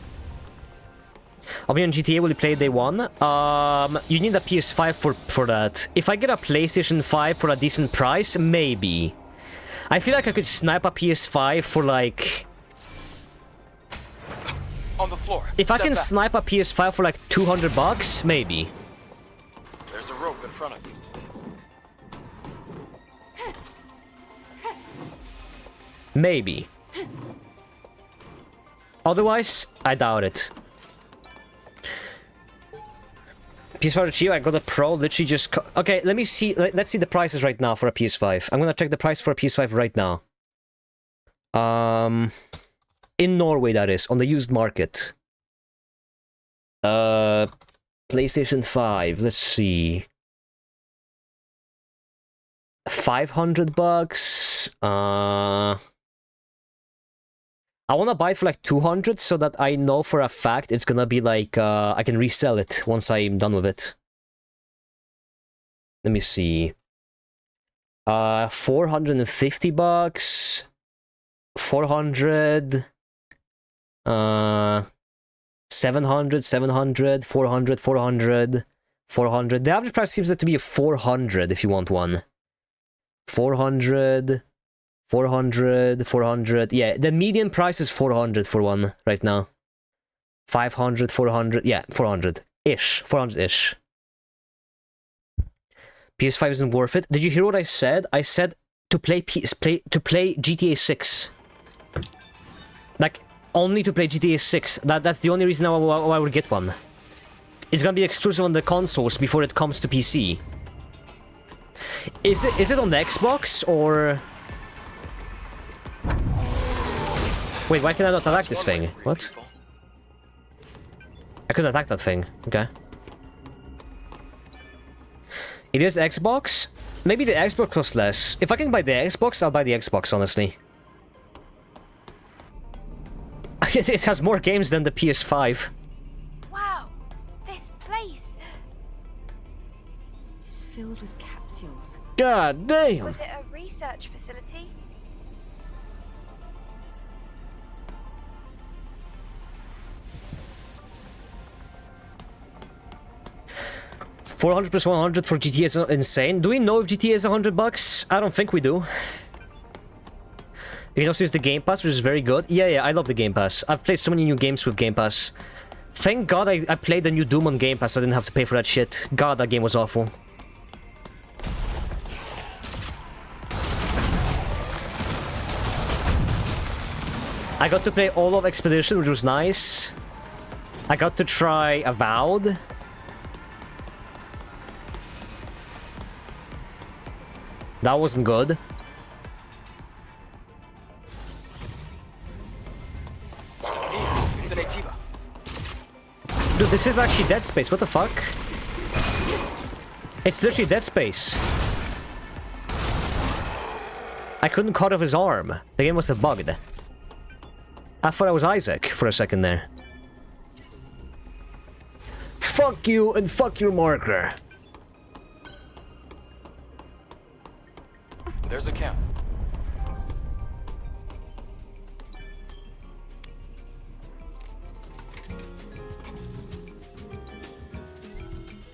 I'll be on GTA. Will you play day one? You need a PS5 for that. If I get a PlayStation 5 for a decent price, maybe. I feel like I could snipe a PS5 for like... On the floor. If I can snipe a PS5 for like $200, maybe. There's a rope in front of you. Maybe. Otherwise, I doubt it. PS5 cheap. I got a Pro. Literally just. Okay, let me see. Let's see the prices right now for a PS5. I'm gonna check the price for a PS5 right now. In Norway, that is, on the used market. PlayStation 5. Let's see. $500. I want to buy it for like 200 so that I know for a fact it's gonna be like I can resell it once I'm done with it. Let me see. $450. 400. 700, 700, 400, 400, 400. The average price seems to be 400 if you want one. 400. 400, 400, yeah, the median price is 400 for one right now. 500, 400, yeah, 400-ish, 400-ish. PS5 isn't worth it. Did you hear what I said? I said to play GTA 6. Like, only to play GTA 6. That's the only reason why I would get one. It's gonna be exclusive on the consoles before it comes to PC. Is it on the Xbox, or... Wait, why can I not attack this thing? What? I could attack that thing. Okay. It is Xbox? Maybe the Xbox costs less. If I can buy the Xbox, I'll buy the Xbox, honestly. It has more games than the PS5. Wow, this place is filled with capsules. God damn! Was it a research facility? $400 plus 100 for GTA is insane. Do we know if GTA is $100? I don't think we do. You can also use the Game Pass, which is very good. Yeah, I love the Game Pass. I've played so many new games with Game Pass. Thank God I played the new Doom on Game Pass, so I didn't have to pay for that shit. God, that game was awful. I got to play all of Expedition, which was nice. I got to try Avowed. That wasn't good. It's an Ativa. Dude, this is actually Dead Space. What the fuck? It's literally Dead Space. I couldn't cut off his arm. The game must have bugged. I thought I was Isaac for a second there. Fuck you and fuck your marker. There's a count.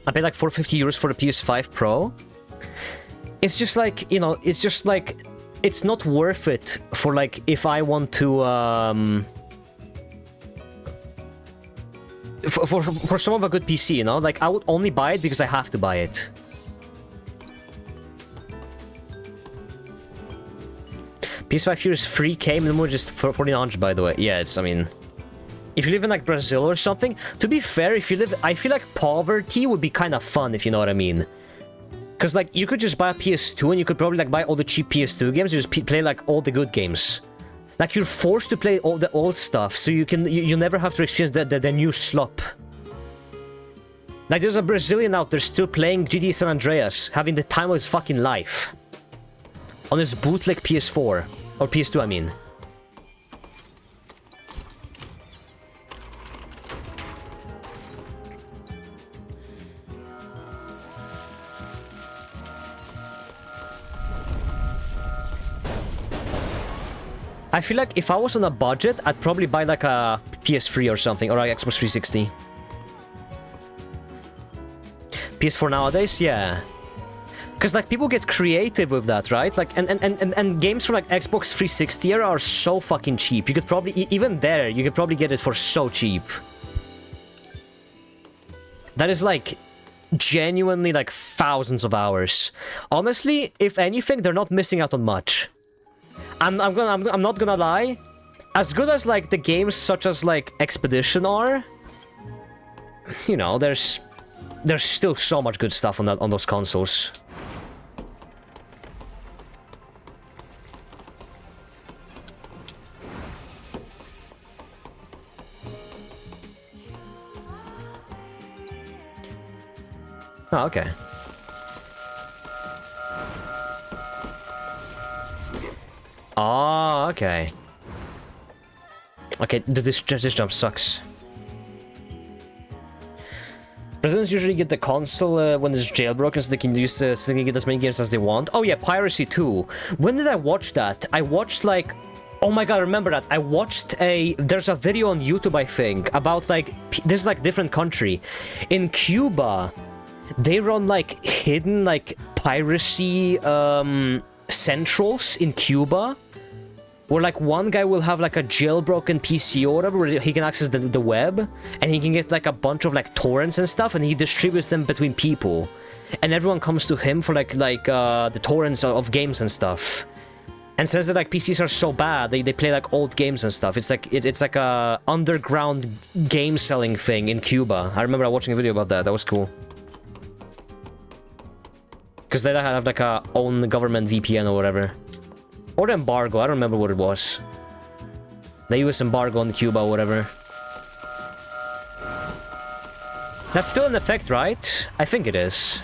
I paid like €450 for the PS5 Pro. It's just like, you know, it's just like, it's not worth it for like, if I want to, for some of a good PC, you know? Like, I would only buy it because I have to buy it. PS5 here is 3K, minimum just for 1400, by the way. Yeah, it's, I mean... If you live in, like, Brazil or something, to be fair, if you live... I feel like poverty would be kind of fun, if you know what I mean. Because, like, you could just buy a PS2 and you could probably, like, buy all the cheap PS2 games, you just play, like, all the good games. Like, you're forced to play all the old stuff, so you can... You never have to experience the new slop. Like, there's a Brazilian out there still playing GTA San Andreas, having the time of his fucking life. On his bootleg PS4. Or PS2, I mean. I feel like if I was on a budget, I'd probably buy like a PS3 or something, or an Xbox 360. PS4 nowadays, yeah. Because like people get creative with that, right? Like and games for like Xbox 360 are so fucking cheap. You could probably even there, you could probably get it for so cheap. That is like genuinely like thousands of hours. Honestly, if anything, they're not missing out on much. I'm not gonna lie. As good as like the games such as like Expedition are, you know, there's still so much good stuff on those consoles. Oh, okay. Oh, okay. Okay, this jump sucks. Presidents usually get the console when it's jailbroken so they can use so they can get as many games as they want. Oh yeah, piracy too. When did I watch that? I watched like... Oh my god, I remember that. I watched there's a video on YouTube, I think, about like... This is like different country. In Cuba, they run like hidden like piracy centrals in Cuba. Where like one guy will have like a jailbroken PC or whatever where he can access the web and he can get like a bunch of like torrents and stuff and he distributes them between people. And everyone comes to him for like the torrents of games and stuff. And says that like PCs are so bad, they play like old games and stuff. It's like a underground game selling thing in Cuba. I remember watching a video about that. That was cool. Because they have like a own government VPN or whatever. Or the embargo, I don't remember what it was. The US embargo on Cuba or whatever. That's still in effect, right? I think it is.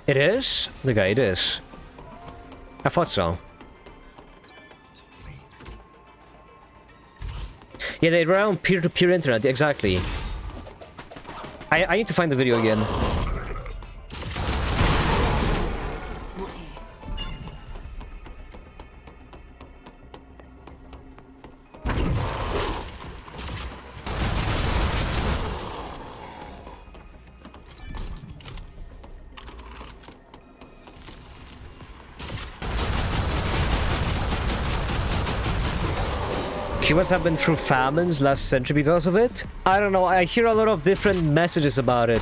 It is? The guy, it is. I thought so. Yeah, they rely on peer-to-peer internet, exactly. I need to find the video again. Humans have been through famines last century because of it. I don't know, I hear a lot of different messages about it.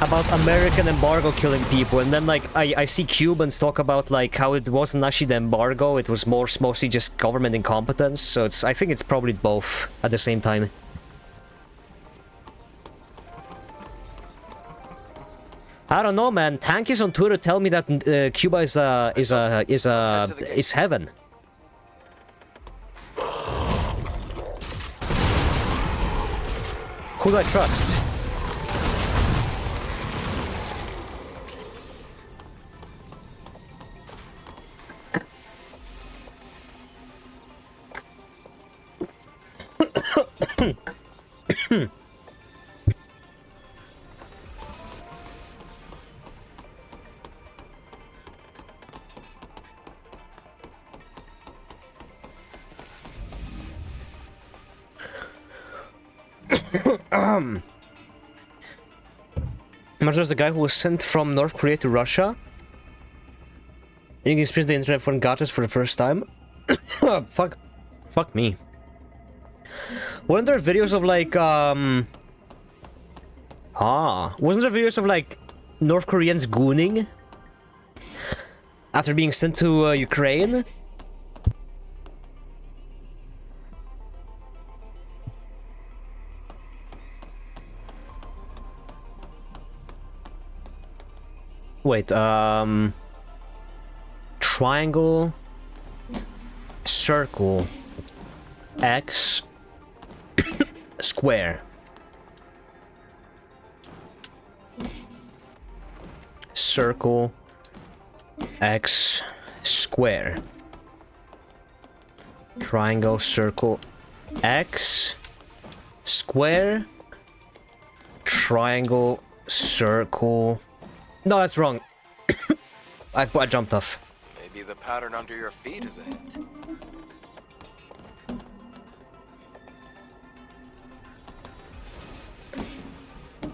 About American embargo killing people, and then like I see Cubans talk about like how it wasn't actually the embargo, it was mostly just government incompetence, so I think it's probably both at the same time. I don't know, man. Tankies on Twitter tell me that Cuba is heaven. Who do I trust? Imagine there's a guy who was sent from North Korea to Russia. And you can experience the internet for gadgets for the first time. Fuck me. Weren't there videos of like wasn't there videos of like North Koreans gooning after being sent to Ukraine? Wait, triangle, circle, X, square. Circle, X, square. Triangle, circle, X, square, triangle, circle. No, that's wrong. I jumped off. Maybe the pattern under your feet is a hint.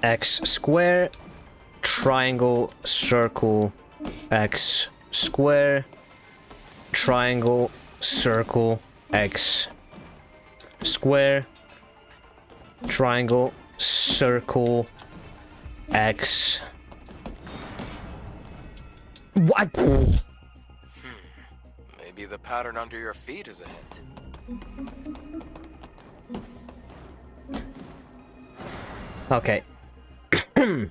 X square, triangle, circle, X square, triangle, circle, X square, triangle, circle, X. What? Maybe the pattern under your feet is a hint. Okay. Maybe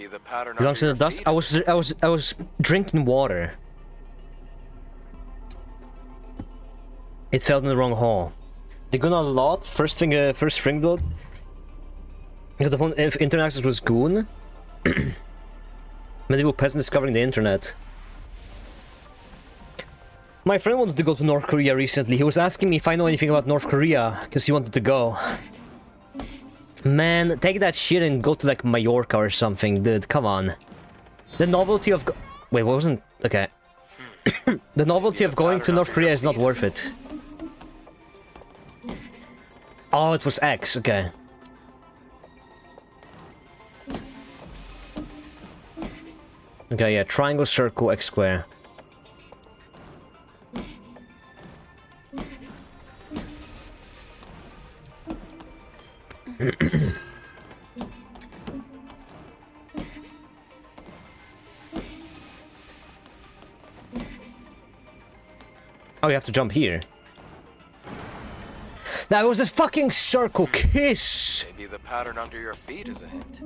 the pattern Belongs in the dust. I was drinking water. It fell in the wrong hole. They gone a lot. First spring build. The phone if internet access was goon. Medieval peasant discovering the internet. My friend wanted to go to North Korea recently. He was asking me if I know anything about North Korea because he wanted to go. Man, take that shit and go to like Mallorca or something, dude. Come on. The novelty of wait, what wasn't okay? The novelty of going to North Korea is not worth it. Oh, it was X. Okay. Okay, yeah, triangle, circle, X square. Oh, you have to jump here. That was a fucking circle kiss! Maybe the pattern under your feet is a hint.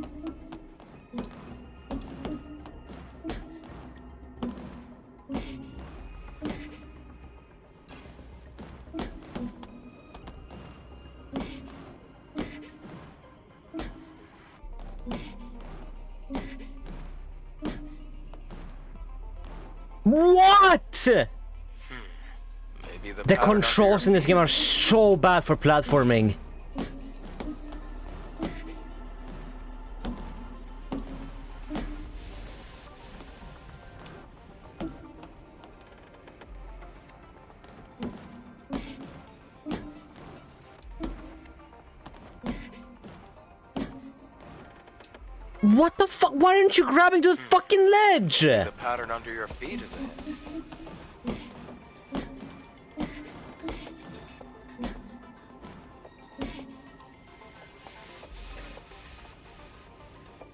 What? Maybe the controls in this game are so bad for platforming. What the fuck? Why aren't you grabbing to the fucking ledge? The pattern under your feet is a hint.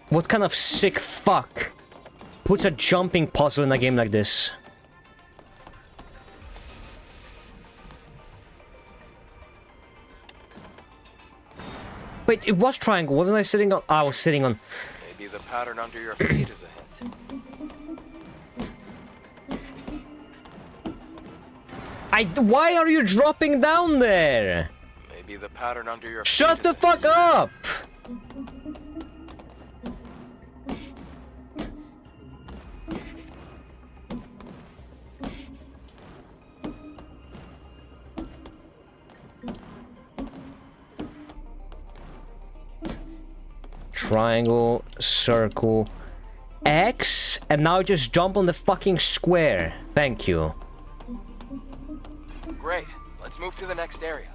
What kind of sick fuck puts a jumping puzzle in a game like this? Wait, it was triangle. Wasn't I sitting on? I was sitting on. Maybe the pattern under your feet is a hint. Why are you dropping down there? Maybe the pattern under your Shut the fuck up! Triangle, circle, X, and now just jump on the fucking square. Thank you. Great. Let's move to the next area.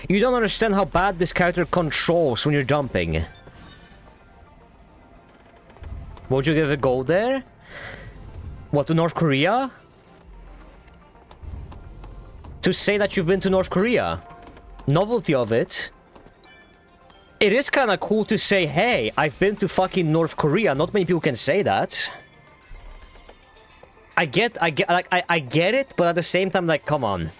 You don't understand how bad this character controls when you're jumping. Would you give a go there? What, to North Korea? To say that you've been to North Korea. Novelty of it. It is kind of cool to say, hey, I've been to fucking North Korea. Not many people can say that. I get it, but at the same time, like, come on.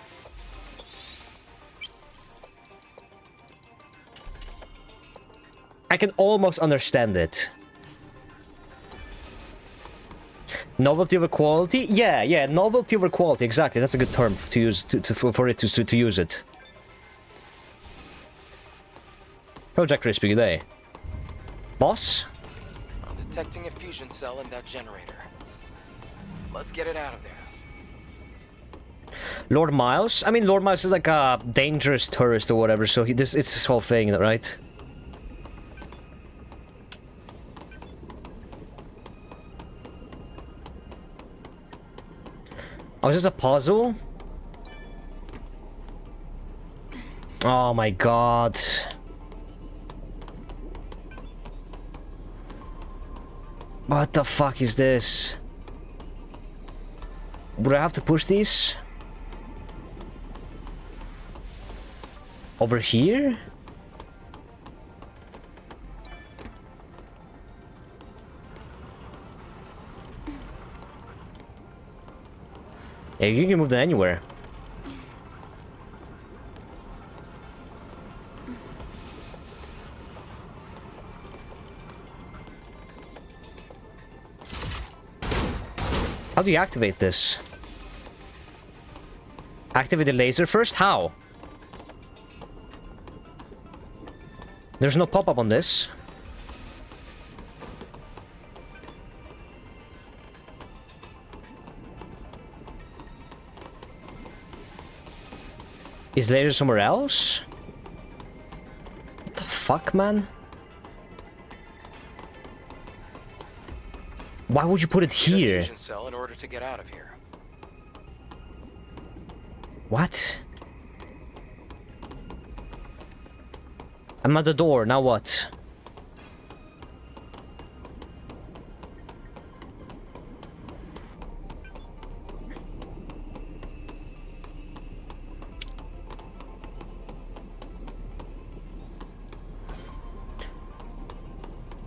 I can almost understand it. Novelty over quality? Yeah, novelty over quality, exactly. That's a good term to use for it to use it. Project Crispy, good day. Boss? I'm detecting a fusion cell in that generator. Let's get it out of there. Lord Miles? I mean, Lord Miles is like a dangerous tourist or whatever, so it's his whole thing, right? Oh, is this a puzzle? Oh my god. What the fuck is this? Would I have to push these? Over here? Yeah, you can move them anywhere. How do you activate this? Activate the laser first? How? There's no pop-up on this. Is laser somewhere else? What the fuck, man? Why would you put it here? Fusion cell in order to get out of here. What? I'm at the door, now what?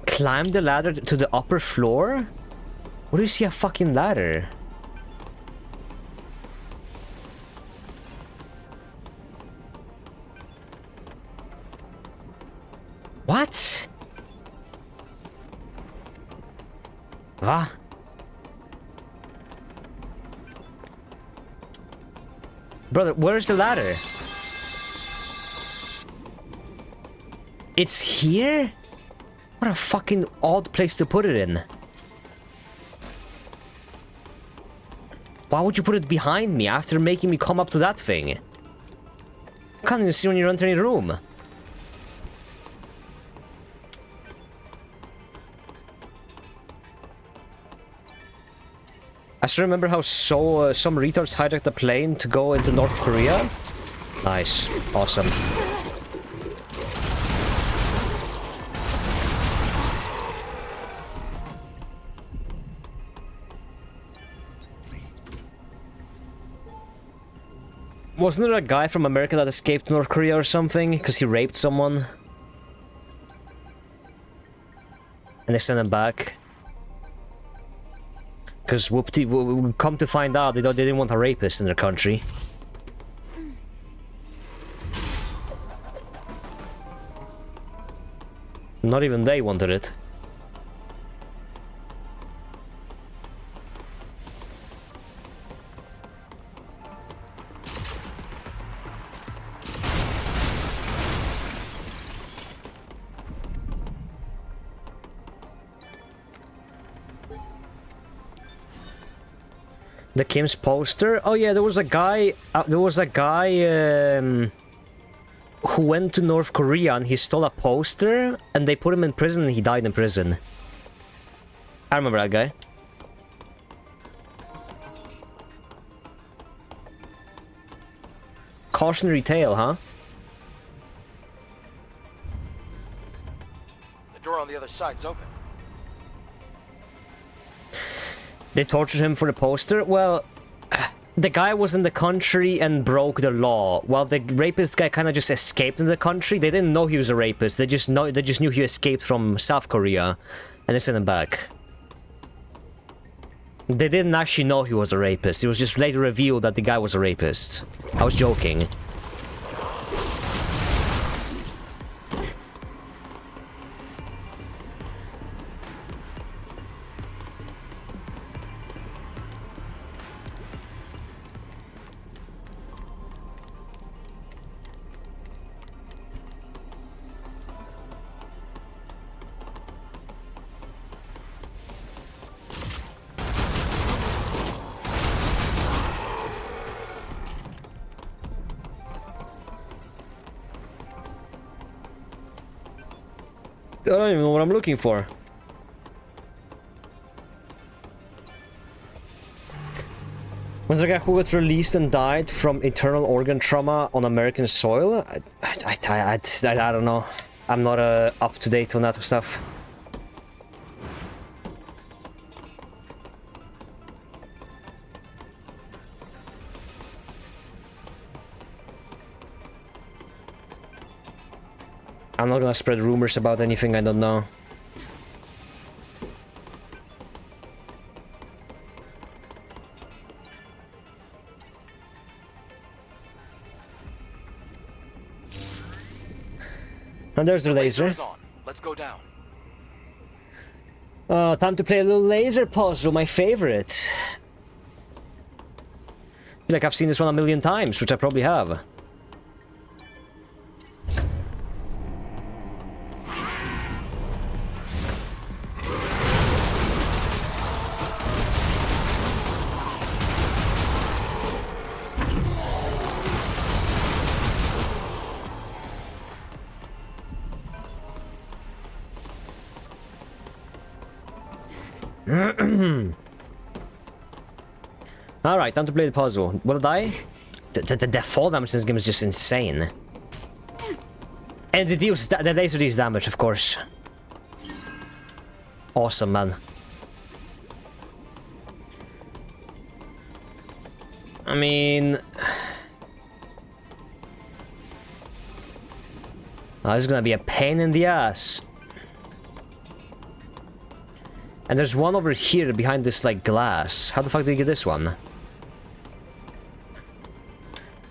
Climb the ladder to the upper floor? Where do you see a fucking ladder? What? Va? Brother, where's the ladder? It's here? What a fucking odd place to put it in. Why would you put it behind me after making me come up to that thing? I can't even see when you enter any room. I still remember how some retards hijacked the plane to go into North Korea. Nice. Awesome. Wasn't there a guy from America that escaped North Korea or something? Because he raped someone? And they sent him back. Because whoopty, come to find out, they didn't want a rapist in their country. Not even they wanted it. The Kim's poster? Oh yeah, there was a guy who went to North Korea and he stole a poster and they put him in prison and he died in prison. I remember that guy. Cautionary tale, huh? other side's open. They tortured him for the poster? Well, the guy was in the country and broke the law, while the rapist guy kind of just escaped in the country. They didn't know he was a rapist. They just knew he escaped from South Korea, and they sent him back. They didn't actually know he was a rapist. It was just later revealed that the guy was a rapist. I was joking. I don't even know what I'm looking for. Was the guy who got released and died from internal organ trauma on American soil? I don't know. I'm not up to date on that stuff. I'm not gonna spread rumors about anything I don't know. And there's the laser. Let's go down. Time to play a little laser puzzle, my favorite. I feel like I've seen this one a million times, which I probably have. Alright, time to play the puzzle. Will I die? The fall damage in this game is just insane. And the laser deals damage, of course. Awesome, man. I mean... Oh, this is gonna be a pain in the ass. And there's one over here behind this, like, glass. How the fuck do you get this one?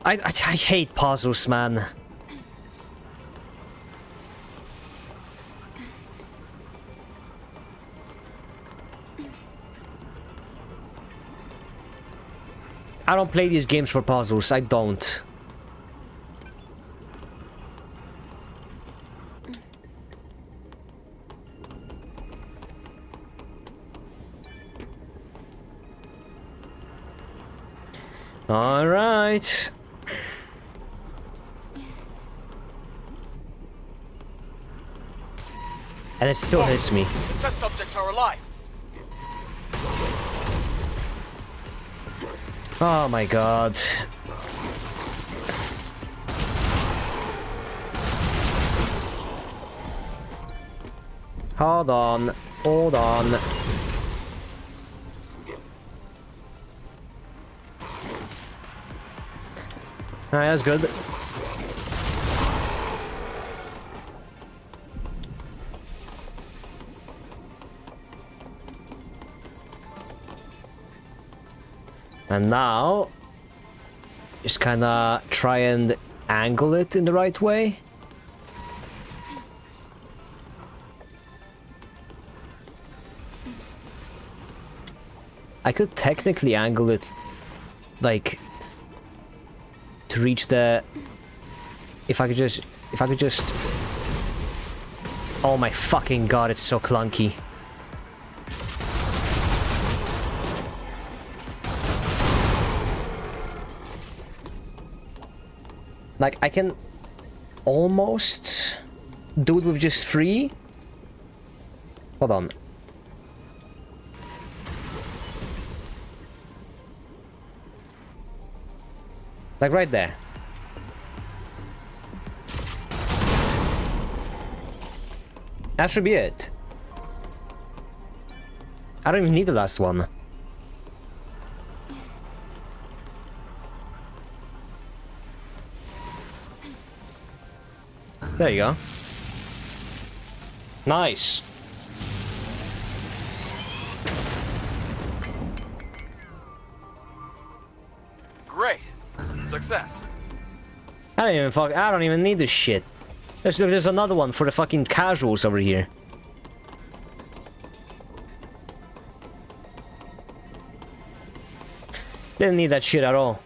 I hate puzzles, man. I don't play these games for puzzles. I don't. All right. And it still hits me. The test subjects are alive. Oh my god. Hold on. Hold on. Alright, that's good. And now, just kinda try and angle it in the right way. I could technically angle it, like, to reach the... If I could just... Oh my fucking god, it's so clunky. Like, I can almost do it with just 3. Hold on. Like right there. That should be it. I don't even need the last one. There you go. Nice. Great. Success. I don't even need this shit. There's another one for the fucking casuals over here. Didn't need that shit at all.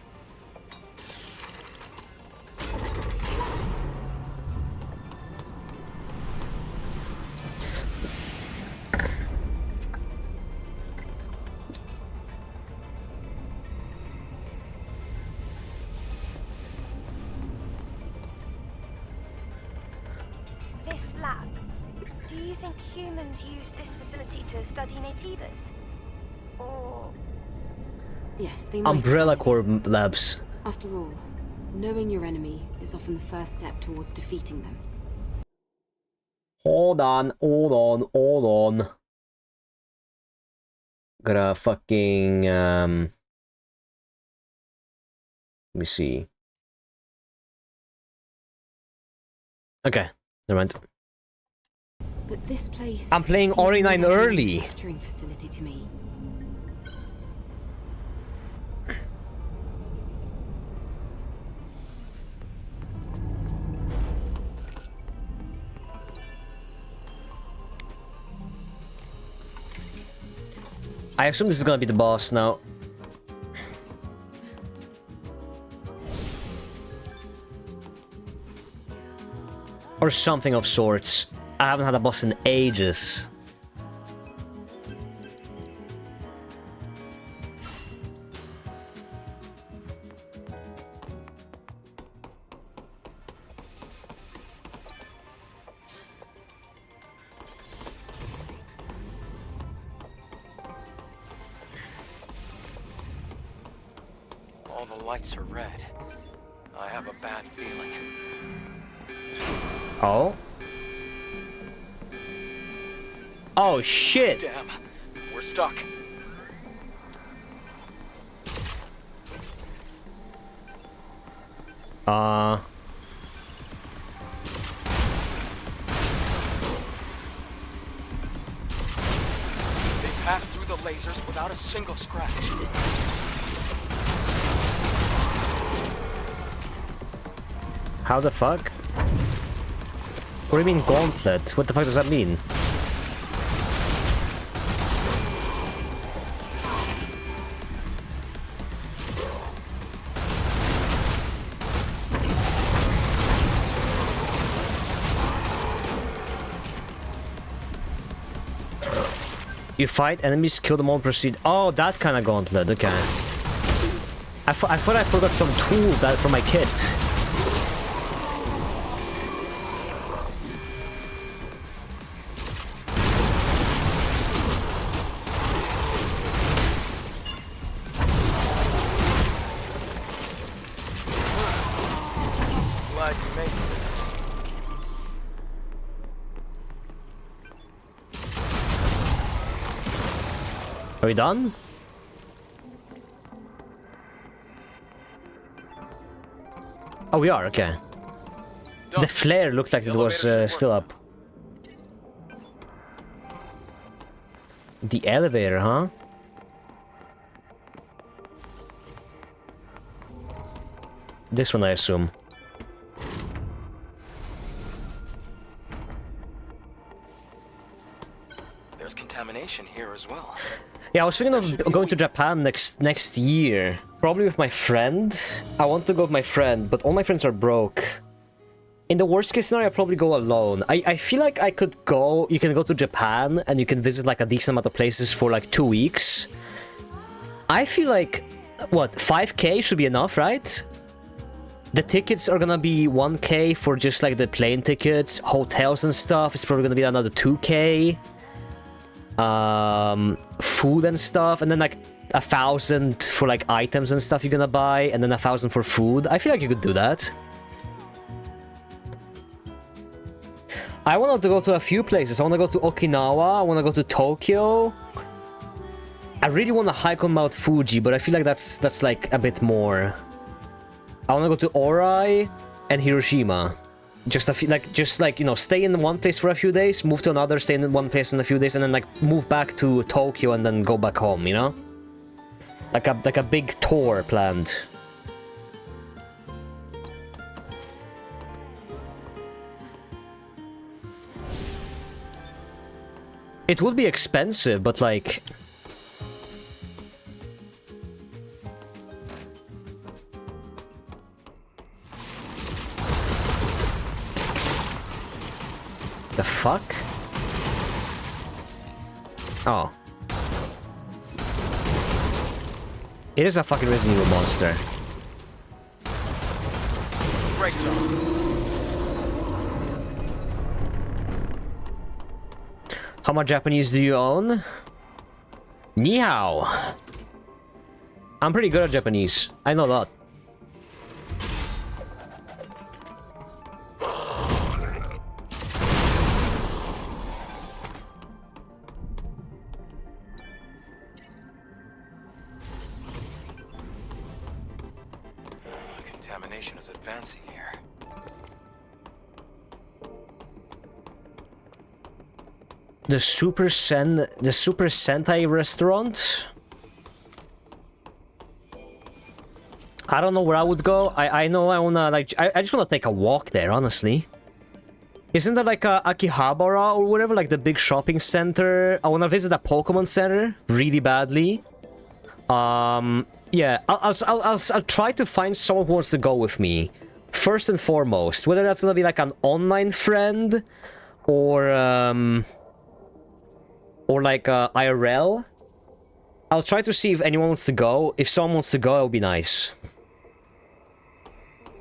This lab. Do you think humans use this facility to study Naytibas? Or... Yes, they might. Umbrella Corps labs. After all, knowing your enemy is often the first step towards defeating them. Hold on. Gotta fucking, let me see. Okay, never mind. But this place... I'm playing Ori9 early. ...manufacturing facility to me. I assume this is gonna be the boss now. Or something of sorts. I haven't had a boss in ages. All the lights are red. I have a bad feeling. Oh? Oh shit! Damn, we're stuck. They passed through the lasers without a single scratch. How the fuck? What do you mean gauntlet? What the fuck does that mean? You fight enemies, kill them all, proceed. Oh, that kind of gauntlet. Okay. I thought I forgot some tool that for my kit. Glad you made it. Are we done? Oh, we are, okay. The flare looked like it was still up. The elevator, huh? This one, I assume. There's contamination here as well. Yeah, I was thinking of going to Japan next year. Probably with my friend. I want to go with my friend, but all my friends are broke. In the worst case scenario, I'll probably go alone. I feel like I could go... You can go to Japan, and you can visit like a decent amount of places for like 2 weeks. I feel like... What, 5k should be enough, right? The tickets are gonna be 1k for just like the plane tickets. Hotels and stuff, it's probably gonna be another 2k. Food and stuff, and then like 1,000 for like items and stuff you're gonna buy, and then 1,000 for food. I feel like you could do that. I want to go to a few places. I want to go to Okinawa, I want to go to Tokyo. I really want to hike on Mount Fuji, but I feel like that's like a bit more. I want to go to Orai and Hiroshima. Just you know, stay in one place for a few days, move to another, stay in one place in a few days, and then like move back to Tokyo and then go back home, you know? Like a big tour planned. It would be expensive, but like... The fuck? Oh. It is a fucking Resident Evil monster. How much Japanese do you own? Ni hao. I'm pretty good at Japanese. I know a lot. Contamination is advancing here. The Super Sentai restaurant? I don't know where I would go. I know I wanna like I just wanna take a walk there, honestly. Isn't there like a Akihabara or whatever, like the big shopping center? I wanna visit a Pokemon Center really badly. Yeah, I'll try to find someone who wants to go with me. First and foremost, whether that's gonna be like an online friend or like IRL. I'll try to see if anyone wants to go. If someone wants to go, it would be nice.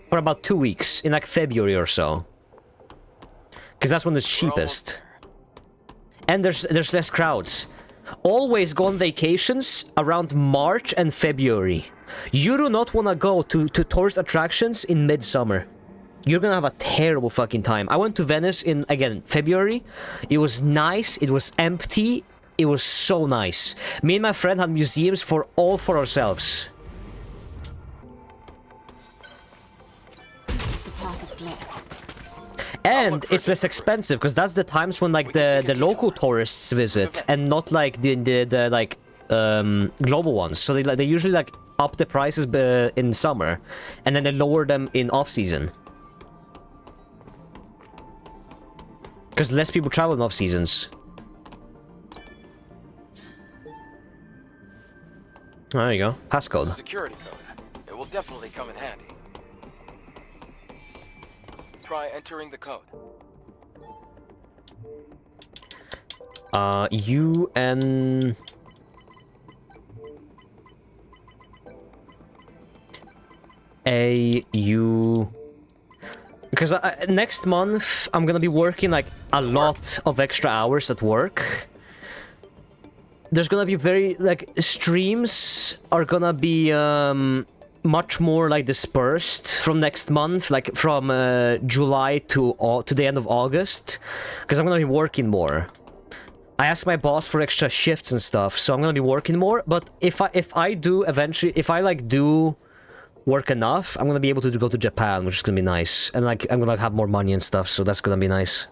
For about 2 weeks, in like February or so. Because that's when it's cheapest. And there's less crowds. Always go on vacations around March and February. You do not want to go to tourist attractions in midsummer. You're gonna have a terrible fucking time. I went to Venice in, again, February. It was nice. It was empty. It was so nice. Me and my friend had museums for ourselves. And it's less expensive because that's the times when like the local tourists visit and not like the like global ones. So they usually like up the prices in summer and then they lower them in off season. Because less people travel in off seasons. There you go. Passcode. Security code. It will definitely come in handy. Try entering the code. UN... AU... Because next month, I'm gonna be working, like, a lot of extra hours at work. There's gonna be streams are gonna be, much more, like, dispersed from next month, like, from, July to the end of August. Because I'm gonna be working more. I asked my boss for extra shifts and stuff, so I'm gonna be working more. But if I do eventually, if I, like, do work enough, I'm gonna be able to go to Japan, which is gonna be nice. And like I'm gonna have more money and stuff, so that's gonna be nice.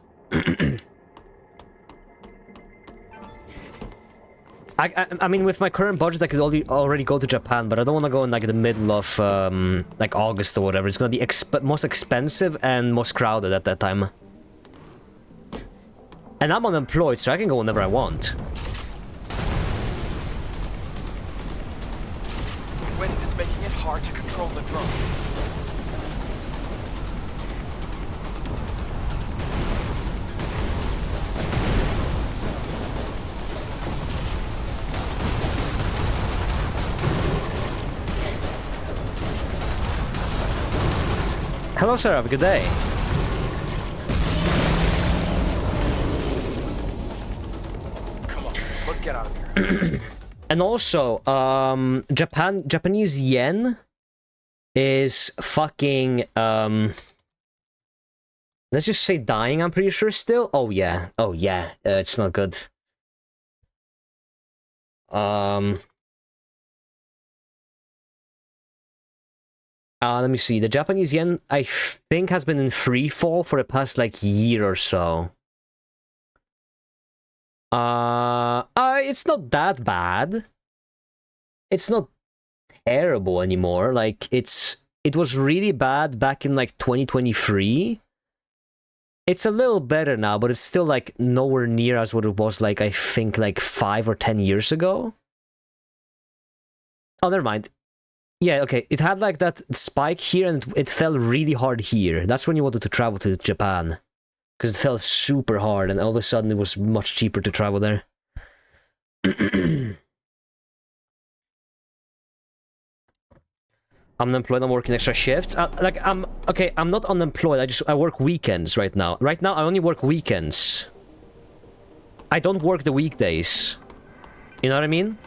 I mean, with my current budget, I could already go to Japan, but I don't want to go in like the middle of like August or whatever. It's gonna be most expensive and most crowded at that time. And I'm unemployed, so I can go whenever I want. Wind is making it hard to control the drone. Hello, sir. Have a good day. Come on, let's get out of here. And also, Japanese yen is fucking, let's just say dying, I'm pretty sure still. Oh yeah, it's not good. Let me see. The Japanese yen, I think, has been in free fall for the past, like, year or so. It's not that bad. It's not terrible anymore. Like, it was really bad back in, like, 2023. It's a little better now, but it's still, like, nowhere near as what it was, like, I think, like, 5 or 10 years ago. Oh, never mind. Yeah, okay, it had, like, that spike here, and it fell really hard here. That's when you wanted to travel to Japan. Because it fell super hard, and all of a sudden it was much cheaper to travel there. I'm unemployed, I'm working extra shifts. I'm not unemployed, I work weekends right now. Right now, I only work weekends. I don't work the weekdays. You know what I mean?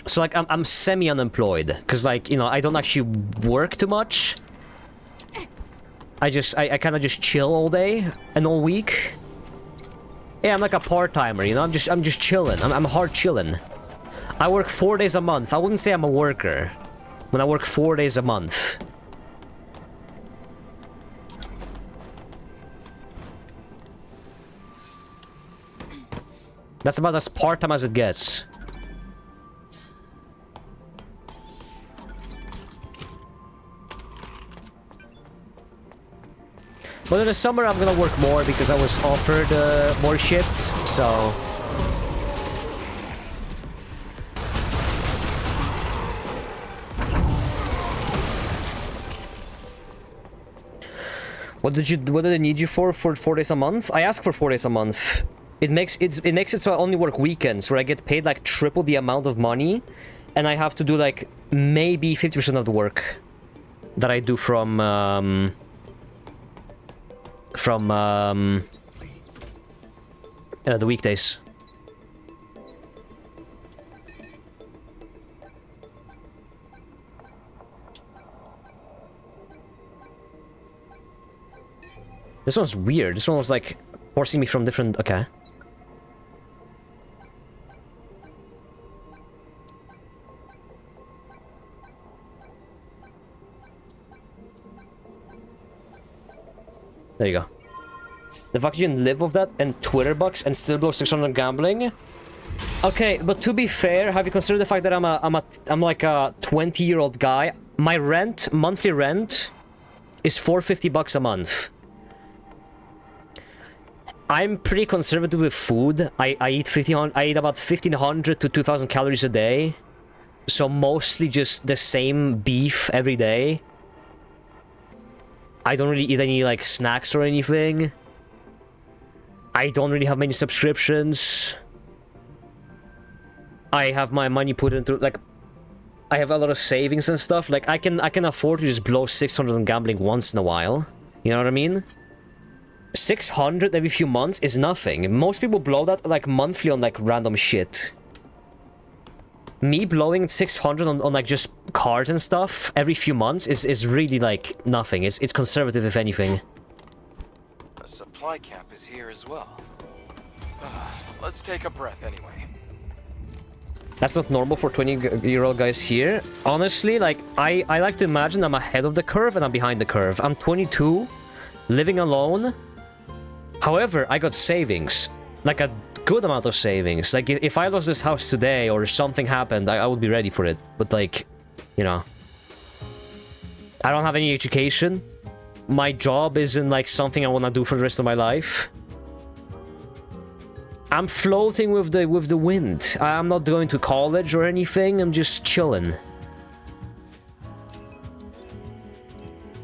So, like, I'm semi-unemployed. Because, like, you know, I don't actually work too much. I kind of just chill all day and all week. Yeah, I'm like a part-timer, you know? I'm just chilling. I'm hard chilling. I work 4 days a month. I wouldn't say I'm a worker when I work 4 days a month. That's about as part-time as it gets. But in the summer, I'm gonna work more because I was offered more shifts, so... What did they need you for 4 days a month? I asked for 4 days a month. It makes it so I only work weekends, where I get paid like triple the amount of money, and I have to do like maybe 50% of the work that I do from the weekdays. This one's weird. This one was like forcing me from different... Okay. There you go. The fact you can live off that and Twitter bucks and still blow 600 on gambling. Okay, but to be fair, have you considered the fact that I'm like a 20-year-old guy? My monthly rent, is $450 a month. I'm pretty conservative with food. I eat about 1,500 to 2,000 calories a day. So mostly just the same beef every day. I don't really eat any like snacks or anything. I don't really have many subscriptions. I have my money put into like I have a lot of savings and stuff. Like I can afford to just blow 600 on gambling once in a while. You know what I mean? 600 every few months is nothing. Most people blow that like monthly on like random shit. Me blowing 600 on like just cards and stuff every few months is really like nothing. It's conservative if anything. A supply cap is here as well. Let's take a breath anyway. That's not normal for 20-year-old guys here. Honestly, like I like to imagine I'm ahead of the curve and I'm behind the curve. I'm 22, living alone. However, I got savings, like a good amount of savings. Like if I lost this house today or something happened, I would be ready for it. But like, you know, I don't have any education. My job isn't like something I want to do for the rest of my life. I'm floating with the wind. I'm not going to college or anything. I'm just chilling.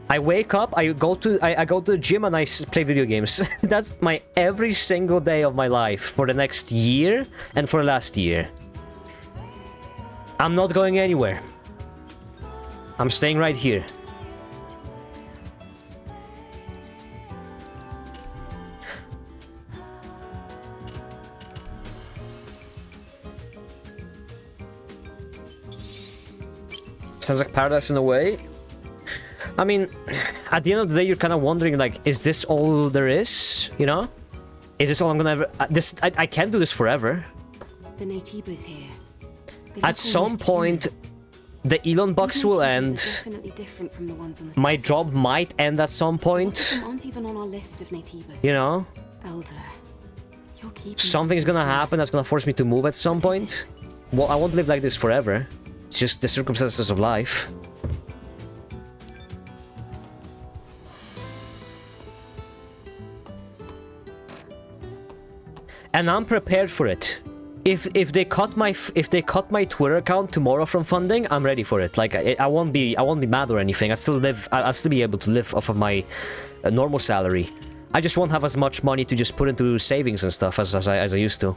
I wake up, I go to the gym and I play video games. That's my every single day of my life for the next year and for last year. I'm not going anywhere. I'm staying right here. Sounds like paradise in a way. I mean, at the end of the day, you're kind of wondering, like, is this all there is? You know? Is this all I'm gonna ever... I can't do this forever. The Natiba's here. At some point, the Elon box will end. Different from the ones on the my job might end at some point. Aren't even on our list of Natibas. You know? Elder, you're keeping something's gonna happen that's gonna force me to move at some point. Well, I won't live like this forever. It's just the circumstances of life. And I'm prepared for it. If they cut my Twitter account tomorrow from funding, I'm ready for it. Like I won't be mad or anything. I'll still be able to live off of my normal salary. I just won't have as much money to just put into savings and stuff as I used to.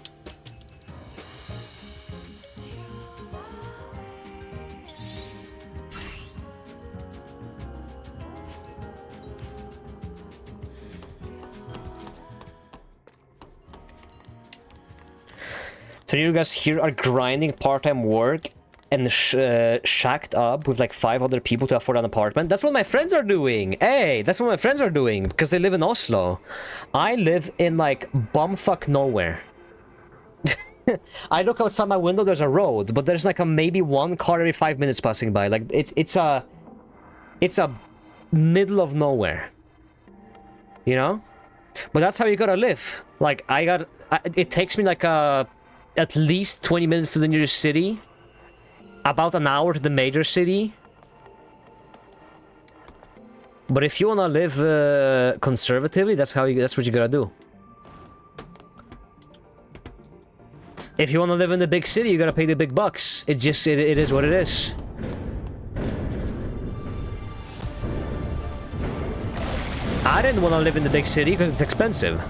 So you guys here are grinding part-time work and shacked up with like 5 other people to afford an apartment. That's what my friends are doing. Hey, that's what my friends are doing because they live in Oslo. I live in like bumfuck nowhere. I look outside my window, there's a road, but there's like maybe 1 car every 5 minutes passing by. Like it's a middle of nowhere. You know? But that's how you gotta live. Like it takes me like at least 20 minutes to the nearest city. About an hour to the major city. But if you wanna live conservatively, that's what you gotta do. If you wanna live in the big city, you gotta pay the big bucks. It is what it is. I didn't wanna live in the big city because it's expensive.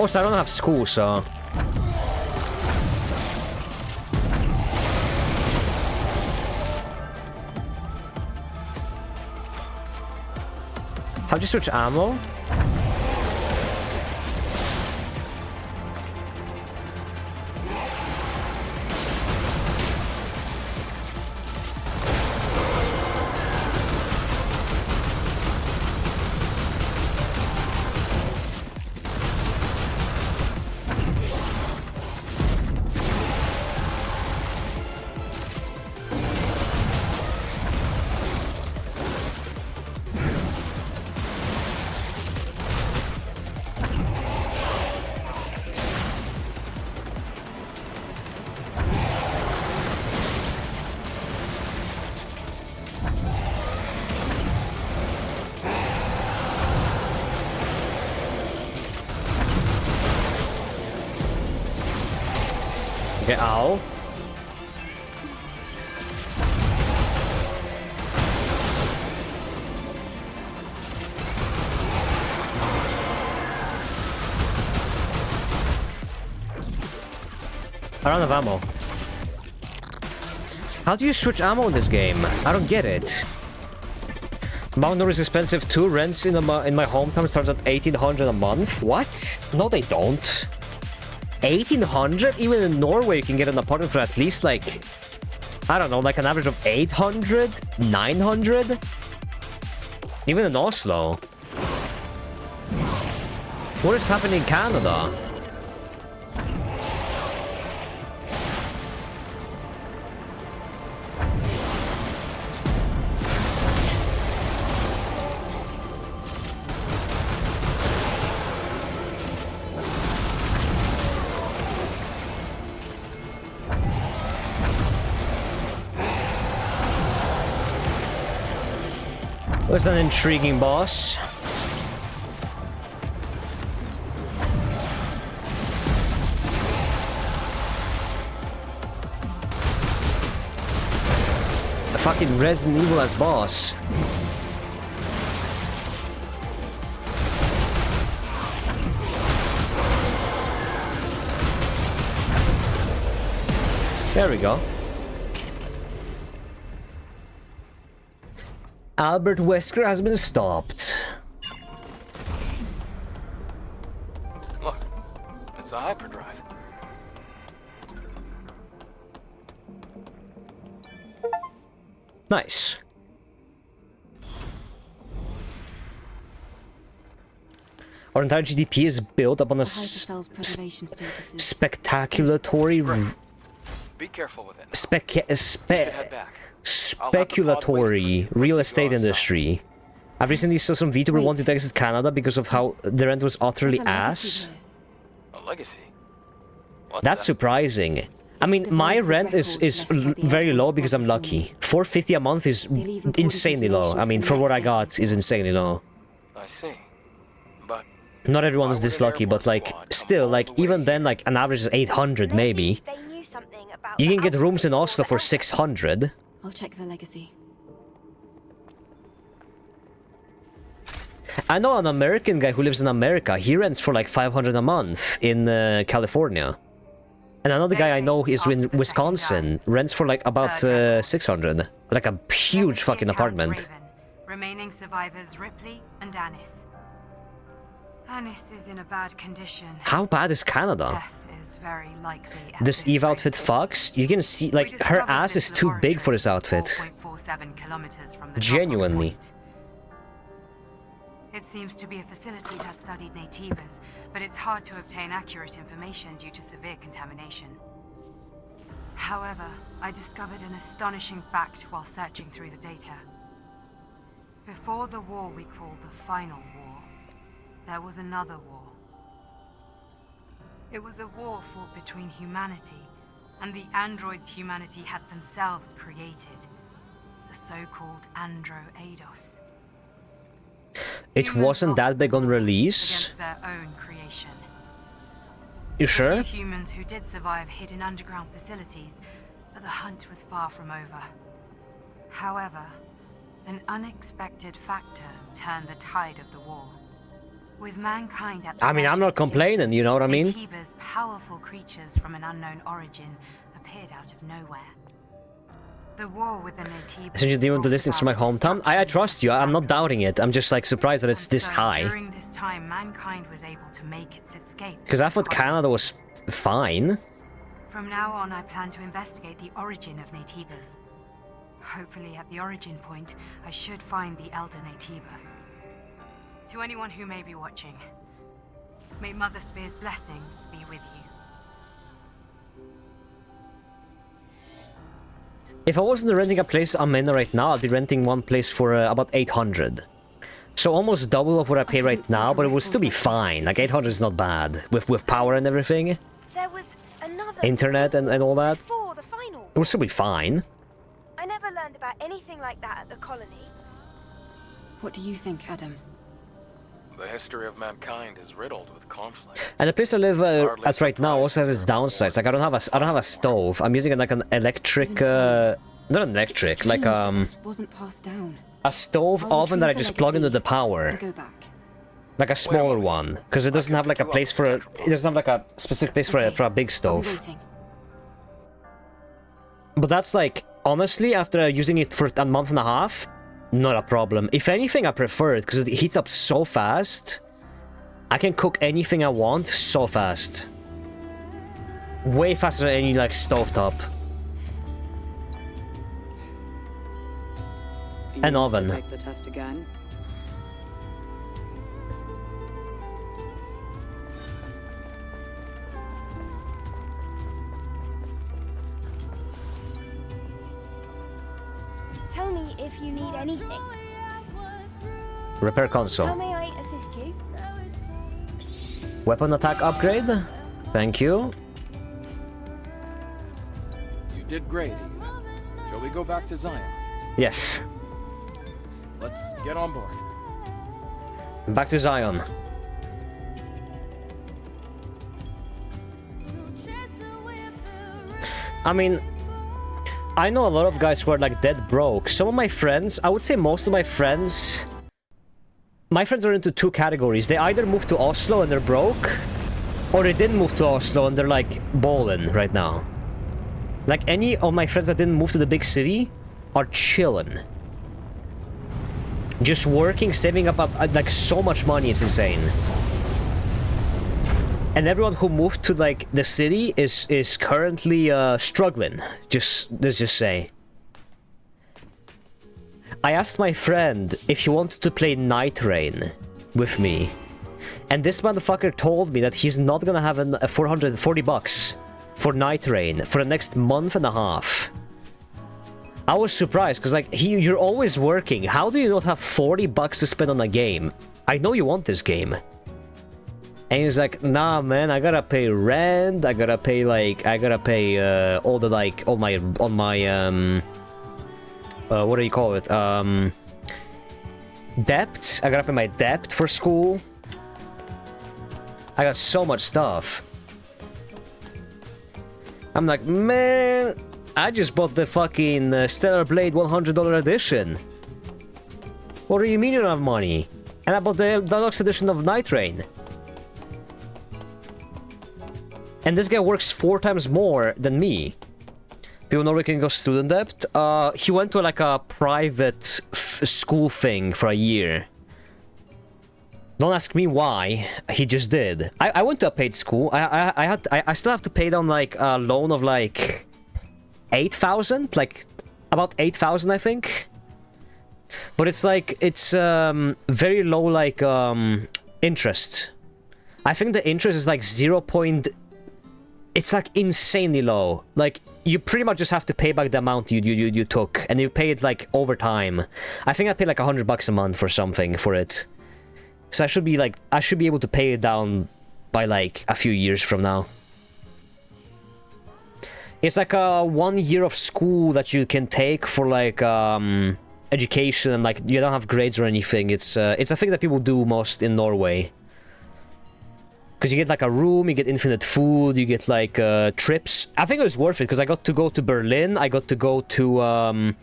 Also, I don't have school, so... How'd you switch ammo? Okay, ow. I don't have ammo. How do you switch ammo in this game? I don't get it. Mount Norris is expensive too. Rents in my hometown start at 1,800 a month. What? No, they don't. 1,800? Even in Norway, you can get an apartment for at least like, I don't know, like an average of 800, 900. Even in Oslo. What is happening in Canada? That's an intriguing boss. A fucking Resident Evil as boss. There we go. Albert Wesker has been stopped. Look, it's a hyperdrive. Nice. Our entire GDP is built upon a spectaculatory... Be careful with it. Speculatory real estate industry. I recently saw some VTuber wanted to exit Canada because of how the rent was utterly ass. A legacy? That's surprising. I mean, my rent is very low because I'm lucky. $4.50 a month is insanely low. I mean, for what I got is insanely low. I see. But not everyone is this lucky, but like, still, like, even then, like, an average is 800 maybe. You can get rooms in Oslo for 600. I'll check the legacy. I know an American guy who lives in America. He rents for like 500 a month in California. And another guy I know is in Wisconsin, rents for like about 600. Like a huge fucking apartment. Remaining survivors Ripley and Anis. Anis is in a bad condition. How bad is Canada? Death is very likely. This Eve outfit fucks. You can see, like, her ass is too big for this outfit. 4.47 kilometers from the genuinely. It seems to be a facility that studied Naytibas, but it's hard to obtain accurate information due to severe contamination. However, I discovered an astonishing fact while searching through the data. Before the war we call the Final War, there was another war. It was a war fought between humanity and the androids humanity had themselves created, the so-called Andro Eidos. It wasn't that big on release? Their own creation. You sure? The few humans who did survive hid in underground facilities, but the hunt was far from over. However, an unexpected factor turned the tide of the war. With mankind at the I mean, I'm not complaining, you know what I mean? Naytibas, powerful creatures from an unknown origin, appeared out of nowhere. The war with the Naytibas. I sent you the listings from my hometown. I trust you. I'm not doubting it. I'm just like surprised that it's this high. During this time, mankind was able to make its escape. Because I thought Canada was fine. From now on, I plan to investigate the origin of Naytibas. Hopefully, at the origin point, I should find the Elder Naytiba. To anyone who may be watching, may Mother Sphere's blessings be with you. If I wasn't renting a place I'm in right now, I'd be renting one place for about 800. So almost double of what I pay right now, but it will still be fine. Like 800 is not bad with power and everything. There was another internet and all that. Before the final. It will still be fine. I never learned about anything like that at the colony. What do you think, Adam? The history of mankind is riddled with conflict. And the place I live at right now also has its downsides. Like I don't have a stove. I'm using like an electric, not an electric, like this wasn't passed down. a stove oven that I just plug into the power. Go back. Like a smaller one, because it doesn't have like a place for it doesn't have like a specific place for a big stove. But that's like honestly, after using it for a month and a half, not a problem. If anything, I prefer it because it heats up so fast. I can cook anything I want so fast. Way faster than any like stovetop. An oven. Take the test again. Tell me if you need anything. Repair console. How may I assist you? Weapon attack upgrade. Thank you. You did great, Eve. Shall we go back to Zion? Yes. Let's get on board. Back to Zion. I mean, I know a lot of guys who are like dead broke. Some of my friends, I would say most of my friends are into two categories. They either moved to Oslo and they're broke, or they didn't move to Oslo and they're like ballin' right now. Like any of my friends that didn't move to the big city are chillin'. Just working, saving up like so much money, it's insane. And everyone who moved to like the city is currently struggling. Let's just say. I asked my friend if he wanted to play Night Rain with me, and this motherfucker told me that he's not gonna have a $440 for Night Rain for the next month and a half. I was surprised because like you're always working. How do you not have $40 to spend on a game? I know you want this game. And he's like, nah, man, I gotta pay rent. I gotta pay all my what do you call it? Debt. I gotta pay my debt for school. I got so much stuff. I'm like, man, I just bought the fucking Stellar Blade $100 edition. What do you mean you don't have money? And I bought the deluxe edition of Night Rain. And this guy works 4 times more than me. People know we can go student debt. He went to like a private school thing for a year. Don't ask me why. He just did. I went to a paid school. I still have to pay down like a loan of like 8,000, like about 8,000, I think. But it's like very low like interest. I think the interest is like 0. It's like insanely low. Like you pretty much just have to pay back the amount you took, and you pay it like over time. I think I paid like $100 a month for something for it. So I should be able to pay it down by like a few years from now. It's like a 1 year of school that you can take for like education, and like you don't have grades or anything. It's a thing that people do most in Norway. Because you get like a room, you get infinite food, you get like trips. I think it was worth it because I got to go to Berlin, I got to go to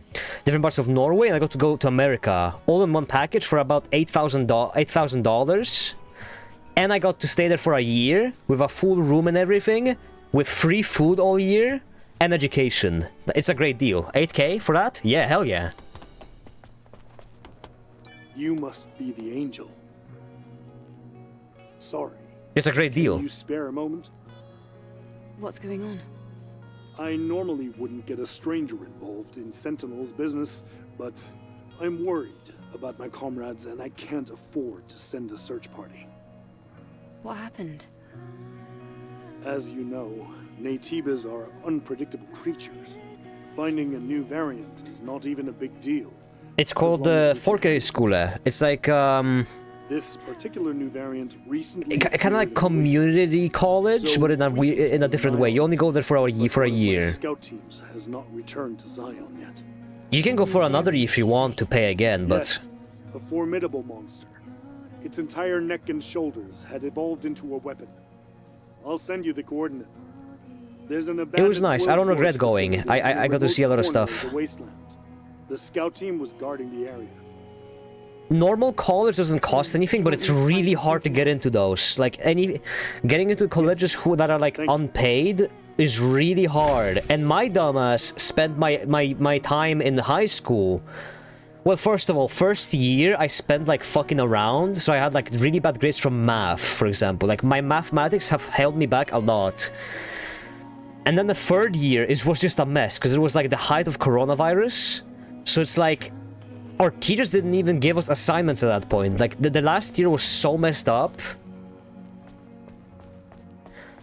different parts of Norway, and I got to go to America. All in one package for about $8,000. And I got to stay there for a year with a full room and everything, with free food all year, and education. It's a great deal. 8K for that? Yeah, hell yeah. You must be the angel. Sorry. It's a great deal. Can you spare a moment? What's going on? I normally wouldn't get a stranger involved in Sentinel's business, but I'm worried about my comrades and I can't afford to send a search party. What happened? As you know, Naytibas are unpredictable creatures. Finding a new variant is not even a big deal. It's called the Folkehøyskole. It's like this particular new variant recently kind of like community college, so but in a different way. You only go there for a year. Scout teams has not returned to Zion yet. You can go for another year if you want to pay again, but a formidable monster. Its entire neck and shoulders had evolved into a weapon. I'll send you the coordinates. There's an abandoned it was nice. I don't regret going. I got to see a lot of stuff. The scout team was guarding the area. Normal college doesn't cost anything, but it's really hard to get into those. Like getting into colleges that are like unpaid is really hard. And my dumbass spent my time in high school. Well, first of all, first year I spent like fucking around, so I had like really bad grades from math, for example. Like my mathematics have held me back a lot. And then the third year was just a mess because it was like the height of coronavirus. So it's like our teachers didn't even give us assignments at that point. Like, the last year was so messed up.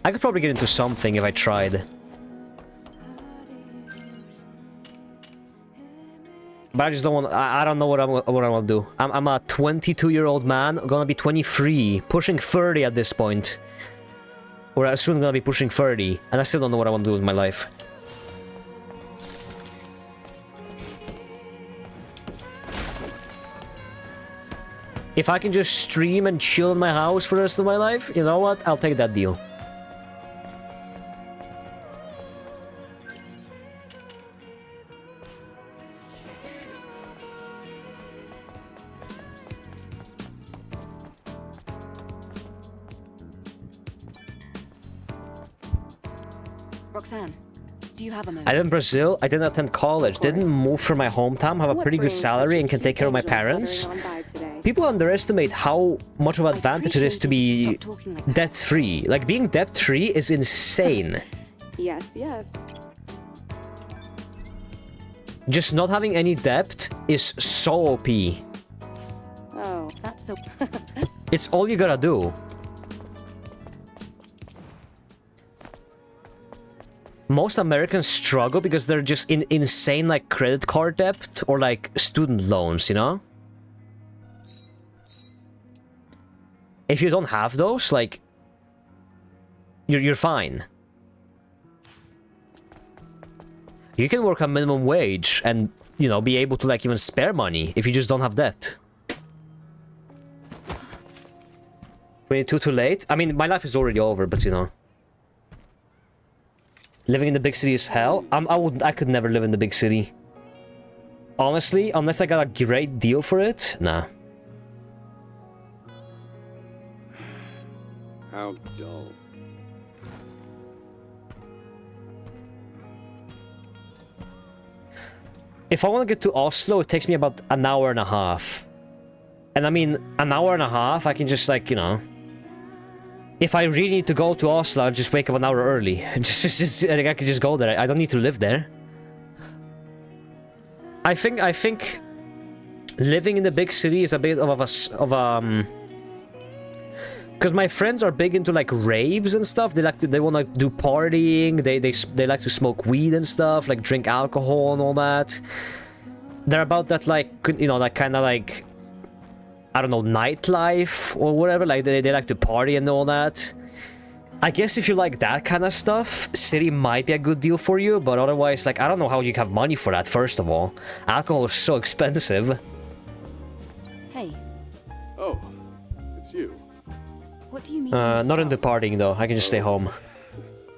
I could probably get into something if I tried. But I just don't want... I don't know what I want to do. I'm a 22-year-old man, gonna be 23, pushing 30 at this point. Or soon gonna be pushing 30, and I still don't know what I want to do with my life. If I can just stream and chill in my house for the rest of my life, you know what? I'll take that deal. Roxanne, Do you have a moment? I live in Brazil. I didn't attend college. Didn't move from my hometown. Have a pretty good salary and can take care of my parents. People underestimate how much of an advantage it is to be debt-free. Like, being debt-free is insane. Yes, yes. Just not having any debt is so OP. Oh, that's so... It's all you gotta do. Most Americans struggle because they're just in insane, like, credit card debt or, like, student loans, you know? If you don't have those, like, you're fine. You can work a minimum wage and, you know, be able to, like, even spare money if you just don't have debt. 22 too late? I mean, my life is already over, but, you know. Living in the big city is hell. I could never live in the big city. Honestly, unless I got a great deal for it, nah. How dull. If I want to get to Oslo, it takes me about an hour and a half. And I mean, an hour and a half, I can just, like, you know... If I really need to go to Oslo, I'll just wake up an hour early. Just like, I could just go there. I don't need to live there. I think living in the big city is a bit of a because my friends are big into, like, raves and stuff. They want to do partying. They like to smoke weed and stuff, like drink alcohol and all that. They're about that, like, you know, that kind of, like, I don't know, nightlife or whatever. Like, they like to party and all that. I guess if you like that kind of stuff, city might be a good deal for you, but otherwise, like, I don't know how you have money for that, first of all. Alcohol is so expensive. Hey. Oh, it's you. What do you mean? Not into partying, though. I can just stay home.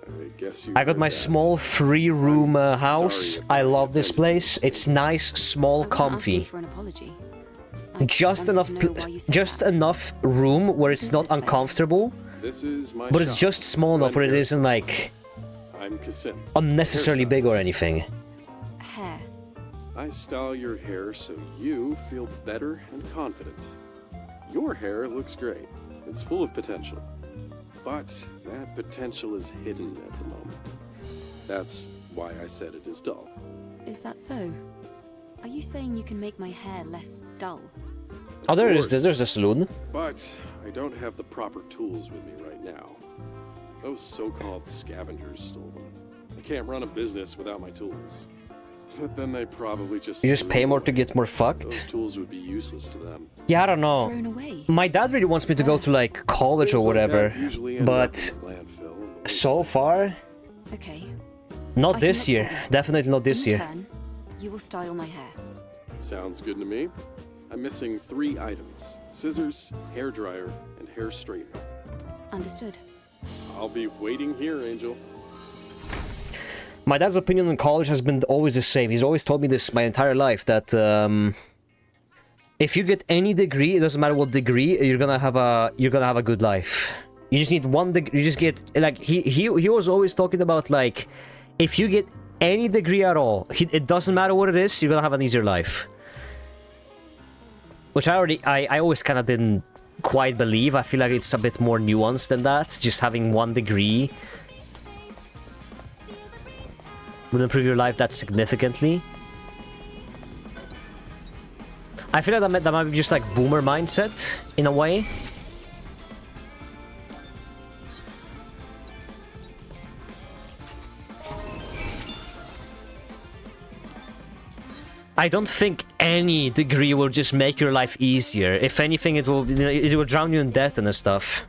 I guess you I got my small 3-room house. I love this place. It's nice, small, comfy. For an apology. Just enough room where it's not uncomfortable, This is my but it's shop. just small enough where it isn't, like, I'm Kasim. unnecessarily big or anything. Hair. I style your hair so you feel better and confident. Your hair looks great. It's full of potential. But that potential is hidden at the moment. That's why I said it is dull. Is that so? Are you saying you can make my hair less dull? Oh, there's a saloon. But I don't have the proper tools with me right now. Those so-called scavengers stole them. I can't run a business without my tools. But then they probably just... You just pay more to get more fucked? Those tools would be useless to them. Yeah, I don't know. My dad really wants me to go to, like, college or whatever, but so far... Okay. Not this year. Definitely not this year. You will style my hair. Sounds good to me. I'm missing 3 items. Scissors, hairdryer, and hair straightener. Understood. I'll be waiting here, Angel. My dad's opinion on college has been always the same. He's always told me this my entire life, that if you get any degree, it doesn't matter what degree, you're gonna have a good life. You just need one degree. You just get, like, he was always talking about, like, if you get any degree at all, it doesn't matter what it is, you're gonna have an easier life. Which I always kind of didn't quite believe. I feel like it's a bit more nuanced than that. Just having one degree would improve your life that significantly. I feel like that might be just like boomer mindset in a way. I don't think any degree will just make your life easier. If anything, it will drown you in debt and stuff.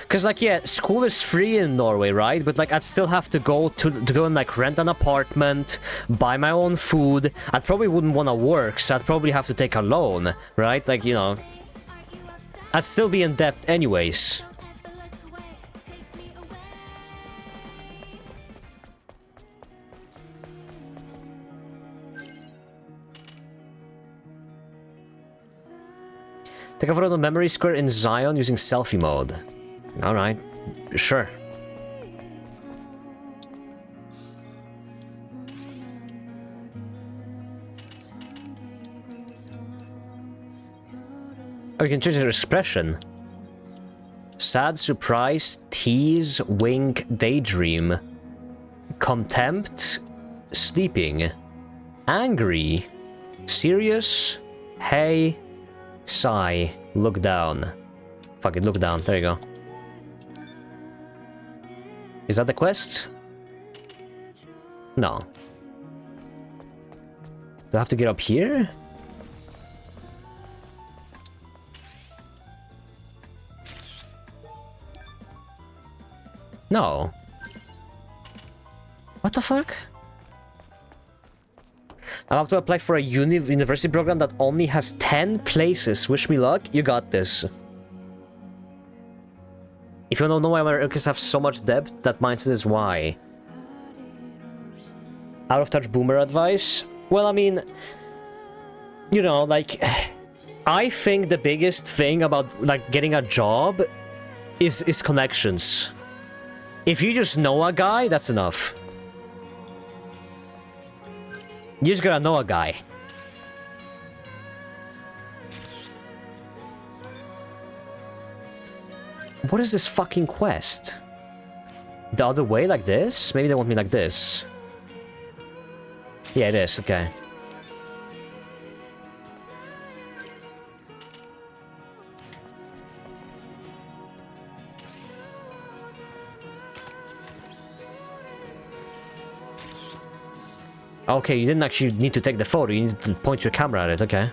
Cause, like, yeah, school is free in Norway, right? But, like, I'd still have to go and, like, rent an apartment, buy my own food. I probably wouldn't want to work, so I'd probably have to take a loan, right? Like, you know, I'd still be in debt anyways. Take a photo of the memory square in Zion using selfie mode. Alright, sure. Oh, you can change your expression. Sad, surprise, tease, wink, daydream. Contempt, sleeping. Angry, serious, hey, sigh, look down. Fuck it, look down. There you go. Is that the quest? No. Do I have to get up here? No. What the fuck? I have to apply for a university program that only has 10 places. Wish me luck, you got this. If you don't know why Americans have so much debt, that mindset is why. Out of touch boomer advice? Well, I mean, you know, like, I think the biggest thing about, like, getting a job is connections. If you just know a guy, that's enough. You just gotta know a guy. What is this fucking quest? The other way, like this? Maybe they want me like this. Yeah, it is, okay. Okay, you didn't actually need to take the photo, you need to point your camera at it, okay.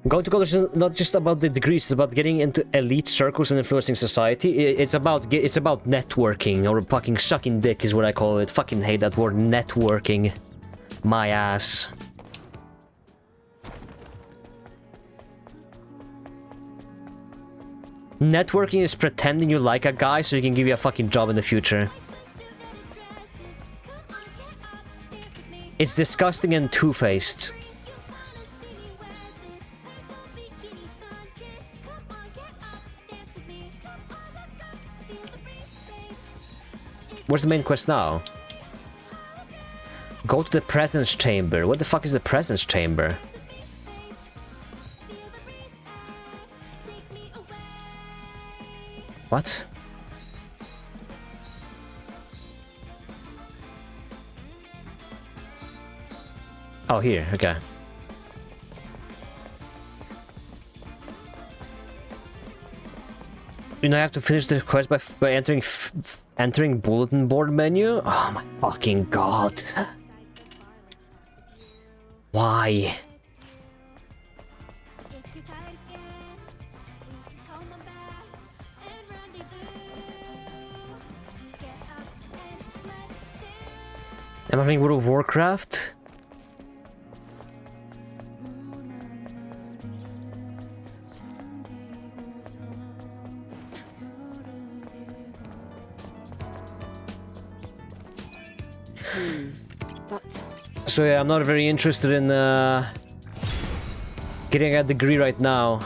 Going to college is not just about the degrees, it's about getting into elite circles and influencing society. It's about networking, or fucking sucking dick is what I call it. Fucking hate that word, networking. My ass. Networking is pretending you like a guy so he can give you a fucking job in the future. It's disgusting and two-faced. Where's the main quest now? Go to the presence chamber. What the fuck is the presence chamber? What? Oh, here, okay. You know, I have to finish the quest by entering bulletin board menu? Oh my fucking god. Why? Am I playing World of Warcraft? So yeah, I'm not very interested in getting a degree right now.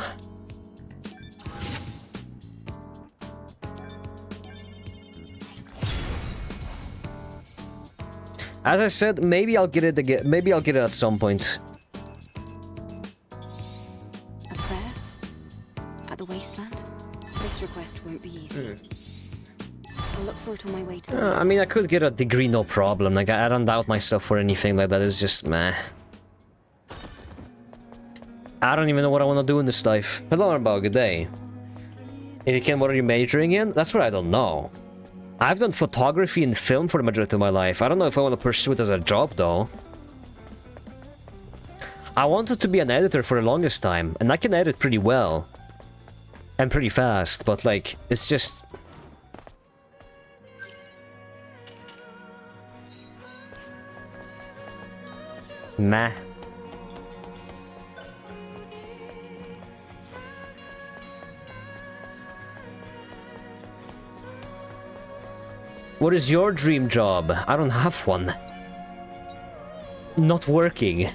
As I said, maybe I'll get it again. Maybe I'll get it at some point. A prayer? At the wasteland? This request won't be easy. I'll look for it on my way to the I mean, I could get a degree, no problem. Like, I don't doubt myself or anything like that. It's just, meh. I don't even know what I want to do in this life. Hello, about good day. If you can, what are you majoring in? That's what I don't know. I've done photography and film for the majority of my life. I don't know if I want to pursue it as a job, though. I wanted to be an editor for the longest time, and I can edit pretty well. And pretty fast, but, like, it's just... meh. What is your dream job? I don't have one. Not working.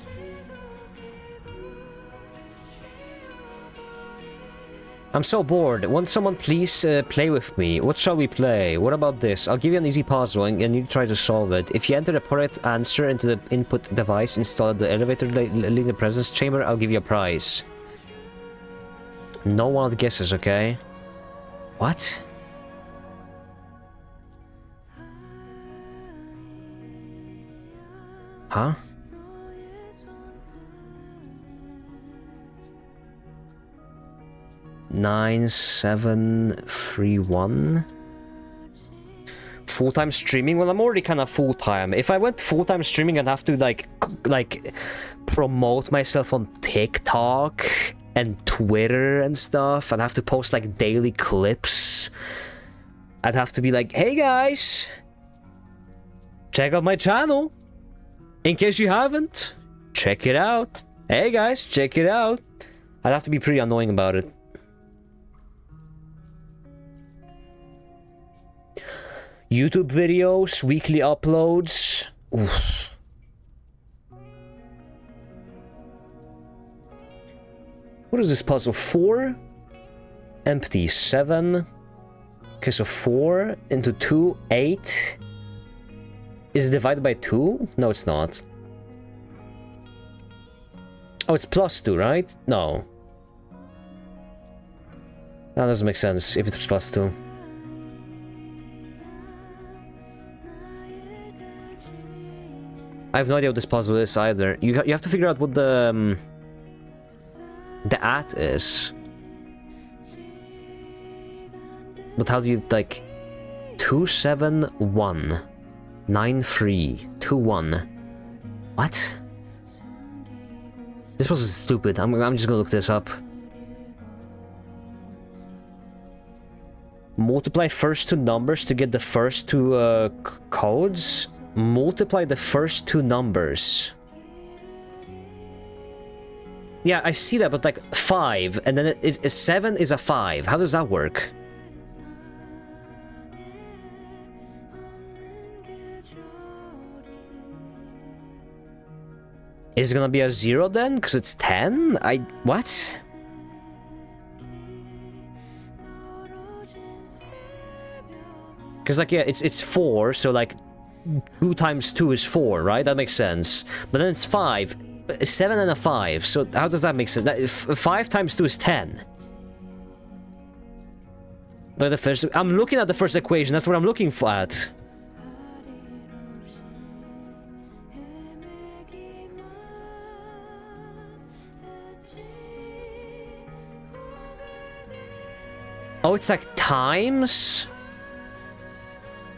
I'm so bored. Won't someone please play with me? What shall we play? What about this? I'll give you an easy puzzle and you try to solve it. If you enter the correct answer into the input device installed at the elevator leading the presence chamber, I'll give you a prize. No wild guesses, okay? What? Huh? Nine, 7, 3, 1. Full-time streaming? Well, I'm already kind of full-time. If I went full-time streaming, I'd have to like promote myself on TikTok and Twitter and stuff. I'd have to post like daily clips. I'd have to be like, hey guys, check out my channel. In case you haven't, check it out. Hey guys, check it out. I'd have to be pretty annoying about it. YouTube videos, weekly uploads. Oof. What is this puzzle? 4? Empty. 7. Okay, so 4 into 2, 8. Is it divided by 2? No, it's not. Oh, it's plus 2, right? No. That doesn't make sense if it's plus 2. I have no idea what this puzzle is either. You have to figure out what the at is. But how do you, like... 2, 7, 1. 9, 3. 2, 1. What? This puzzle is stupid. I'm just gonna look this up. Multiply first 2 numbers to get the first 2 codes. Multiply the first 2 numbers. Yeah, I see that, but like 5, and then a 7 is a 5. How does that work? Is it gonna be a 0 then? Because it's 10? What? Because like, yeah, it's 4, so like 2 times 2 is 4, right? That makes sense. But then it's 5. 7 and a 5. So how does that make sense? 5 times 2 is 10. I'm looking at the first equation. That's what I'm looking for at. Oh, it's like times?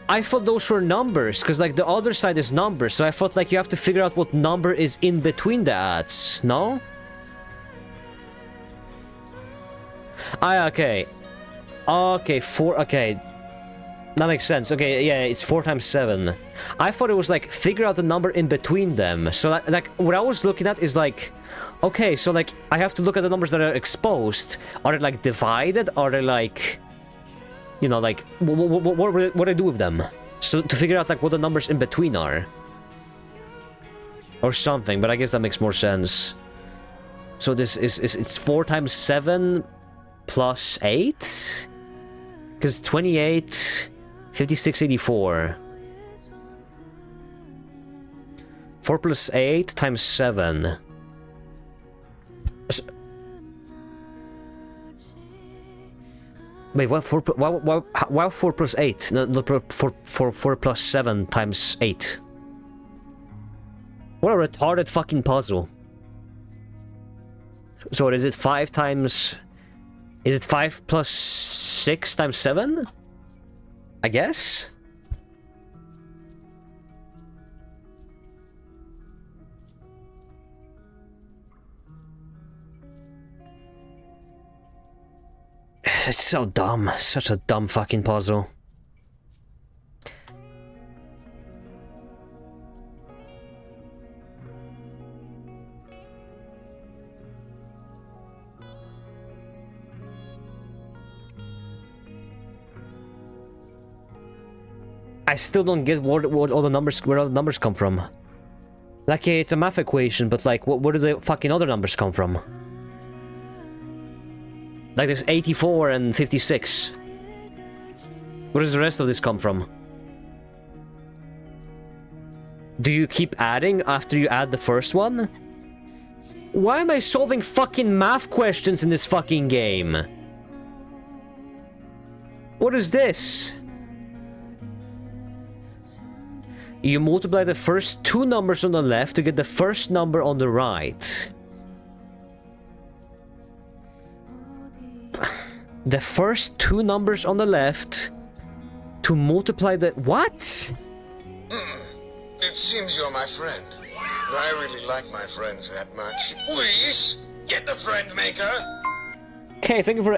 I thought those were numbers, because like the other side is numbers, so I thought like you have to figure out what number is in between the adds, no? Okay. Okay, 4, okay. That makes sense. Okay, yeah, it's 4 times 7. I thought it was like, figure out the number in between them. So like what I was looking at is like, okay, so like, I have to look at the numbers that are exposed. Are they like divided? Are they like... You know, like, what do I do with them? So, to figure out, like, what the numbers in between are. Or something, but I guess that makes more sense. So this it's 4 times 7 plus 8? Because 28, 56, 84. 4 plus 8 times 7. So, wait, what? 4, why 4 plus 8? No, not 4 plus 7 times 8. What a retarded fucking puzzle. So is it 5 times... Is it 5 plus 6 times 7? I guess? It's so dumb. Such a dumb fucking puzzle. I still don't get what all the numbers, where all the numbers come from. Like, yeah, it's a math equation, but like, where do the fucking other numbers come from? Like, there's 84 and 56. Where does the rest of this come from? Do you keep adding after you add the first one? Why am I solving fucking math questions in this fucking game? What is this? You multiply the first two numbers on the left to get the first number on the right. The first two numbers on the left to multiply the... What? It seems you're my friend. I really like my friends that much. Please, get the friend maker. Okay, thank you for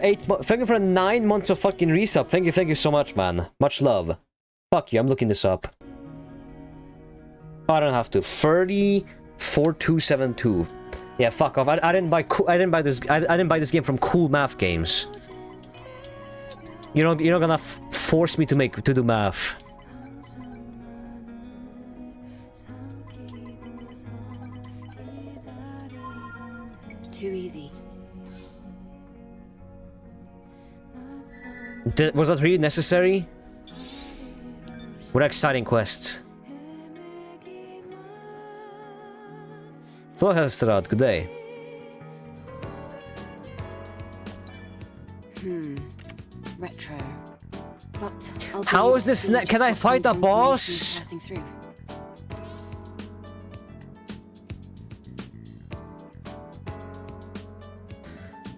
9 months of fucking resub. Thank you so much, man. Much love. Fuck you, I'm looking this up. I don't have to. 304272. Yeah, fuck off. I didn't buy this game from Cool Math Games. You're not gonna force me to do math. Too easy. Was that really necessary? What exciting quest. Hello, Helstrad. Good day. Retro. But how is this? Can I fight the boss?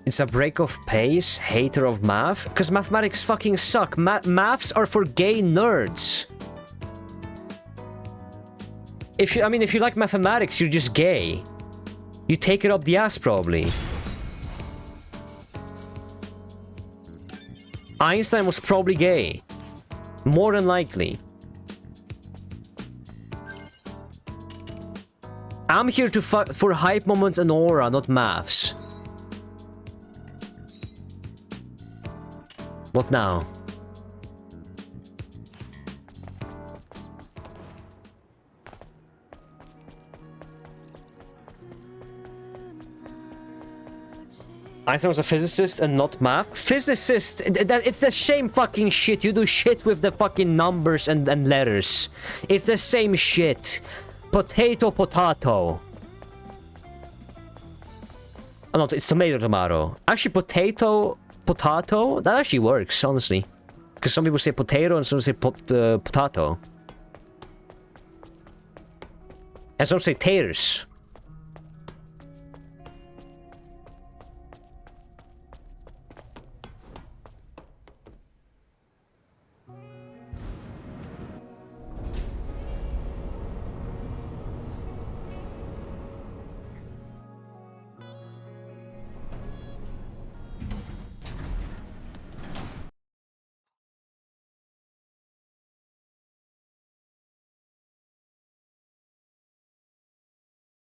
It's a break of pace, hater of math, because mathematics fucking suck. Maths are for gay nerds. If you like mathematics, you're just gay. You take it up the ass, probably. Einstein was probably gay. More than likely. I'm here for hype moments and aura, not maths. What now? Einstein was a physicist and not math. Physicist! It's the same fucking shit. You do shit with the fucking numbers and letters. It's the same shit. Potato, potato. Oh no, it's tomato, tomato. Actually, potato, potato. That actually works, honestly. Because some people say potato and some say potato. And some say taters.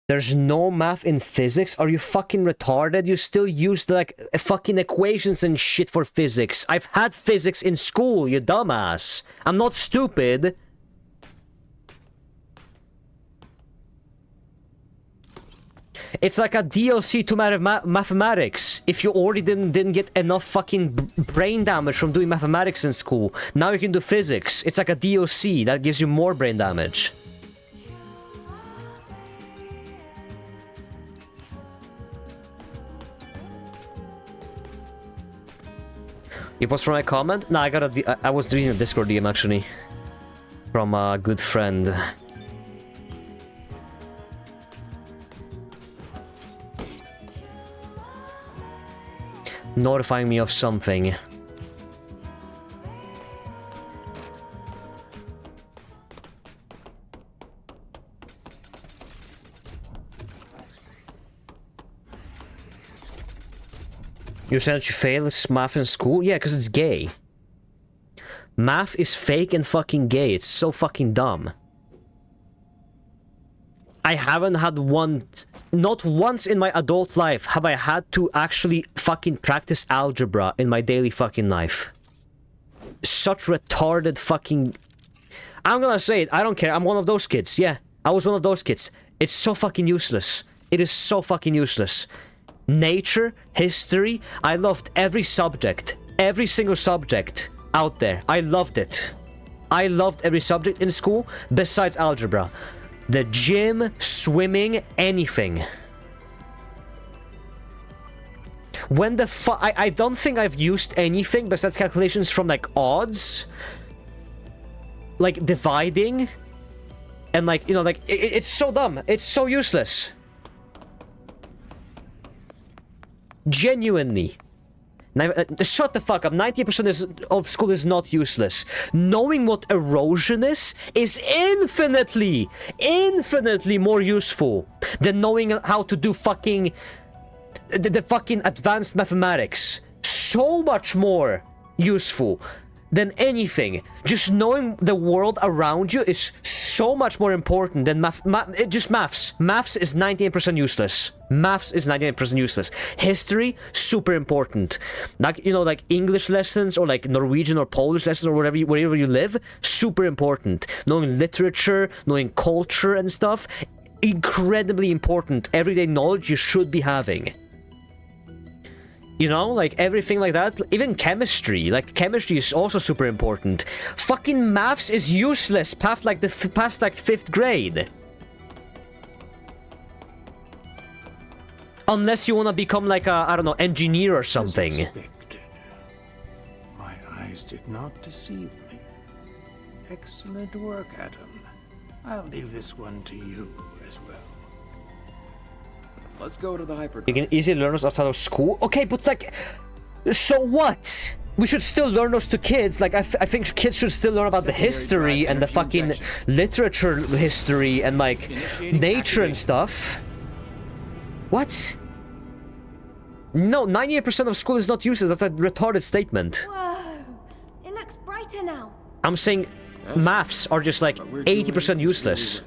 There's no math in physics? Are you fucking retarded? You still use like fucking equations and shit for physics. I've had physics in school, you dumbass. I'm not stupid. It's like a DLC to mathematics. If you already didn't get enough fucking brain damage from doing mathematics in school, now you can do physics. It's like a DLC that gives you more brain damage. It was from a comment? No, I was reading a Discord DM actually. From a good friend. Notifying me of something. You're saying that you failed math in school? Yeah, because it's gay. Math is fake and fucking gay. It's so fucking dumb. I haven't had not once in my adult life have I had to actually fucking practice algebra in my daily fucking life. Such retarded fucking... I'm gonna say it, I don't care, I'm one of those kids, yeah. I was one of those kids. It's so fucking useless. It is so fucking useless. Nature, history, I loved every subject. Every single subject out there. I loved it. I loved every subject in school besides algebra. The gym, swimming, anything. When the I don't think I've used anything besides calculations from like odds, like dividing, and like, you know, like it's so dumb. It's so useless. Genuinely. Shut the fuck up. 90% of school is not useless. Knowing what erosion is infinitely more useful than knowing how to do fucking the fucking advanced mathematics. So much more useful than anything. Just knowing the world around you is so much more important than just maths. Maths is 98% useless. Maths is 98% useless. History, super important. Like, you know, like English lessons or like Norwegian or Polish lessons or wherever you live, super important. Knowing literature, knowing culture and stuff, incredibly important. Everyday knowledge you should be having. You know, like everything like that. Even chemistry. Like chemistry is also super important. Fucking maths is useless past like past like 5th grade. Unless you want to become like a, I don't know, engineer or something. As expected. My eyes did not deceive me. Excellent work, Adam. I'll leave this one to you as well. Let's go to the hyper. You can easily learn those outside of school? Okay, but like, so what? We should still learn those to kids. Like, I think kids should still learn about the history and the fucking literature history and like nature and stuff. What? No, 98% of school is not useless. That's a retarded statement. Whoa, it looks brighter now. I'm saying maths are just like 80% useless.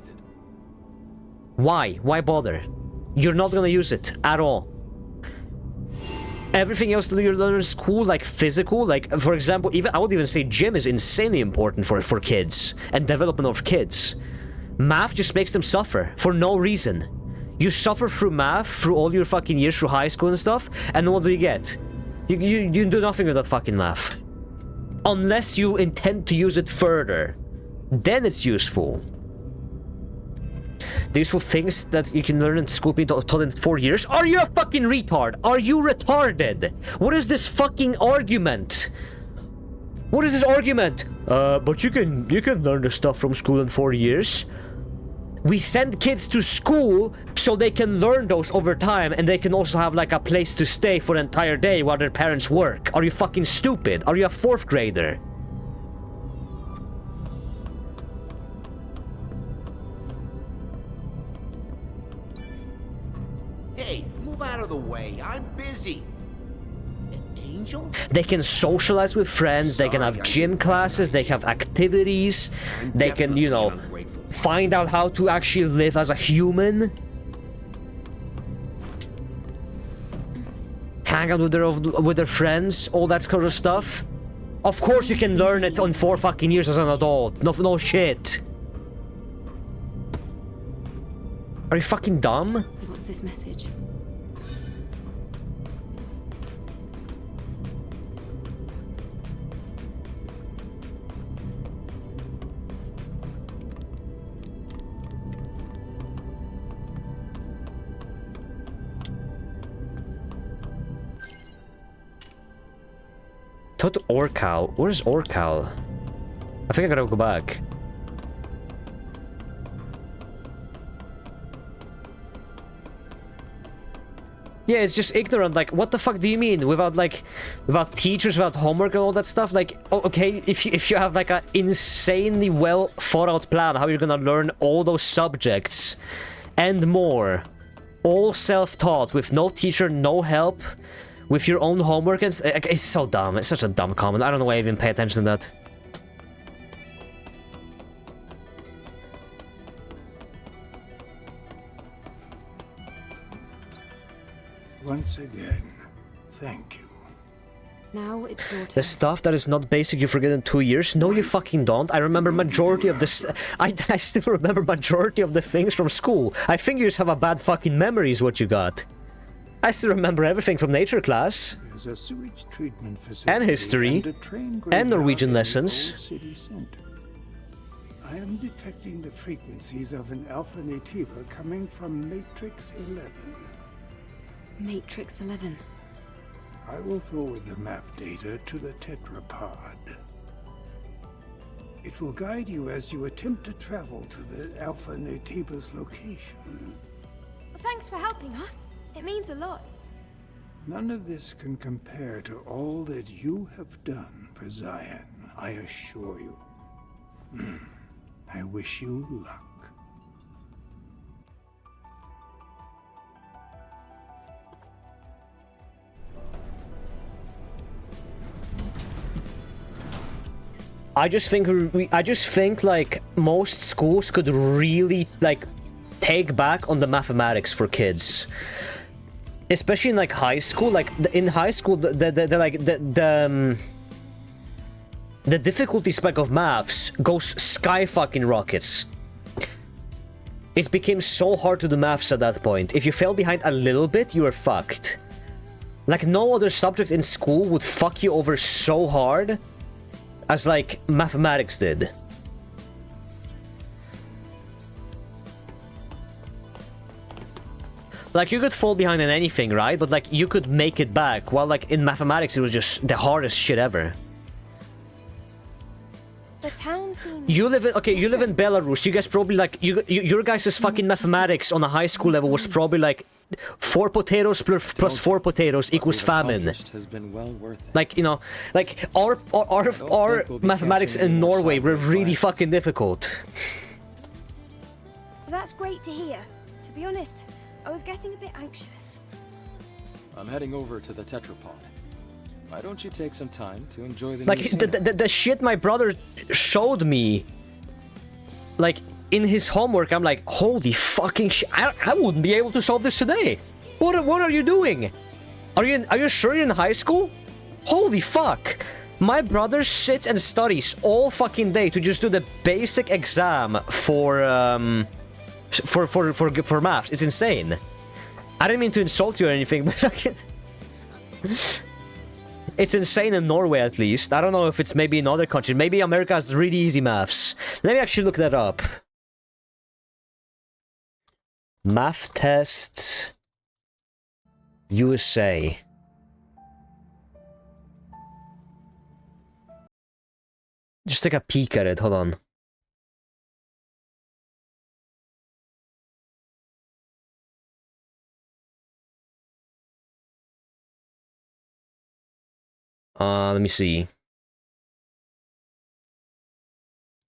Why? Why bother? You're not gonna use it at all. Everything else that you learn in school, like physical, like for example, I would even say gym is insanely important for kids and development of kids. Math just makes them suffer for no reason. You suffer through math through all your fucking years through high school and stuff, and what do you get? You do nothing with that fucking math. Unless you intend to use it further. Then it's useful. The useful things that you can learn in school being taught in 4 years? Are you a fucking retard? Are you retarded? What is this fucking argument? What is this argument? But you can learn the stuff from school in 4 years. We send kids to school so they can learn those over time, and they can also have like a place to stay for an entire day while their parents work. Are you fucking stupid? Are you a 4th grader? Hey, move out of the way. I'm busy. Angel? They can socialize with friends, they can have gym classes, they can have activities, they can, you know, find out how to actually live as a human. Hang out with their friends, all that kind of stuff. Of course you can learn it on 4 fucking years as an adult. No shit. Are you fucking dumb? What's this message? Talk to Orcal. Where's Orcal? I think I gotta go back. Yeah, it's just ignorant. Like, what the fuck do you mean? Without teachers, without homework and all that stuff? Like, okay, if you have like an insanely well thought out plan, how you're gonna learn all those subjects and more, all self-taught with no teacher, no help, with your own homework, it's so dumb. It's such a dumb comment. I don't know why I even pay attention to that. Once again, thank you. Now it's your turn. The stuff that is not basic you forget in 2 years? No, you fucking don't. I remember majority of this. I still remember majority of the things from school. I think you just have a bad fucking memory is what you got. I still remember everything from nature class. There's a sewage treatment facility and history. And Norwegian lessons. I am detecting the frequencies of an alpha nativa coming from Matrix 11. Matrix 11. I will forward the map data to the tetrapod. It will guide you as you attempt to travel to the Alpha Nativa's location. Thanks for helping us. It means a lot. None of this can compare to all that you have done for Zion, I assure you. I wish you luck. I just think like most schools could really like take back on the mathematics for kids, especially in like high school. Like in high school, the difficulty spec of maths goes sky fucking rockets. It became so hard to do maths at that point. If you fell behind a little bit, you were fucked. Like no other subject in school would fuck you over so hard as like mathematics did. Like you could fall behind in anything, right? But like you could make it back. While like in mathematics it was just the hardest shit ever. The town seems... You live in Belarus. You guys probably like your guys' fucking mathematics on a high school level was probably like 4 potatoes plus 4 potatoes equals famine. Has been well worth it. Like, you know, like our mathematics in Norway were really fucking difficult. That's great to hear. To be honest, I was getting a bit anxious. I'm heading over to the tetrapod. Why don't you take some time to enjoy the like new scenery? the shit my brother showed me, like in his homework, I'm like, holy fucking shit! I wouldn't be able to solve this today. What are you doing? Are you sure you're in high school? Holy fuck! My brother sits and studies all fucking day to just do the basic exam for maths. It's insane. I didn't mean to insult you or anything, but like, it's insane in Norway at least. I don't know if it's maybe in other countries. Maybe America has really easy maths. Let me actually look that up. Math tests USA. Just take a peek at it. Hold on. Let me see.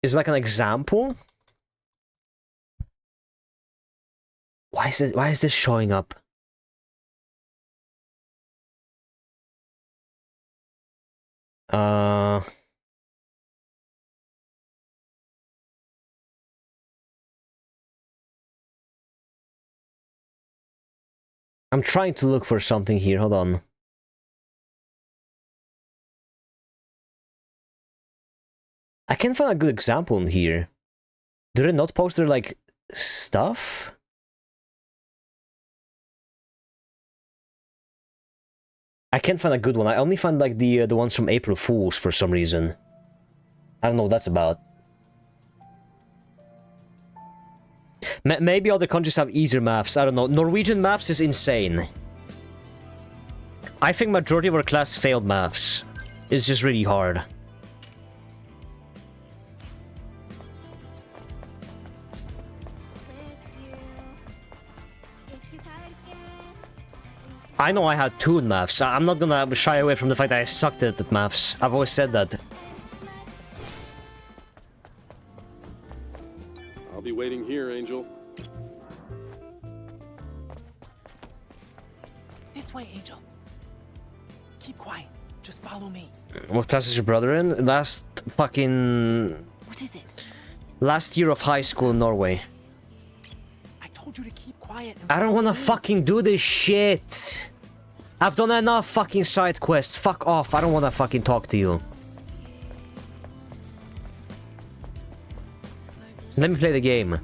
Is it like an example? Why is this showing up? I'm trying to look for something here. Hold on. I can't find a good example in here. Do they not post their, like, stuff? I can't find a good one. I only find, like, the ones from April Fools for some reason. I don't know what that's about. Maybe other countries have easier maths. I don't know. Norwegian maths is insane. I think majority of our class failed maths. It's just really hard. I know I had 2 in maths. I'm not gonna shy away from the fact that I sucked at maths. I've always said that. I'll be waiting here, Angel. This way, Angel. Keep quiet. Just follow me. What class is your brother in? Last fucking... What is it? Last year of high school in Norway. I told you to keep quiet. I don't wanna fucking do this shit. I've done enough fucking side quests. Fuck off. I don't want to fucking talk to you. Let me play the game.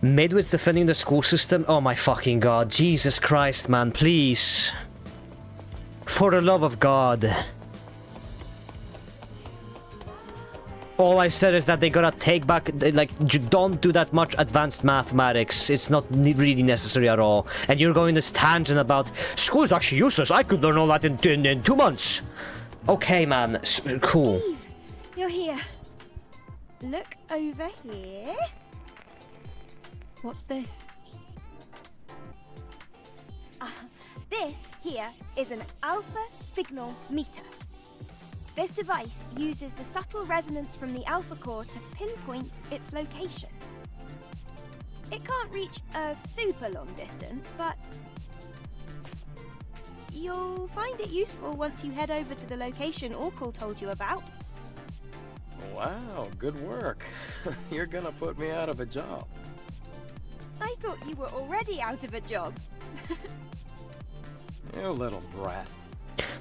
Midwit's defending the school system? Oh my fucking god. Jesus Christ, man. Please. For the love of God. All I said is that they gotta take back, like, you don't do that much advanced mathematics. It's not really necessary at all. And you're going this tangent about, school is actually useless. I could learn all that in 2 months. Okay, man. Cool. Eve, you're here. Look over here. What's this? This here is an alpha signal meter. This device uses the subtle resonance from the alpha core to pinpoint its location. It can't reach a super long distance, but you'll find it useful once you head over to the location Orkul told you about. Wow, good work. You're gonna put me out of a job. I thought you were already out of a job. You little brat.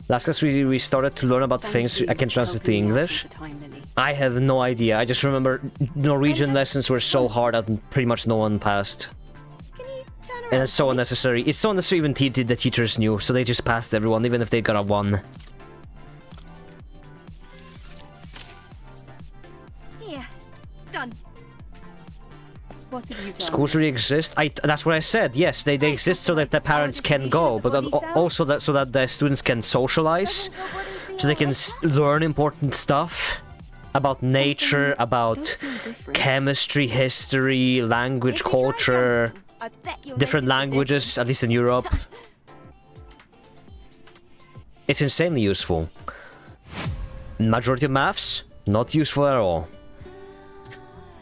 Last class we started to learn about things I can translate to English. I have no idea. I just remember Norwegian lessons were so hard that pretty much no one passed. And it's so unnecessary. It's so unnecessary even the teachers knew, so they just passed everyone, even if they got a 1. Here, done. What have you done? Schools really exist. That's what I said. Yes, they exist so that the parents can go, but also that so that the students can socialize, so they can learn important stuff about nature, about chemistry, history, language, culture, different languages, at least in Europe. It's insanely useful. Majority of maths, not useful at all.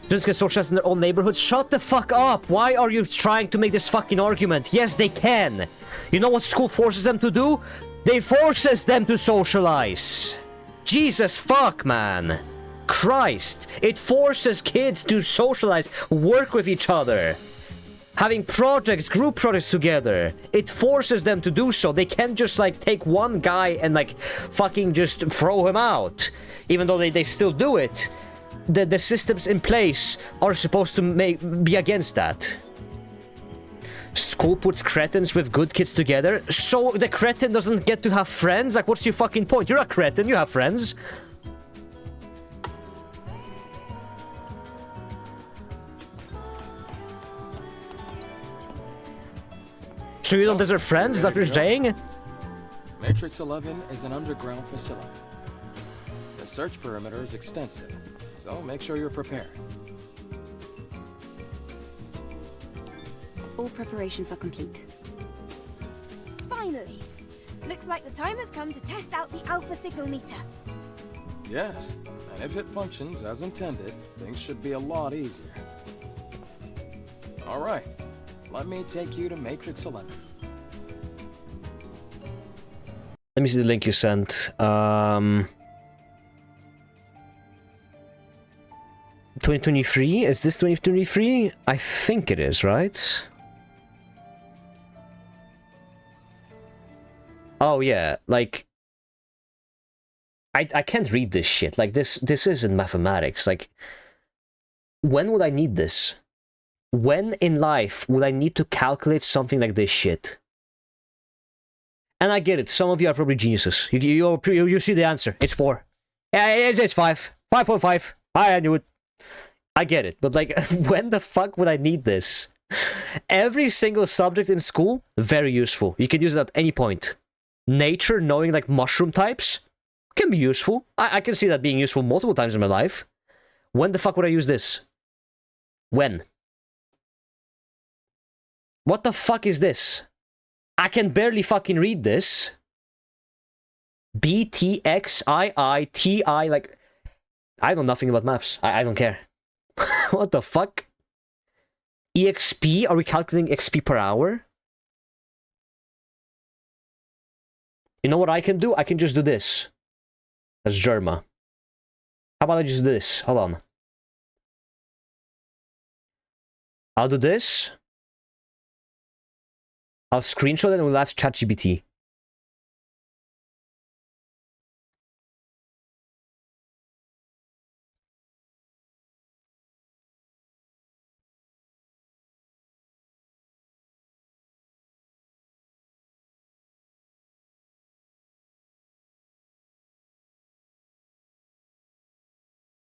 Students can socialize in their own neighborhoods. Shut the fuck up! Why are you trying to make this fucking argument? Yes, they can! You know what school forces them to do? They forces them to socialize! Jesus fuck, man! Christ! It forces kids to socialize, work with each other. Having projects, group projects together. It forces them to do so. They can't just, like, take one guy and, like, fucking just throw him out. Even though they still do it. The systems in place are supposed to be against that. School puts cretins with good kids together, so the cretin doesn't get to have friends? Like, what's your fucking point? You're a cretin, you have friends. So you don't deserve friends? Is that what you're saying? Matrix 11 is an underground facility. The search perimeter is extensive, so make sure you're prepared. All preparations are complete. Finally! Looks like the time has come to test out the alpha signal meter. Yes, and if it functions as intended, things should be a lot easier. Alright, let me take you to Matrix 11. Let me see the link you sent. 2023? Is this 2023? I think it is, right? Oh yeah, like I can't read this shit. Like this isn't mathematics. Like, when would I need this? When in life would I need to calculate something like this shit? And I get it. Some of you are probably geniuses. You see the answer. It's 4. Yeah, it's 5. 5.5. I knew it. I get it. But like, when the fuck would I need this? Every single subject in school, very useful. You can use it at any point. Nature, knowing like mushroom types, can be useful. I can see that being useful multiple times in my life. When the fuck would I use this? When? What the fuck is this? I can barely fucking read this. BTXIITI, like, I know nothing about maths. I don't care. What the fuck? EXP? Are we calculating XP per hour? You know what I can do? I can just do this. That's Germa. How about I just do this? Hold on. I'll do this. I'll screenshot it and we'll ask ChatGPT.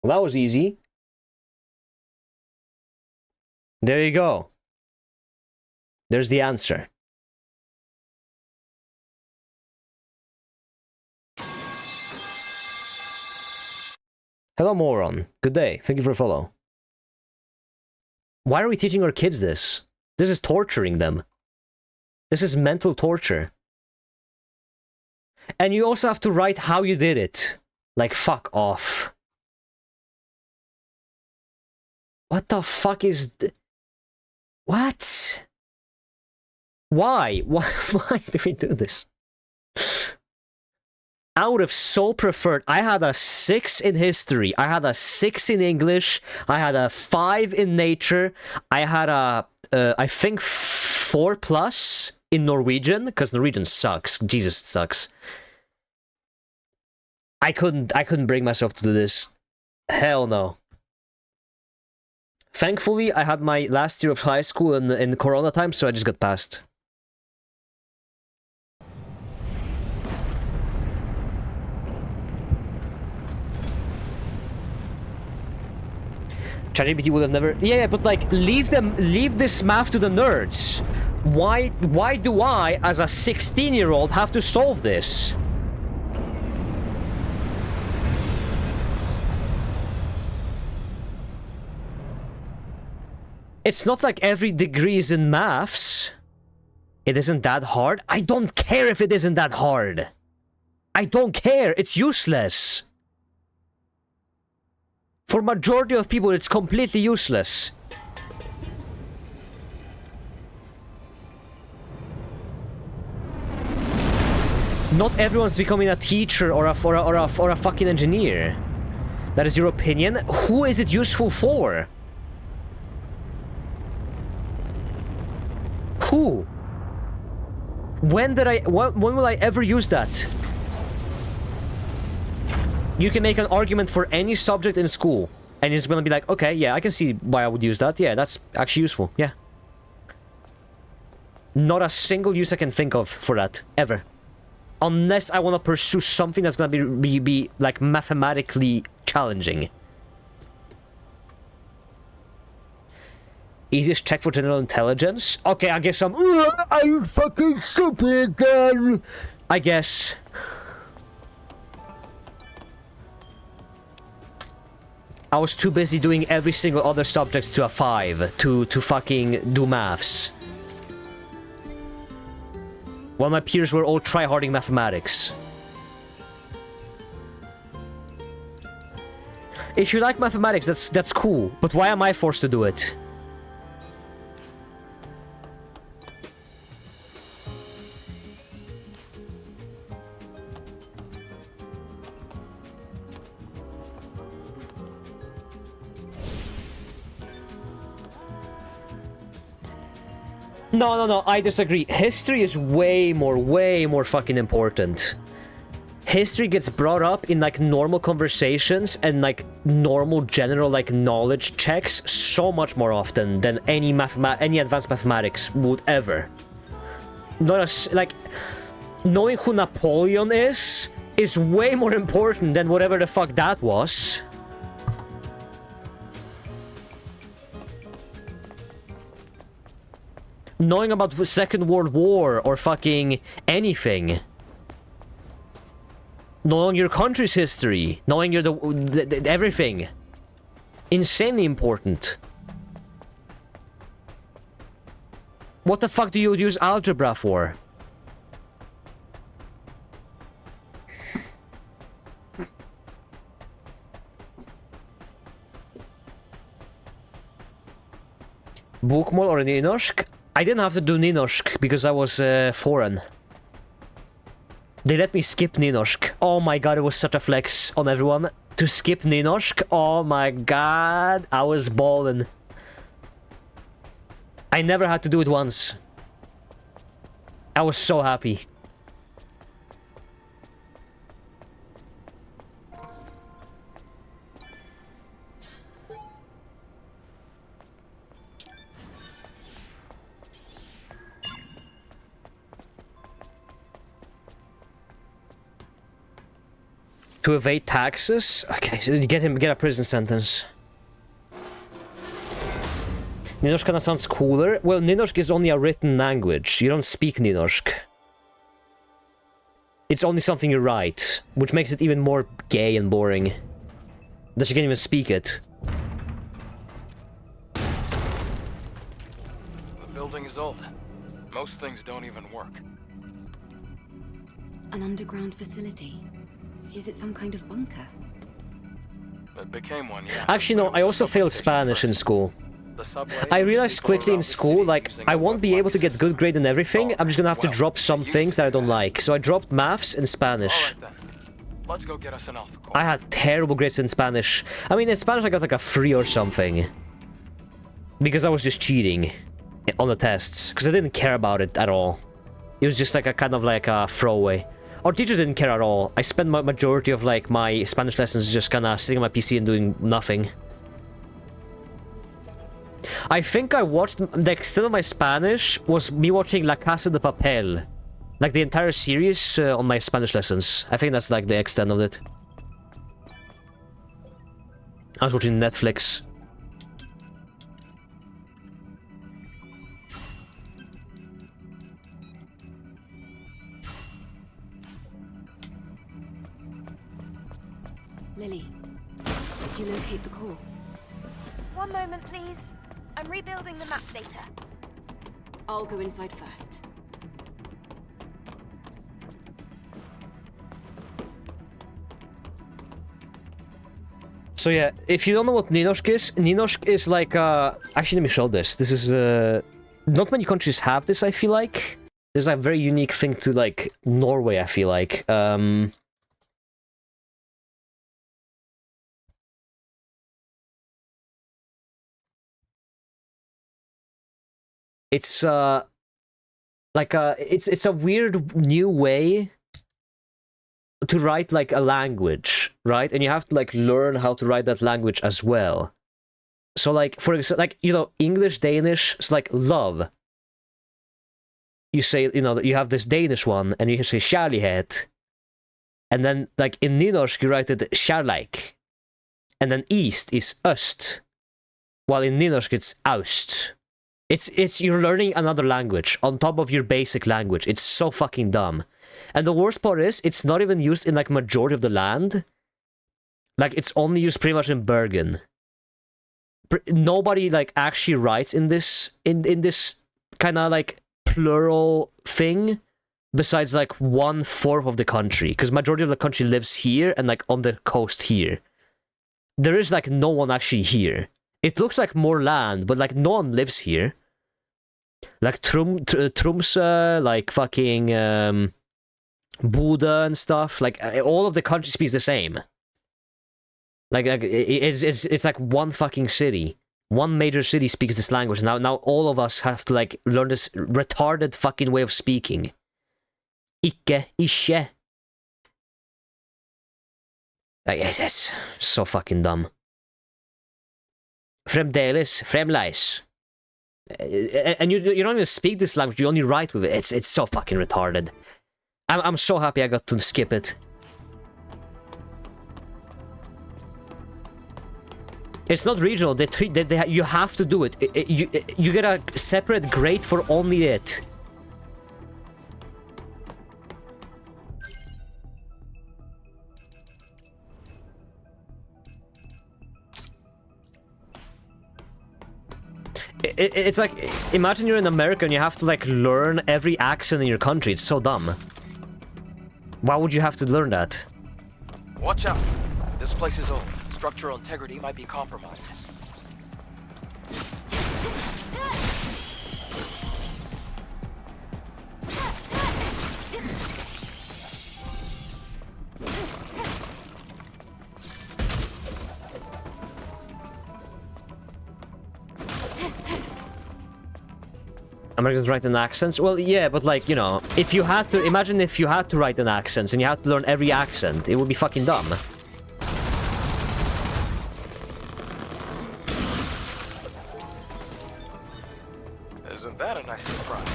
Well, that was easy. There you go. There's the answer. Hello, moron. Good day. Thank you for a follow. Why are we teaching our kids this? This is torturing them. This is mental torture. And you also have to write how you did it. Like, fuck off. What the fuck is... What? Why? Why do we do this? I would have so preferred... I had a 6 in history. I had a 6 in English. I had a 5 in nature. I had a... I think 4+ in Norwegian, because Norwegian sucks. Jesus, it sucks. I couldn't bring myself to do this. Hell no. Thankfully, I had my last year of high school in Corona time, so I just got passed. ChatGPT would have never... Yeah, but like, leave this math to the nerds. Why do I, as a 16-year-old, have to solve this? It's not like every degree is in maths. It isn't that hard. I don't care if it isn't that hard. I don't care. It's useless. For majority of people, it's completely useless. Not everyone's becoming a teacher or a fucking engineer. That is your opinion. Who is it useful for? Who? When will I ever use that? You can make an argument for any subject in school, and it's gonna be like, okay, yeah, I can see why I would use that. Yeah, that's actually useful. Yeah. Not a single use I can think of for that, ever. Unless I want to pursue something that's gonna be like mathematically challenging. Easiest check for general intelligence? Okay, I guess I'm fucking stupid then. I guess. I was too busy doing every single other subjects to a 5 to fucking do maths. While my peers were all tryharding mathematics. If you like mathematics, that's cool. But why am I forced to do it? No, I disagree. History is way more fucking important. History gets brought up in, like, normal conversations and, like, normal general, like, knowledge checks so much more often than any advanced mathematics would ever. Like, knowing who Napoleon is way more important than whatever the fuck that was. Knowing about the Second World War or fucking anything. Knowing your country's history. Knowing your everything. Insanely important. What the fuck do you use algebra for? Bokmål or nynorsk? I didn't have to do nynorsk because I was foreign. They let me skip nynorsk. Oh my god, it was such a flex on everyone. To skip nynorsk, oh my god, I was balling. I never had to do it once. I was so happy. To evade taxes? Okay, so get a prison sentence. Nynorsk kinda sounds cooler. Well, Nynorsk is only a written language. You don't speak Nynorsk. It's only something you write, which makes it even more gay and boring. That you can't even speak it. The building is old. Most things don't even work. An underground facility. Is it some kind of bunker? It became one, yeah. Actually, no, I also failed Spanish in school. I realized quickly in school, like, I won't be able to get good grade in everything. I'm just gonna have to drop some things that I don't like. So I dropped maths and Spanish. Let's go get us an alpha core. I had terrible grades in Spanish. I mean, in Spanish I got like a 3 or something. Because I was just cheating on the tests. Because I didn't care about it at all. It was just like a kind of like a throwaway. Our teacher didn't care at all. I spent my majority of like my Spanish lessons just kind of sitting on my PC and doing nothing. I think I watched, like, still my Spanish was me watching La Casa de Papel. Like the entire series on my Spanish lessons. I think that's like the extent of it. I was watching Netflix. Lily, did you locate the core? One moment, please. I'm rebuilding the map data. I'll go inside first. So yeah, if you don't know what Nynorsk is like, actually let me show this. This is, not many countries have this, I feel like. This is a very unique thing to, like, Norway, I feel like. It's it's a weird new way to write like a language, right? And you have to like learn how to write that language as well. So like, for example, like, you know, English, Danish, it's like love. You say, you know, you have this Danish one and you say kjærlighet. And then like in Nynorsk you write it kjærleik. And then east is øst. While in Nynorsk it's aust. It's you're learning another language on top of your basic language. It's so fucking dumb. And the worst part is, it's not even used in like majority of the land. Like, it's only used pretty much in Bergen. Nobody like actually writes in this this kind of like plural thing besides like 1/4 of the country, because majority of the country lives here and like on the coast here. There is like no one actually here. It looks like more land, but like no one lives here. Like Tromsø, like fucking Bodø and stuff. Like all of the country speaks the same. Like it's like one fucking city. One major city speaks this language. Now all of us have to like learn this retarded fucking way of speaking. Ikke. Like it's so fucking dumb. Fremdeles. And you don't even speak this language, you only write with it. It's so fucking retarded. I'm so happy I got to skip it. It's not regional, you have to do it. You get a separate grade for only it. It's like, imagine you're in America and you have to like learn every accent in your country. It's so dumb. Why would you have to learn that? Watch out. This place is old. Structural integrity might be compromised. Americans write in accents? Well, yeah, but like, you know, if you had to... Imagine if you had to write in accents and you had to learn every accent. It would be fucking dumb. Isn't that a nice surprise?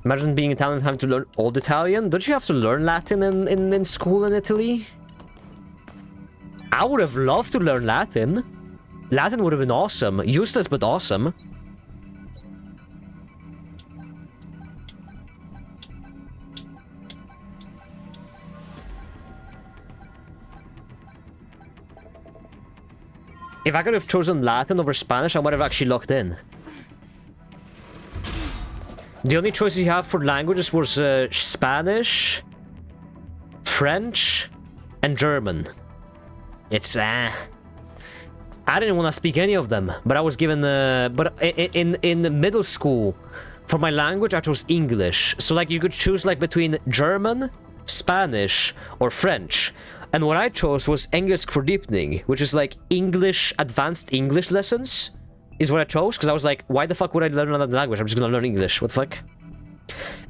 Imagine being Italian and having to learn Old Italian. Don't you have to learn Latin in school in Italy? I would have loved to learn Latin. Latin would have been awesome. Useless, but awesome. If I could have chosen Latin over Spanish, I would have actually locked in. The only choices you have for languages was Spanish, French, and German. It's I didn't want to speak any of them, but I was given but in middle school, for my language I chose English. So like you could choose like between German, Spanish, or French. And what I chose was Engelsk Verdiepning, which is like English, advanced English lessons, is what I chose, because I was like, why the fuck would I learn another language? I'm just gonna learn English, what the fuck?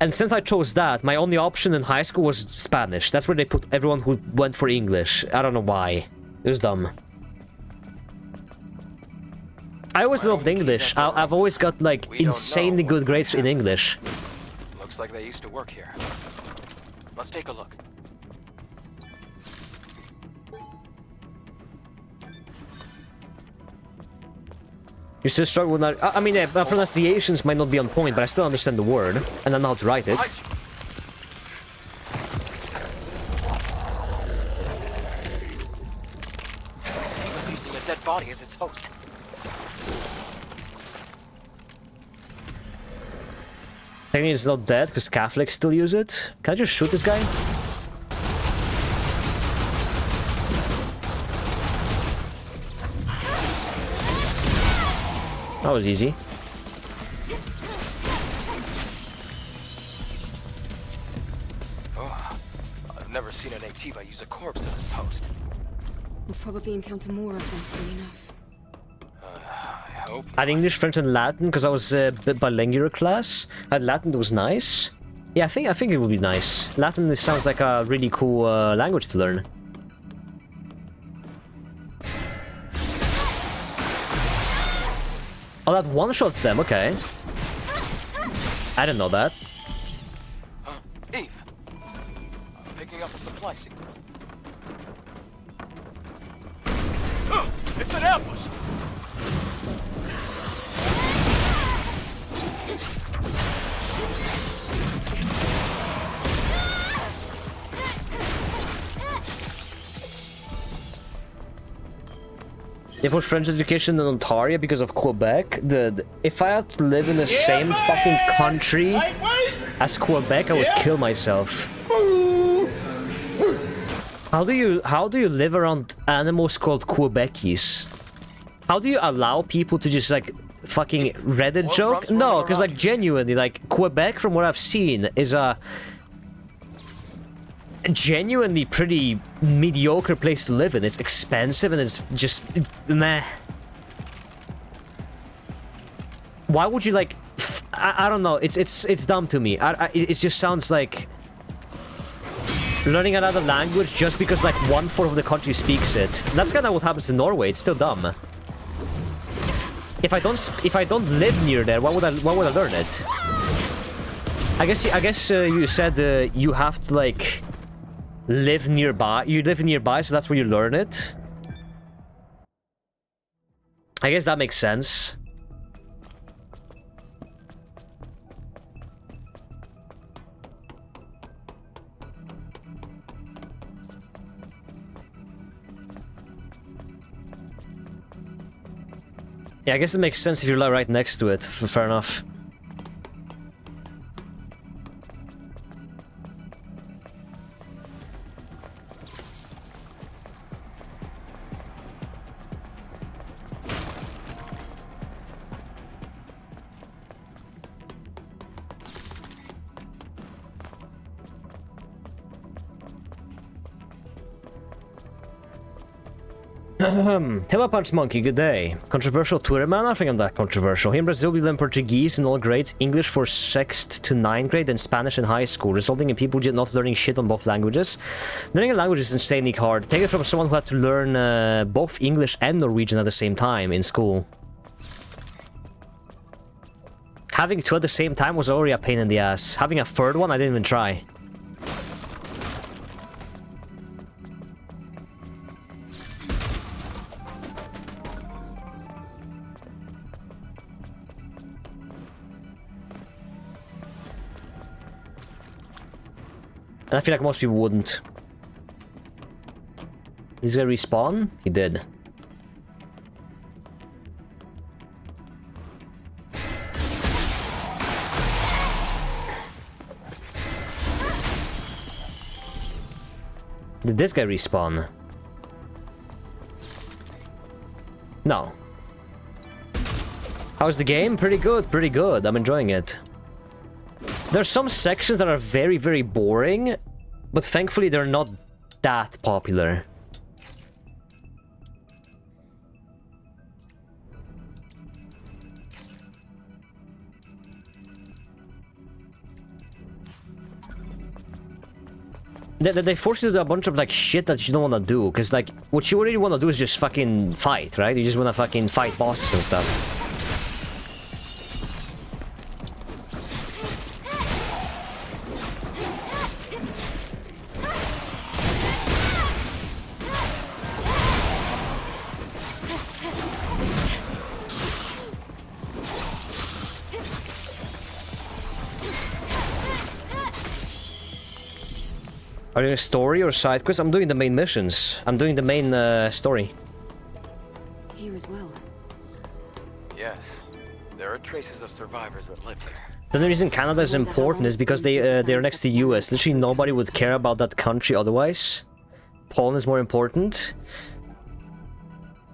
And since I chose that, my only option in high school was Spanish. That's where they put everyone who went for English. I don't know why. It was dumb. I always loved English. I've always got like insanely good grades in English. Looks like they used to work here. Let's take a look. You still struggle with that? I mean, my pronunciations might not be on point, but I still understand the word, and I know how to write it. He was using a dead body as its host. Technically, it's not dead because Catholics still use it. Can I just shoot this guy? That was easy. Oh, I've never seen an Nativa use a corpse as its host. We'll probably encounter more of them soon enough. I hope. I had English, French, and Latin because I was a bit bilingual class. I had Latin that was nice. Yeah, I think it would be nice. Latin sounds like a really cool language to learn. Oh, that one-shots them, okay. I didn't know that. Eve, I'm picking up a supply signal. It's an ambush! They push French education in Ontario because of Quebec. If I had to live in the same fucking country as Quebec, I would kill myself. How do you live around animals called Quebeckies? How do you allow people to just like fucking Reddit joke? No, because like genuinely, like Quebec, from what I've seen, is a genuinely pretty mediocre place to live in. It's expensive and it's just meh. Why would you like I don't know, it's dumb to me. It just sounds like learning another language just because like 1/4 of the country speaks it. That's kind of what happens in Norway. It's still dumb. If I don't live near there, why would I learn it? I guess you said you have to like live nearby. You live nearby, so that's where you learn it. I guess that makes sense. Yeah, I guess it makes sense if you're right next to it. Fair enough. Hello Punch Monkey, good day. Controversial Twitter man? I think I'm that controversial. Here in Brazil we learn Portuguese in all grades, English for 6th to 9th grade, and Spanish in high school, resulting in people not learning shit on both languages. Learning a language is insanely hard. Take it from someone who had to learn both English and Norwegian at the same time in school. Having two at the same time was already a pain in the ass. Having a third one, I didn't even try. And I feel like most people wouldn't. He's gonna respawn? He did. Did this guy respawn? No. How's the game? Pretty good, pretty good. I'm enjoying it. There's some sections that are very, very boring, but thankfully they're not that popular. They force you to do a bunch of like shit that you don't want to do, because like what you really want to do is just fucking fight, right? You just want to fucking fight bosses and stuff. Are you a story or side quest? I'm doing the main missions. I'm doing the main story. Here as well. Yes, there are traces of survivors that live there. The reason Canada is important is because they're next to US. Literally nobody would care about that country otherwise. Poland is more important.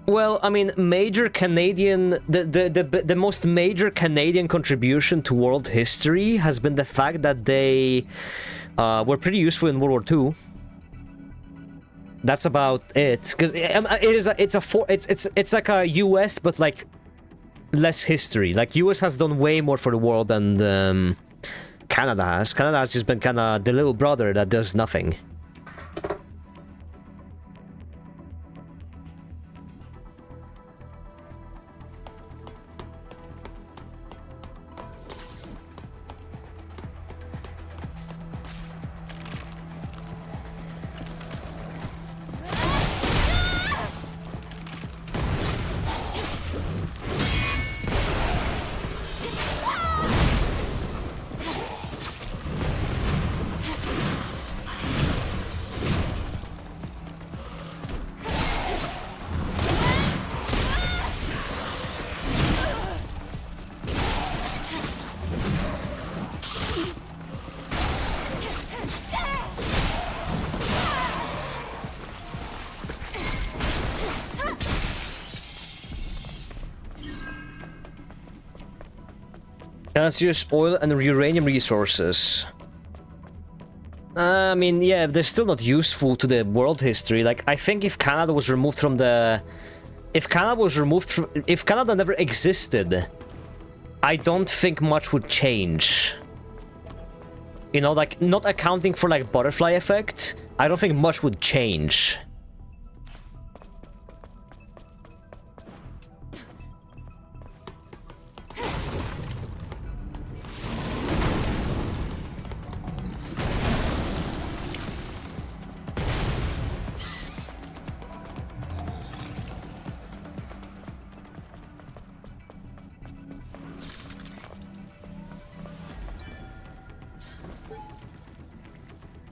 Well, I mean, major Canadian... The most major Canadian contribution to world history has been the fact that they were pretty useful in World War II. That's about it. Because it's like a US, but like less history. Like US has done way more for the world than Canada has. Canada has just been kind of the little brother that does nothing. Let's use oil and uranium resources. I mean, yeah, they're still not useful to the world history. Like, I think if Canada was removed from the... If Canada never existed, I don't think much would change. You know, like, not accounting for, like, butterfly effect, I don't think much would change.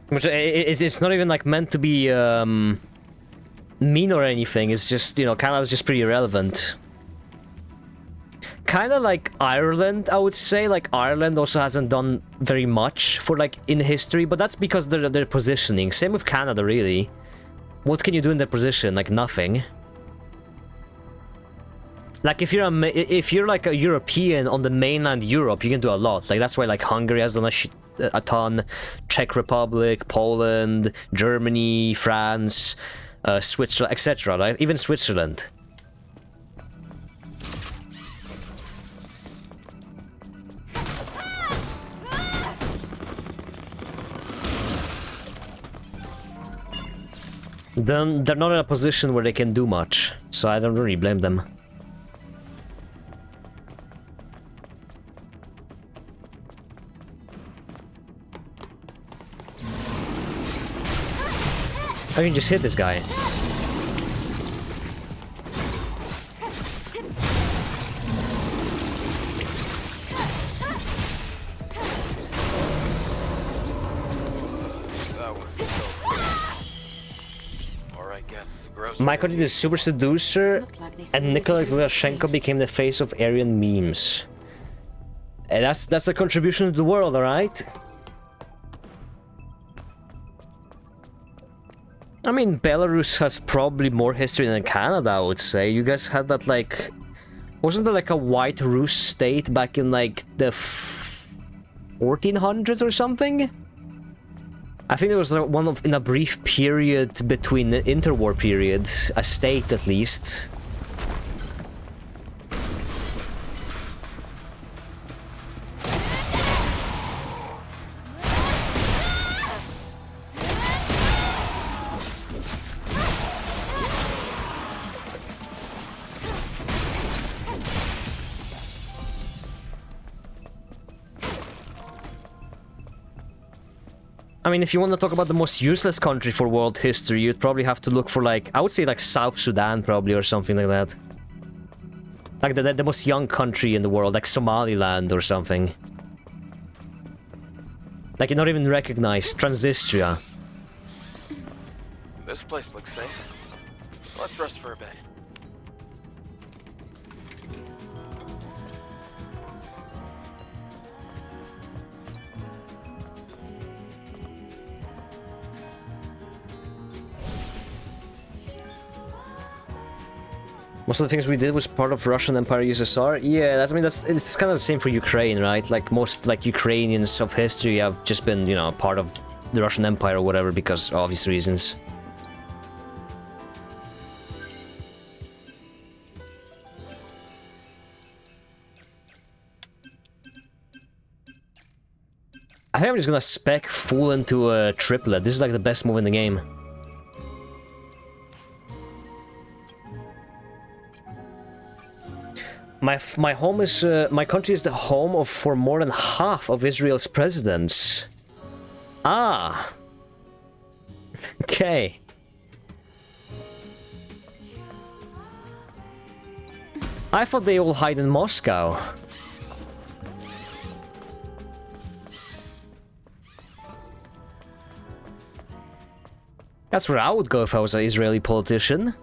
Which it's not even like meant to be mean or anything. It's just, you know, Canada's just pretty irrelevant. Kind of like Ireland, I would say. Like Ireland also hasn't done very much for like in history, but that's because they're positioning. Same with Canada, really. What can you do in their position? Like nothing. Like if you're like a European on the mainland Europe, you can do a lot. Like that's why like Hungary has done a ton, Czech Republic, Poland, Germany, France. Switzerland, etc., right? Even Switzerland. Then they're not in a position where they can do much, so I don't really blame them. I can just hit this guy. Michael did the Super Seducer, and Nikolai Lukashenko became the face of Aryan memes. And that's a contribution to the world, alright? I mean, Belarus has probably more history than Canada, I would say. You guys had that, like... Wasn't there, like, a white Rus state back in, like, the 1400s or something? I think there was in a brief period between the interwar periods, a state at least. I mean, if you want to talk about the most useless country for world history, you'd probably have to look for, like, I would say, like, South Sudan, probably, or something like that. Like, the most young country in the world, like Somaliland or something. Like, you're not even recognized. Transnistria. This place looks safe. Let's rest for a bit. Most of the things we did was part of Russian Empire USSR. Yeah, it's kind of the same for Ukraine, right? Like most Ukrainians of history have just been, you know, part of the Russian Empire or whatever because of obvious reasons. I think I'm just gonna spec full into a triplet. This is like the best move in the game. My home is my country is the home for more than half of Israel's presidents. Ah. Okay. I thought they all hide in Moscow. That's where I would go if I was an Israeli politician.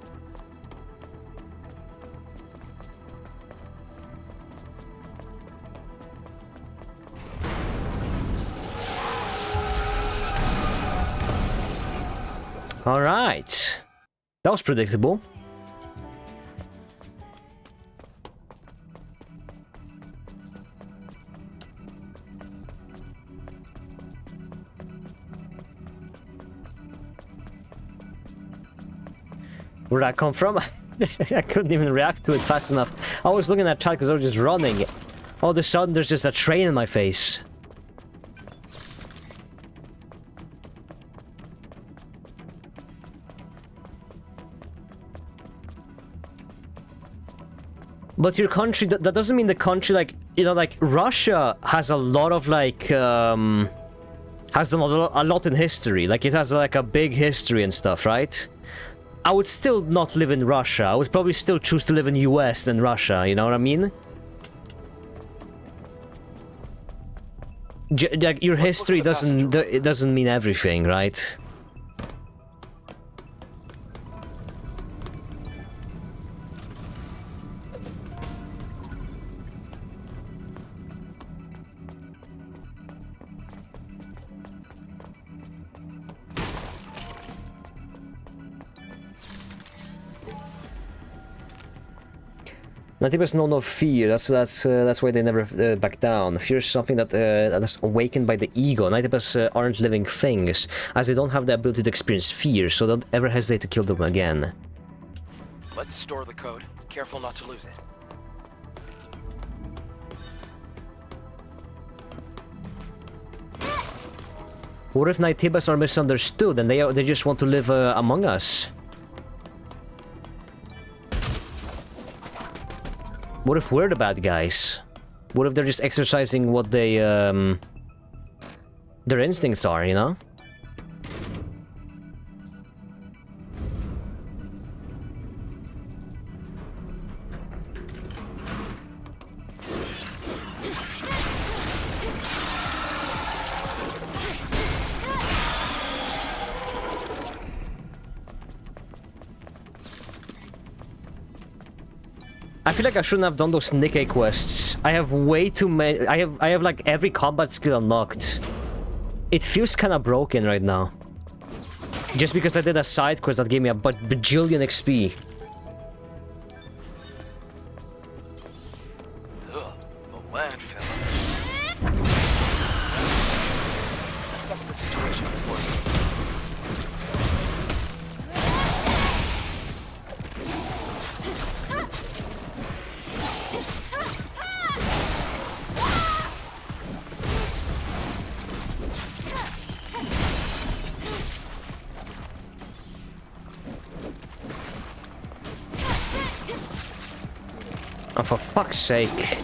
All right. That was predictable. Where'd that come from? I couldn't even react to it fast enough. I was looking at chat because I was just running. All of a sudden, there's just a train in my face. But your country, that doesn't mean the country, like, you know, like, Russia has a lot of, like, has done a lot in history. Like, it has, like, a big history and stuff, right? I would still not live in Russia. I would probably still choose to live in the US than Russia, you know what I mean? Like, your history doesn't mean everything, right? Natives know no fear. That's why they never back down. Fear is something that that's awakened by the ego. Natives aren't living things, as they don't have the ability to experience fear, so don't ever hesitate to kill them again. Let's store the code. Careful not to lose it. What if Nightibas are misunderstood and they just want to live among us? What if we're the bad guys? What if they're just exercising what they their instincts are, you know? I feel like I shouldn't have done those Nikkei quests. I have way too many. I have like every combat skill unlocked. It feels kind of broken right now. Just because I did a side quest that gave me a bajillion XP. Ugh, the landfill. Assess the situation before. Oh, for fuck's sake.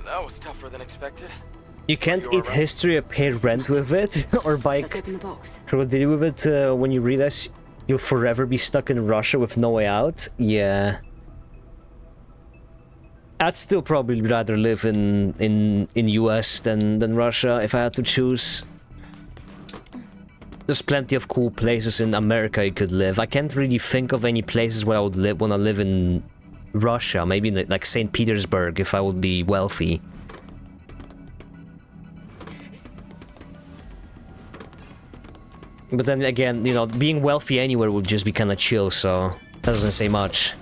That was tougher than expected. You can't eat history or pay rent with it, or buy crocodile with it when you realize you'll forever be stuck in Russia with no way out. Yeah. I'd still probably rather live in US than Russia if I had to choose. There's plenty of cool places in America you could live. I can't really think of any places where I would want to live in Russia. Maybe like St. Petersburg if I would be wealthy. But then again, you know, being wealthy anywhere would just be kind of chill, so that doesn't say much.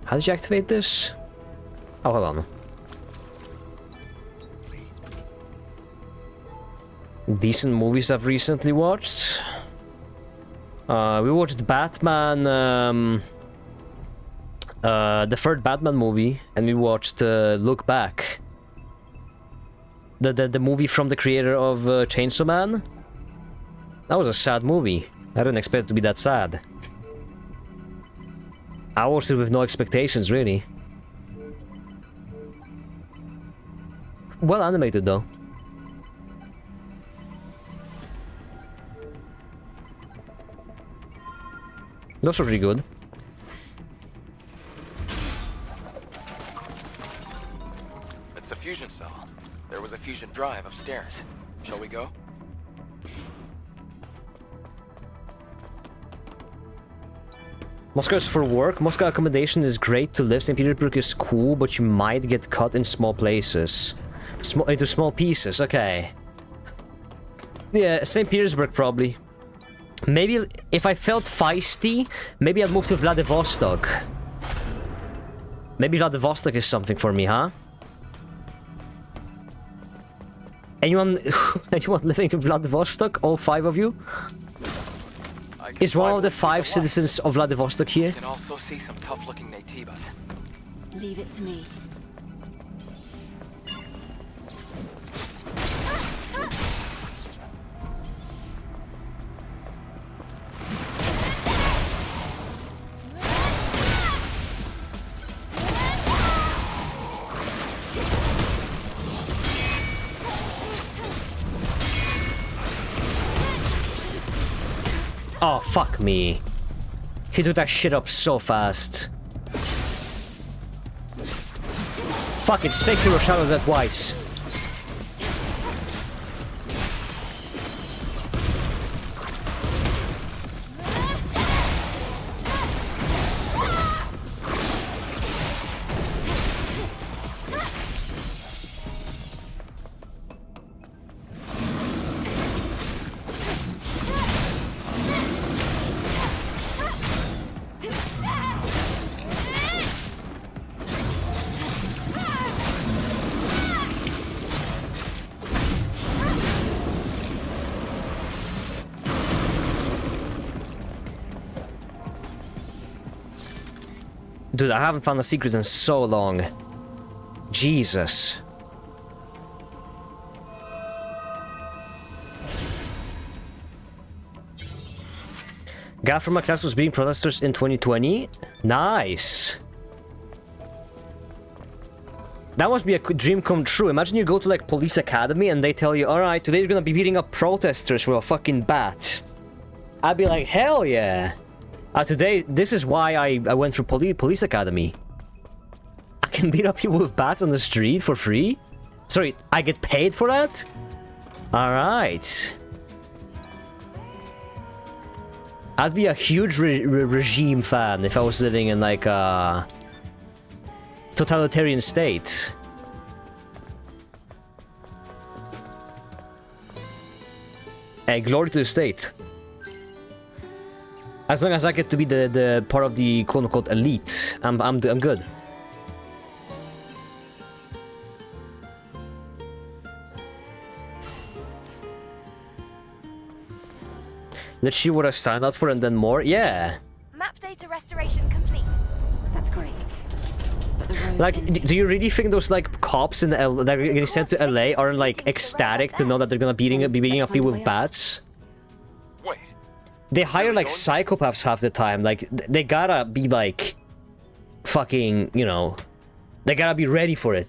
How did you activate this? Oh, hold on. Decent movies I've recently watched. We watched Batman, the third Batman movie, and we watched Look Back. The movie from the creator of Chainsaw Man. That was a sad movie. I didn't expect it to be that sad. I watched it with no expectations, really. Well animated, though. Those are pretty good. It's a fusion cell. There was a fusion drive upstairs. Shall we go? Moscow is for work. Moscow accommodation is great to live. St. Petersburg is cool, but you might get cut in small places. Into small pieces, okay. Yeah, St. Petersburg probably. Maybe if I felt feisty, maybe I'd move to Vladivostok. Maybe Vladivostok is something for me, huh? Anyone living in Vladivostok? All 5 of you? Is one of the 5 citizens of Vladivostok here? You can also see some tough-looking Naytibas. Leave it to me. Oh, fuck me. He took that shit up so fast. Fuck it, Sekiro Shadow that twice. Dude, I haven't found a secret in so long. Jesus. Guy from my class was beating protesters in 2020. Nice. That must be a dream come true. Imagine you go to like police academy and they tell you, alright, today you're gonna be beating up protesters with a fucking bat. I'd be like, hell yeah. Today, this is why I went through police academy. I can beat up people with bats on the street for free? Sorry, I get paid for that? Alright. I'd be a huge regime fan if I was living in like a totalitarian state. Hey, glory to the state. As long as I get to be the part of the quote-unquote elite, I'm good. Let's see what I signed up for and then more. Yeah. Map data restoration complete. That's great. But the road like, do you really think those like cops in that are getting sent to LA are like ecstatic to know that they're gonna be beating up people with bats? They hire like psychopaths half the time. Like they gotta be like fucking, you know, they gotta be ready for it.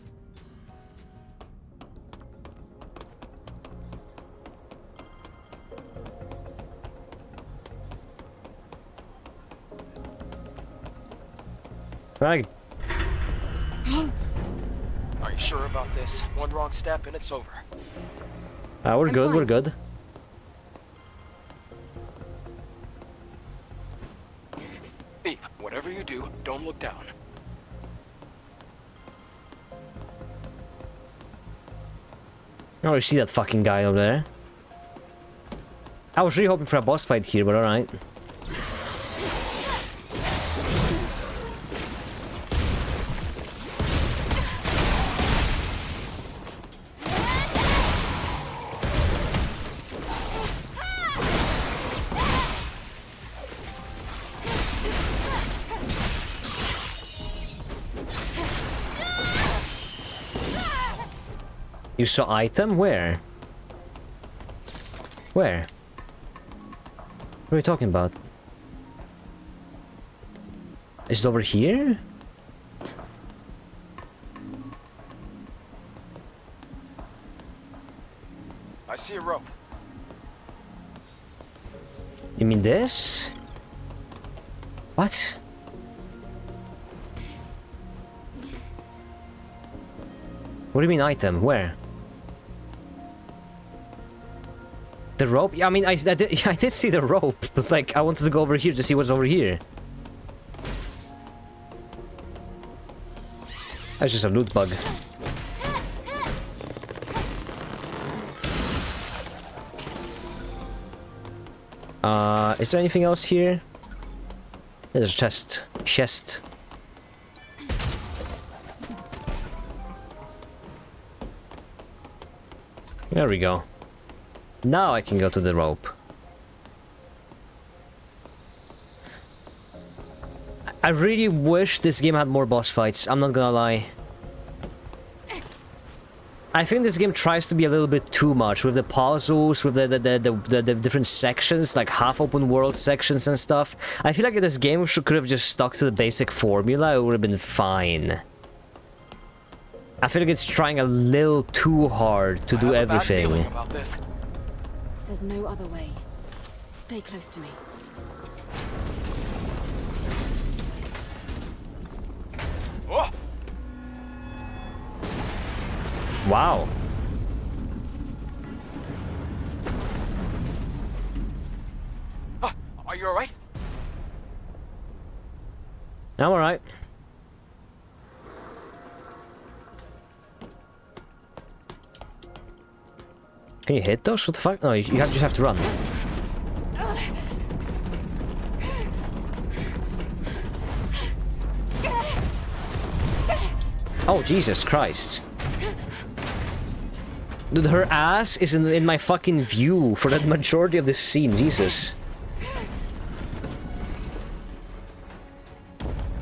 Right. Are you sure about this? One wrong step and it's over. We're good, we're good. Eve, whatever you do, don't look down. Oh, you see that fucking guy over there? I was really hoping for a boss fight here, but alright. You saw item? Where? Where? What are you talking about? Is it over here? I see a rope. You mean this? What? What do you mean item? Where? The rope? Yeah, I mean, I did see the rope, but like, I wanted to go over here to see what's over here. That's just a loot bug. Is there anything else here? Yeah, there's a chest. Chest. There we go. Now I can go to the rope. I really wish this game had more boss fights, I'm not gonna lie. I think this game tries to be a little bit too much with the puzzles, with the different sections, like half open world sections and stuff. I feel like this game could have just stuck to the basic formula, it would have been fine. I feel like it's trying a little too hard to do everything. There's no other way. Stay close to me. Wow. Are you alright? I'm alright. Can you hit those? What the fuck? No, you just have to run. Oh, Jesus Christ. Dude, her ass is in my fucking view for the majority of this scene. Jesus.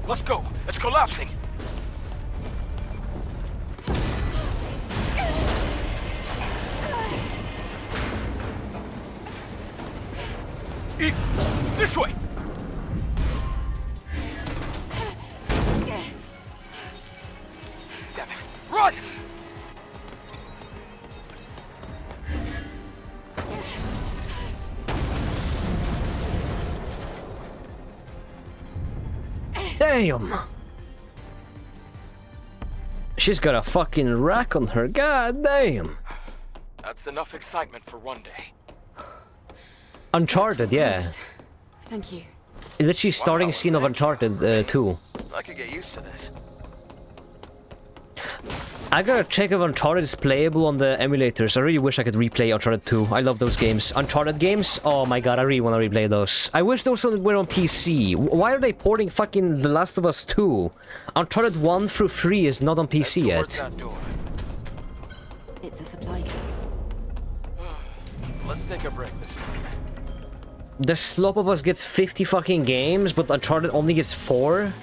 Let's go. It's collapsing. This way. Damn it. Run! Damn! She's got a fucking rack on her, god damn! That's enough excitement for one day. Uncharted, yeah. Thank you. Literally starting scene of Uncharted 2. I could get used to this. I gotta check if Uncharted is playable on the emulators. I really wish I could replay Uncharted 2. I love those games. Uncharted games? Oh my god, I really want to replay those. I wish those were on PC. Why are they porting fucking The Last of Us 2? Uncharted 1 through 3 is not on PC yet. It's a supply key. Let's take a break this time. The Slop of Us gets 50 fucking games, but Uncharted only gets 4?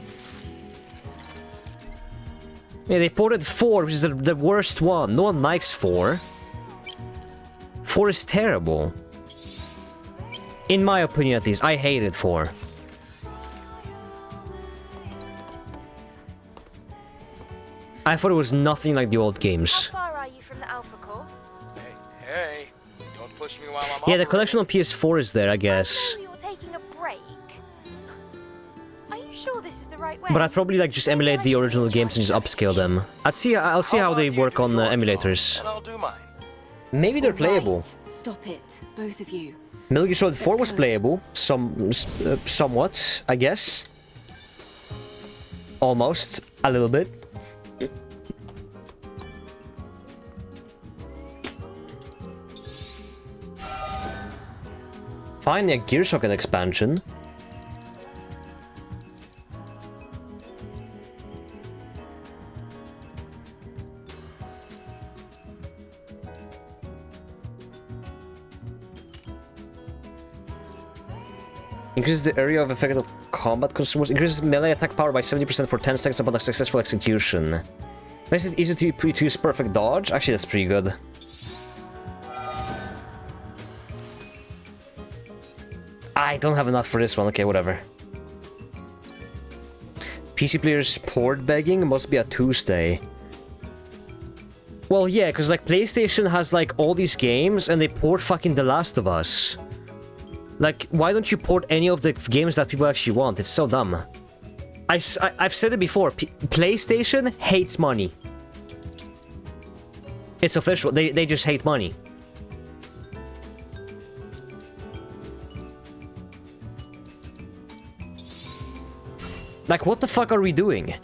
Yeah, they ported 4, which is the worst one. No one likes 4. 4 is terrible. In my opinion, at least. I hated 4. I thought it was nothing like the old games. How far are you from the Alpha Core? Hey, don't push me while I'm Yeah, the collection on PS4 is there, I guess. You're taking a break. Are you sure this is the right way? But I'd probably like just emulate the original games and just upscale them. I'll see how they work on emulators. And I'll do mine. Maybe they're playable. Stop it, both of you. Metal Gear Solid 4 was playable, somewhat, I guess. Almost, a little bit. Finally, a Gear Socket expansion. Increases the area of effective combat consumers. Increases melee attack power by 70% for 10 seconds upon a successful execution. Makes it easy to use perfect dodge. Actually, that's pretty good. I don't have enough for this one. Okay, whatever. PC players port begging must be a Tuesday. Well, yeah, because like PlayStation has like all these games and they port fucking The Last of Us. Like, why don't you port any of the games that people actually want? It's so dumb. I've said it before. PlayStation hates money. It's official. They just hate money. Like, what the fuck are we doing?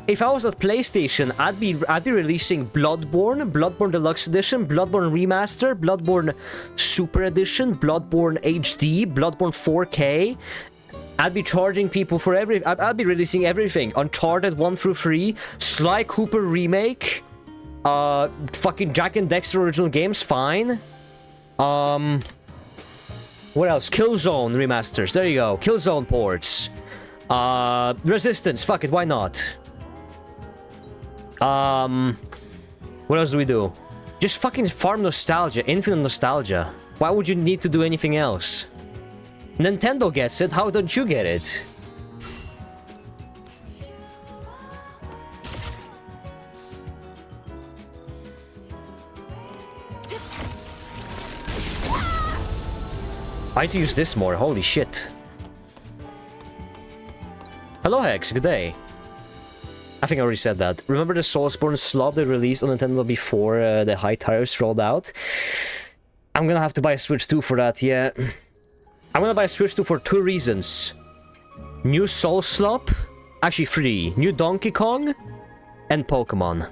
If I was at PlayStation, I'd be releasing Bloodborne Deluxe Edition, Bloodborne Remaster, Bloodborne Super Edition, Bloodborne HD, Bloodborne 4K. I'd be charging people for I'd be releasing everything. Uncharted 1 through 3, Sly Cooper Remake, fucking Jak and Daxter original games, fine. What else? Killzone remasters, there you go. Killzone ports. Resistance, fuck it, why not? What else do we do? Just fucking farm nostalgia, infinite nostalgia. Why would you need to do anything else? Nintendo gets it, how don't you get it? I need to use this more, holy shit. Hello Hex, good day. I think I already said that. Remember the Soulsborne slop they released on Nintendo before the high tariffs rolled out? I'm gonna have to buy a Switch 2 for that, yeah. I'm gonna buy a Switch 2 for 2 reasons. New Soul Slop, actually 3. New Donkey Kong, and Pokemon.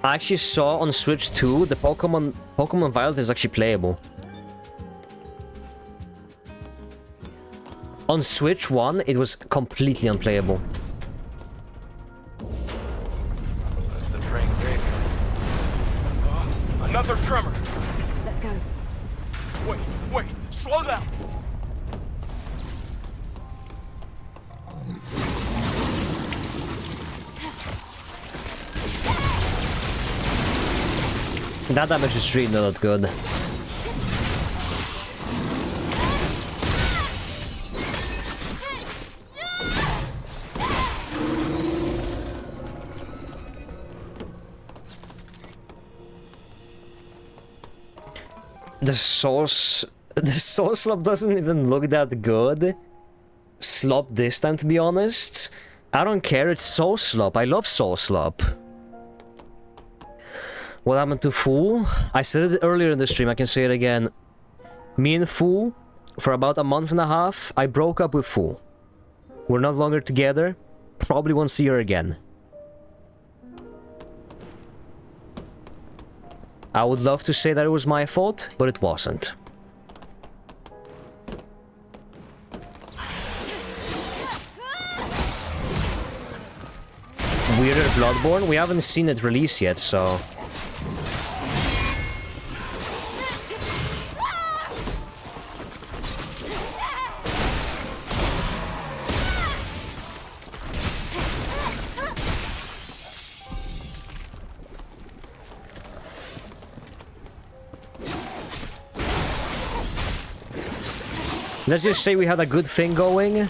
I actually saw on Switch 2 the Pokemon Violet is actually playable. On Switch 1 it was completely unplayable. That's the train graveyard. Another tremor. Let's go. Wait, slow down. That damage is really not good. The Soul Slop doesn't even look that good. Slop this time, to be honest. I don't care, it's Soul Slop. I love Soul Slop. What happened to Fool? I said it earlier in the stream, I can say it again. Me and Fool, for about a month and a half, I broke up with Fool. We're no longer together. Probably won't see her again. I would love to say that it was my fault, but it wasn't. Weirder Bloodborne? We haven't seen it release yet, so... Let's just say we had a good thing going,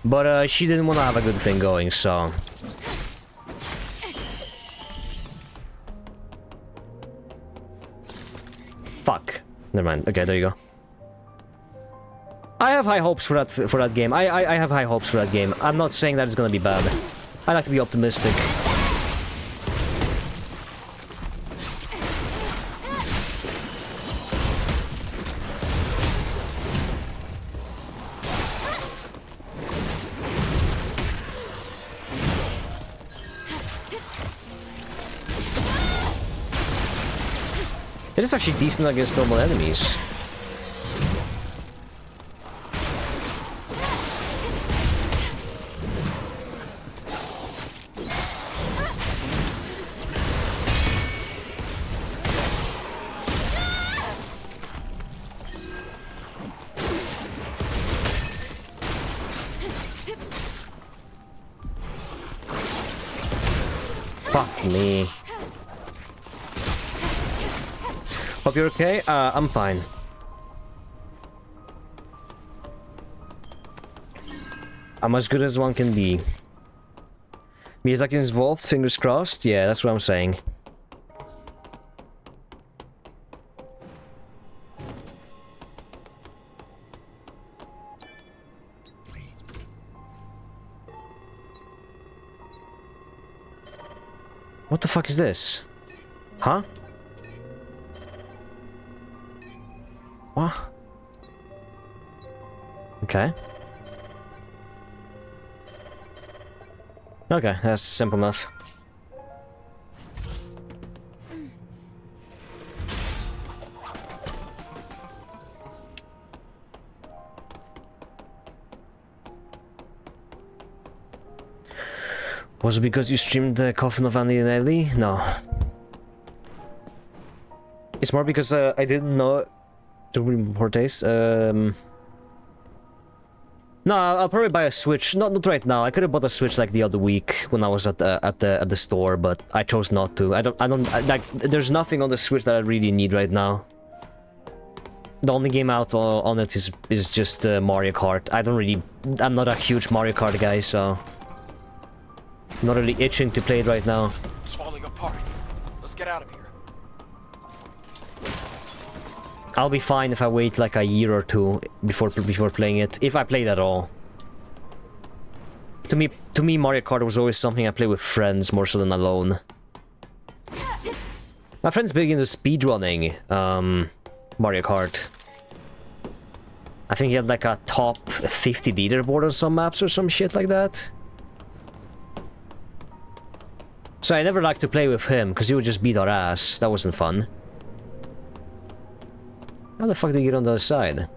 but she didn't want to have a good thing going, so... Fuck. Never mind. Okay, there you go. I have high hopes for that game. I have high hopes for that game. I'm not saying that it's gonna be bad. I like to be optimistic. It is actually decent against normal enemies. Fuck me. Hope you're okay? I'm fine. I'm as good as one can be. Miyazaki's involved, fingers crossed? Yeah, that's what I'm saying. What the fuck is this? Huh? What? Okay. Okay, that's simple enough. Was it because you streamed the Coffin of Andy and Ellie? No. It's more because I didn't know... Poor taste. No, I'll probably buy a Switch. Not right now. I could have bought a Switch like the other week when I was at the store, but I chose not to. I don't like. There's nothing on the Switch that I really need right now. The only game out on it is just Mario Kart. I'm not a huge Mario Kart guy, so I'm not really itching to play it right now. I'll be fine if I wait like a year or two before playing it, if I play it at all. To me, Mario Kart was always something I play with friends more so than alone. My friend's big into speedrunning Mario Kart. I think he had like a top 50 leaderboard on some maps or some shit like that. So I never liked to play with him, because he would just beat our ass. That wasn't fun. How the fuck do you get on the other side?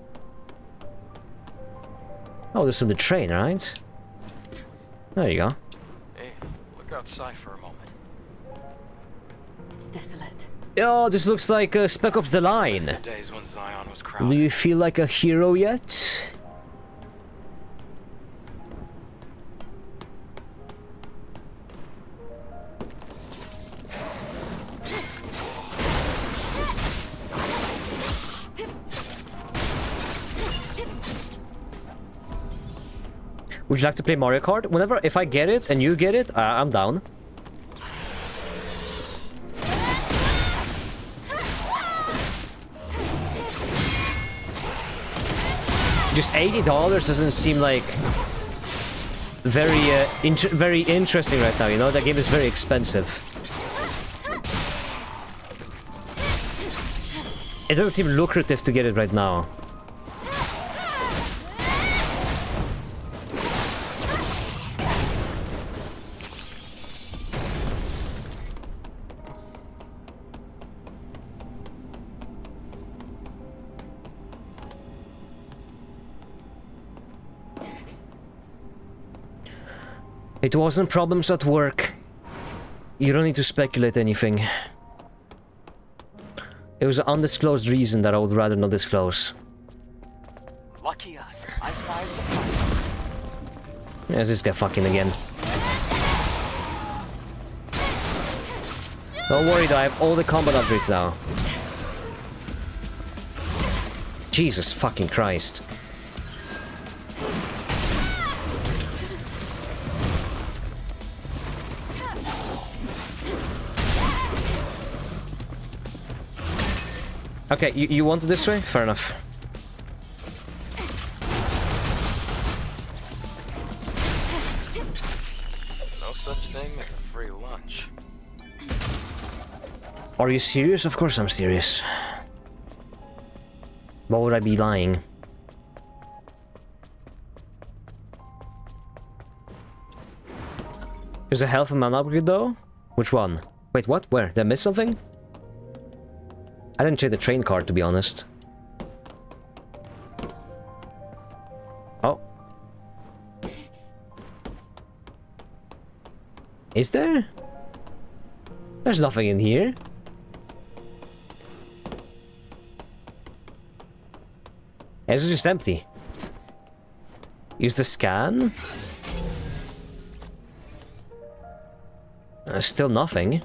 Oh, this is the train, right? There you go. Hey, look outside for a moment. It's desolate. Oh, this looks like Spec Ops The Line. The days when Zion was crowded. Do you feel like a hero yet? Would you like to play Mario Kart? Whenever, if I get it and you get it, I'm down. Just $80 doesn't seem like very interesting right now, you know? That game is very expensive. It doesn't seem lucrative to get it right now. It wasn't problems at work. You don't need to speculate anything. It was an undisclosed reason that I would rather not disclose. Lucky us. I spy supply box. There's this guy fucking again. Don't worry though, I have all the combat upgrades now. Jesus fucking Christ. Okay, you want it this way? Fair enough. No such thing as a free lunch. Are you serious? Of course I'm serious. Why would I be lying? Is a health and mana upgrade though? Which one? Wait, what? Where? Did I miss something? I didn't check the train card, to be honest. Oh. Is there? There's nothing in here. It's just empty. Use the scan? Still nothing.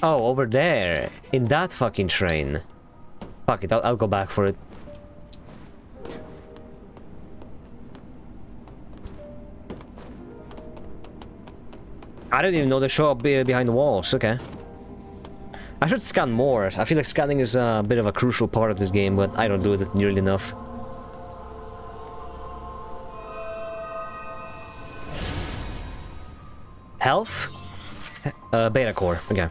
Oh, over there. In that fucking train. Fuck it, I'll go back for it. I didn't even know they show up behind the walls. Okay. I should scan more. I feel like scanning is a bit of a crucial part of this game, but I don't do it nearly enough. Health? Beta core. Okay.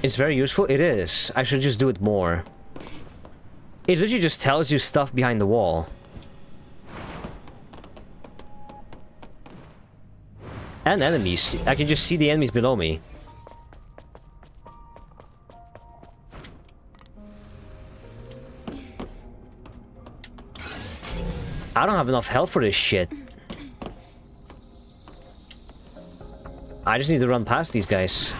It's very useful. It is. I should just do it more. It literally just tells you stuff behind the wall. And enemies. I can just see the enemies below me. I don't have enough health for this shit. I just need to run past these guys.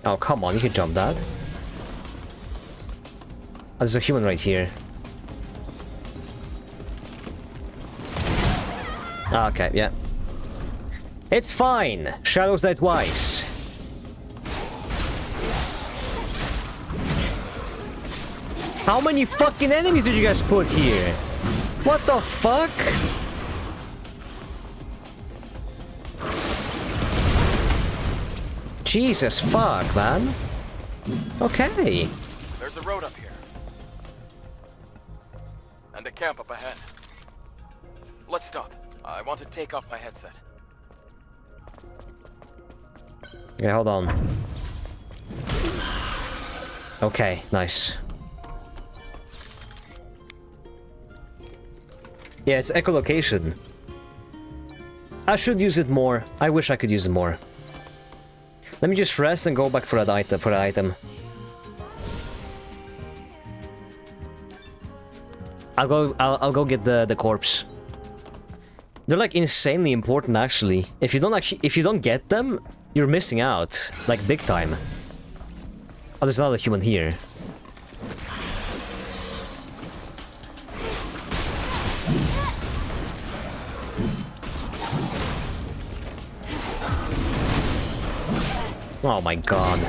Oh, come on, you can jump that. Oh, there's a human right here. Okay, yeah. It's fine. Shadows die twice. How many fucking enemies did you guys put here? What the fuck? Jesus fuck, man. Okay. There's a road up here. And a camp up ahead. Let's stop. I want to take off my headset. Okay, hold on. Okay, nice. Yeah, it's echolocation. I should use it more. I wish I could use it more. Let me just rest and go back for that item. I'll go get the corpse. They're like insanely important actually. If you don't get them, you're missing out. Like big time. Oh, there's another human here. Oh my god.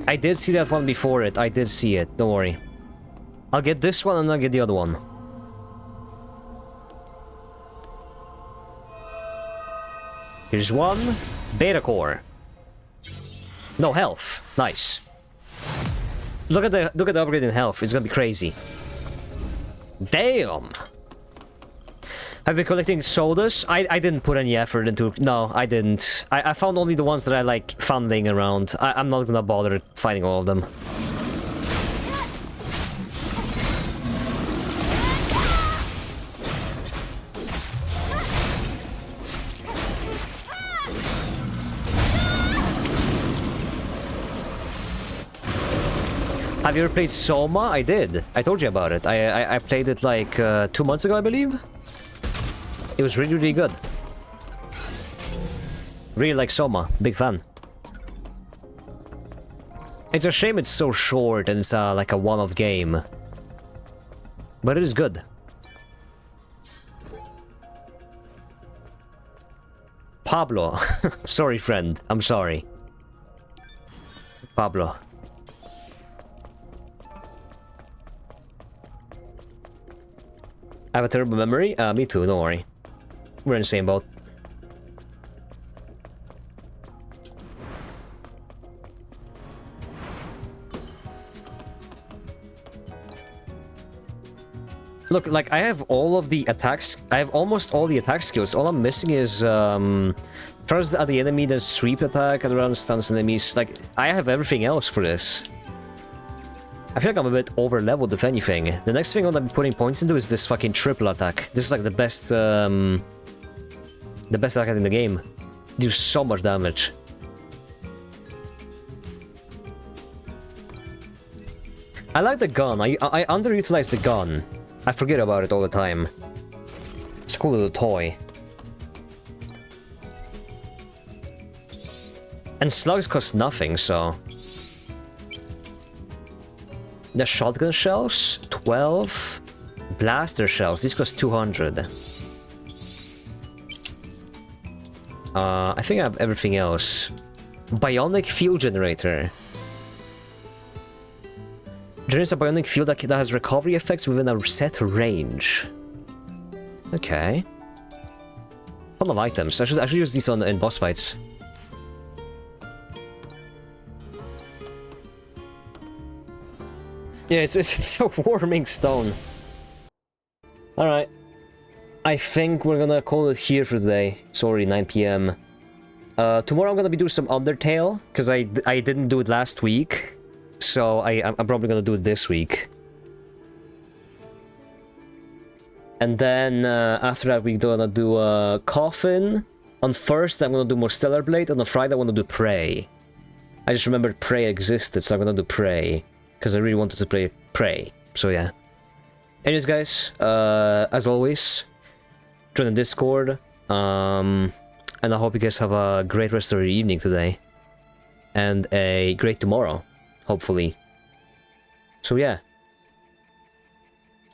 I did see that one before it. I did see it. Don't worry. I'll get this one and I'll get the other one. Here's one. Beta core. No health. Nice. Look at the upgrade in health. It's gonna be crazy. Damn. Have been collecting sodas. I didn't put any effort into. No, I didn't. I found only the ones that I like found laying around. I'm not gonna bother finding all of them. Have you ever played Soma? I did. I told you about it. I played it like 2 months ago, I believe. It was really, really good. Really like Soma. Big fan. It's a shame it's so short and it's like a one-off game. But it is good. Pablo. Sorry, friend. I'm sorry. Pablo. I have a terrible memory. Me too, don't worry. We're in the same boat. Look, like, I have all of the attacks. I have almost all the attack skills. All I'm missing is, thrust at the enemy, then sweep attack, and around stuns enemies. Like, I have everything else for this. I feel like I'm a bit over-leveled, if anything. The next thing I'm gonna be putting points into is this fucking triple attack. This is like the best attack in the game. Do so much damage. I like the gun. I underutilize the gun. I forget about it all the time. It's a cool little toy. And slugs cost nothing, so... The shotgun shells, 12. Blaster shells, these cost 200. I think I have everything else. Bionic fuel generator. Generates a bionic fuel that has recovery effects within a set range. Okay. Ton of items. I should use these in boss fights. Yeah, it's a warming stone. Alright. I think we're gonna call it here for today. Sorry, 9 PM. Tomorrow I'm gonna be doing some Undertale, because I didn't do it last week. So I'm probably gonna do it this week. And then after that we're gonna do Coffin. On Thursday I'm gonna do more Stellar Blade. On the Friday I wanna do Prey. I just remembered Prey existed, so I'm gonna do Prey. Because I really wanted to play Prey. So yeah. Anyways guys, as always, join the Discord. And I hope you guys have a great rest of your evening today. And a great tomorrow, hopefully. So yeah.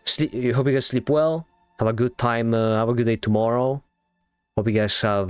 Hope you guys sleep well. Have a good time. Have a good day tomorrow. Hope you guys have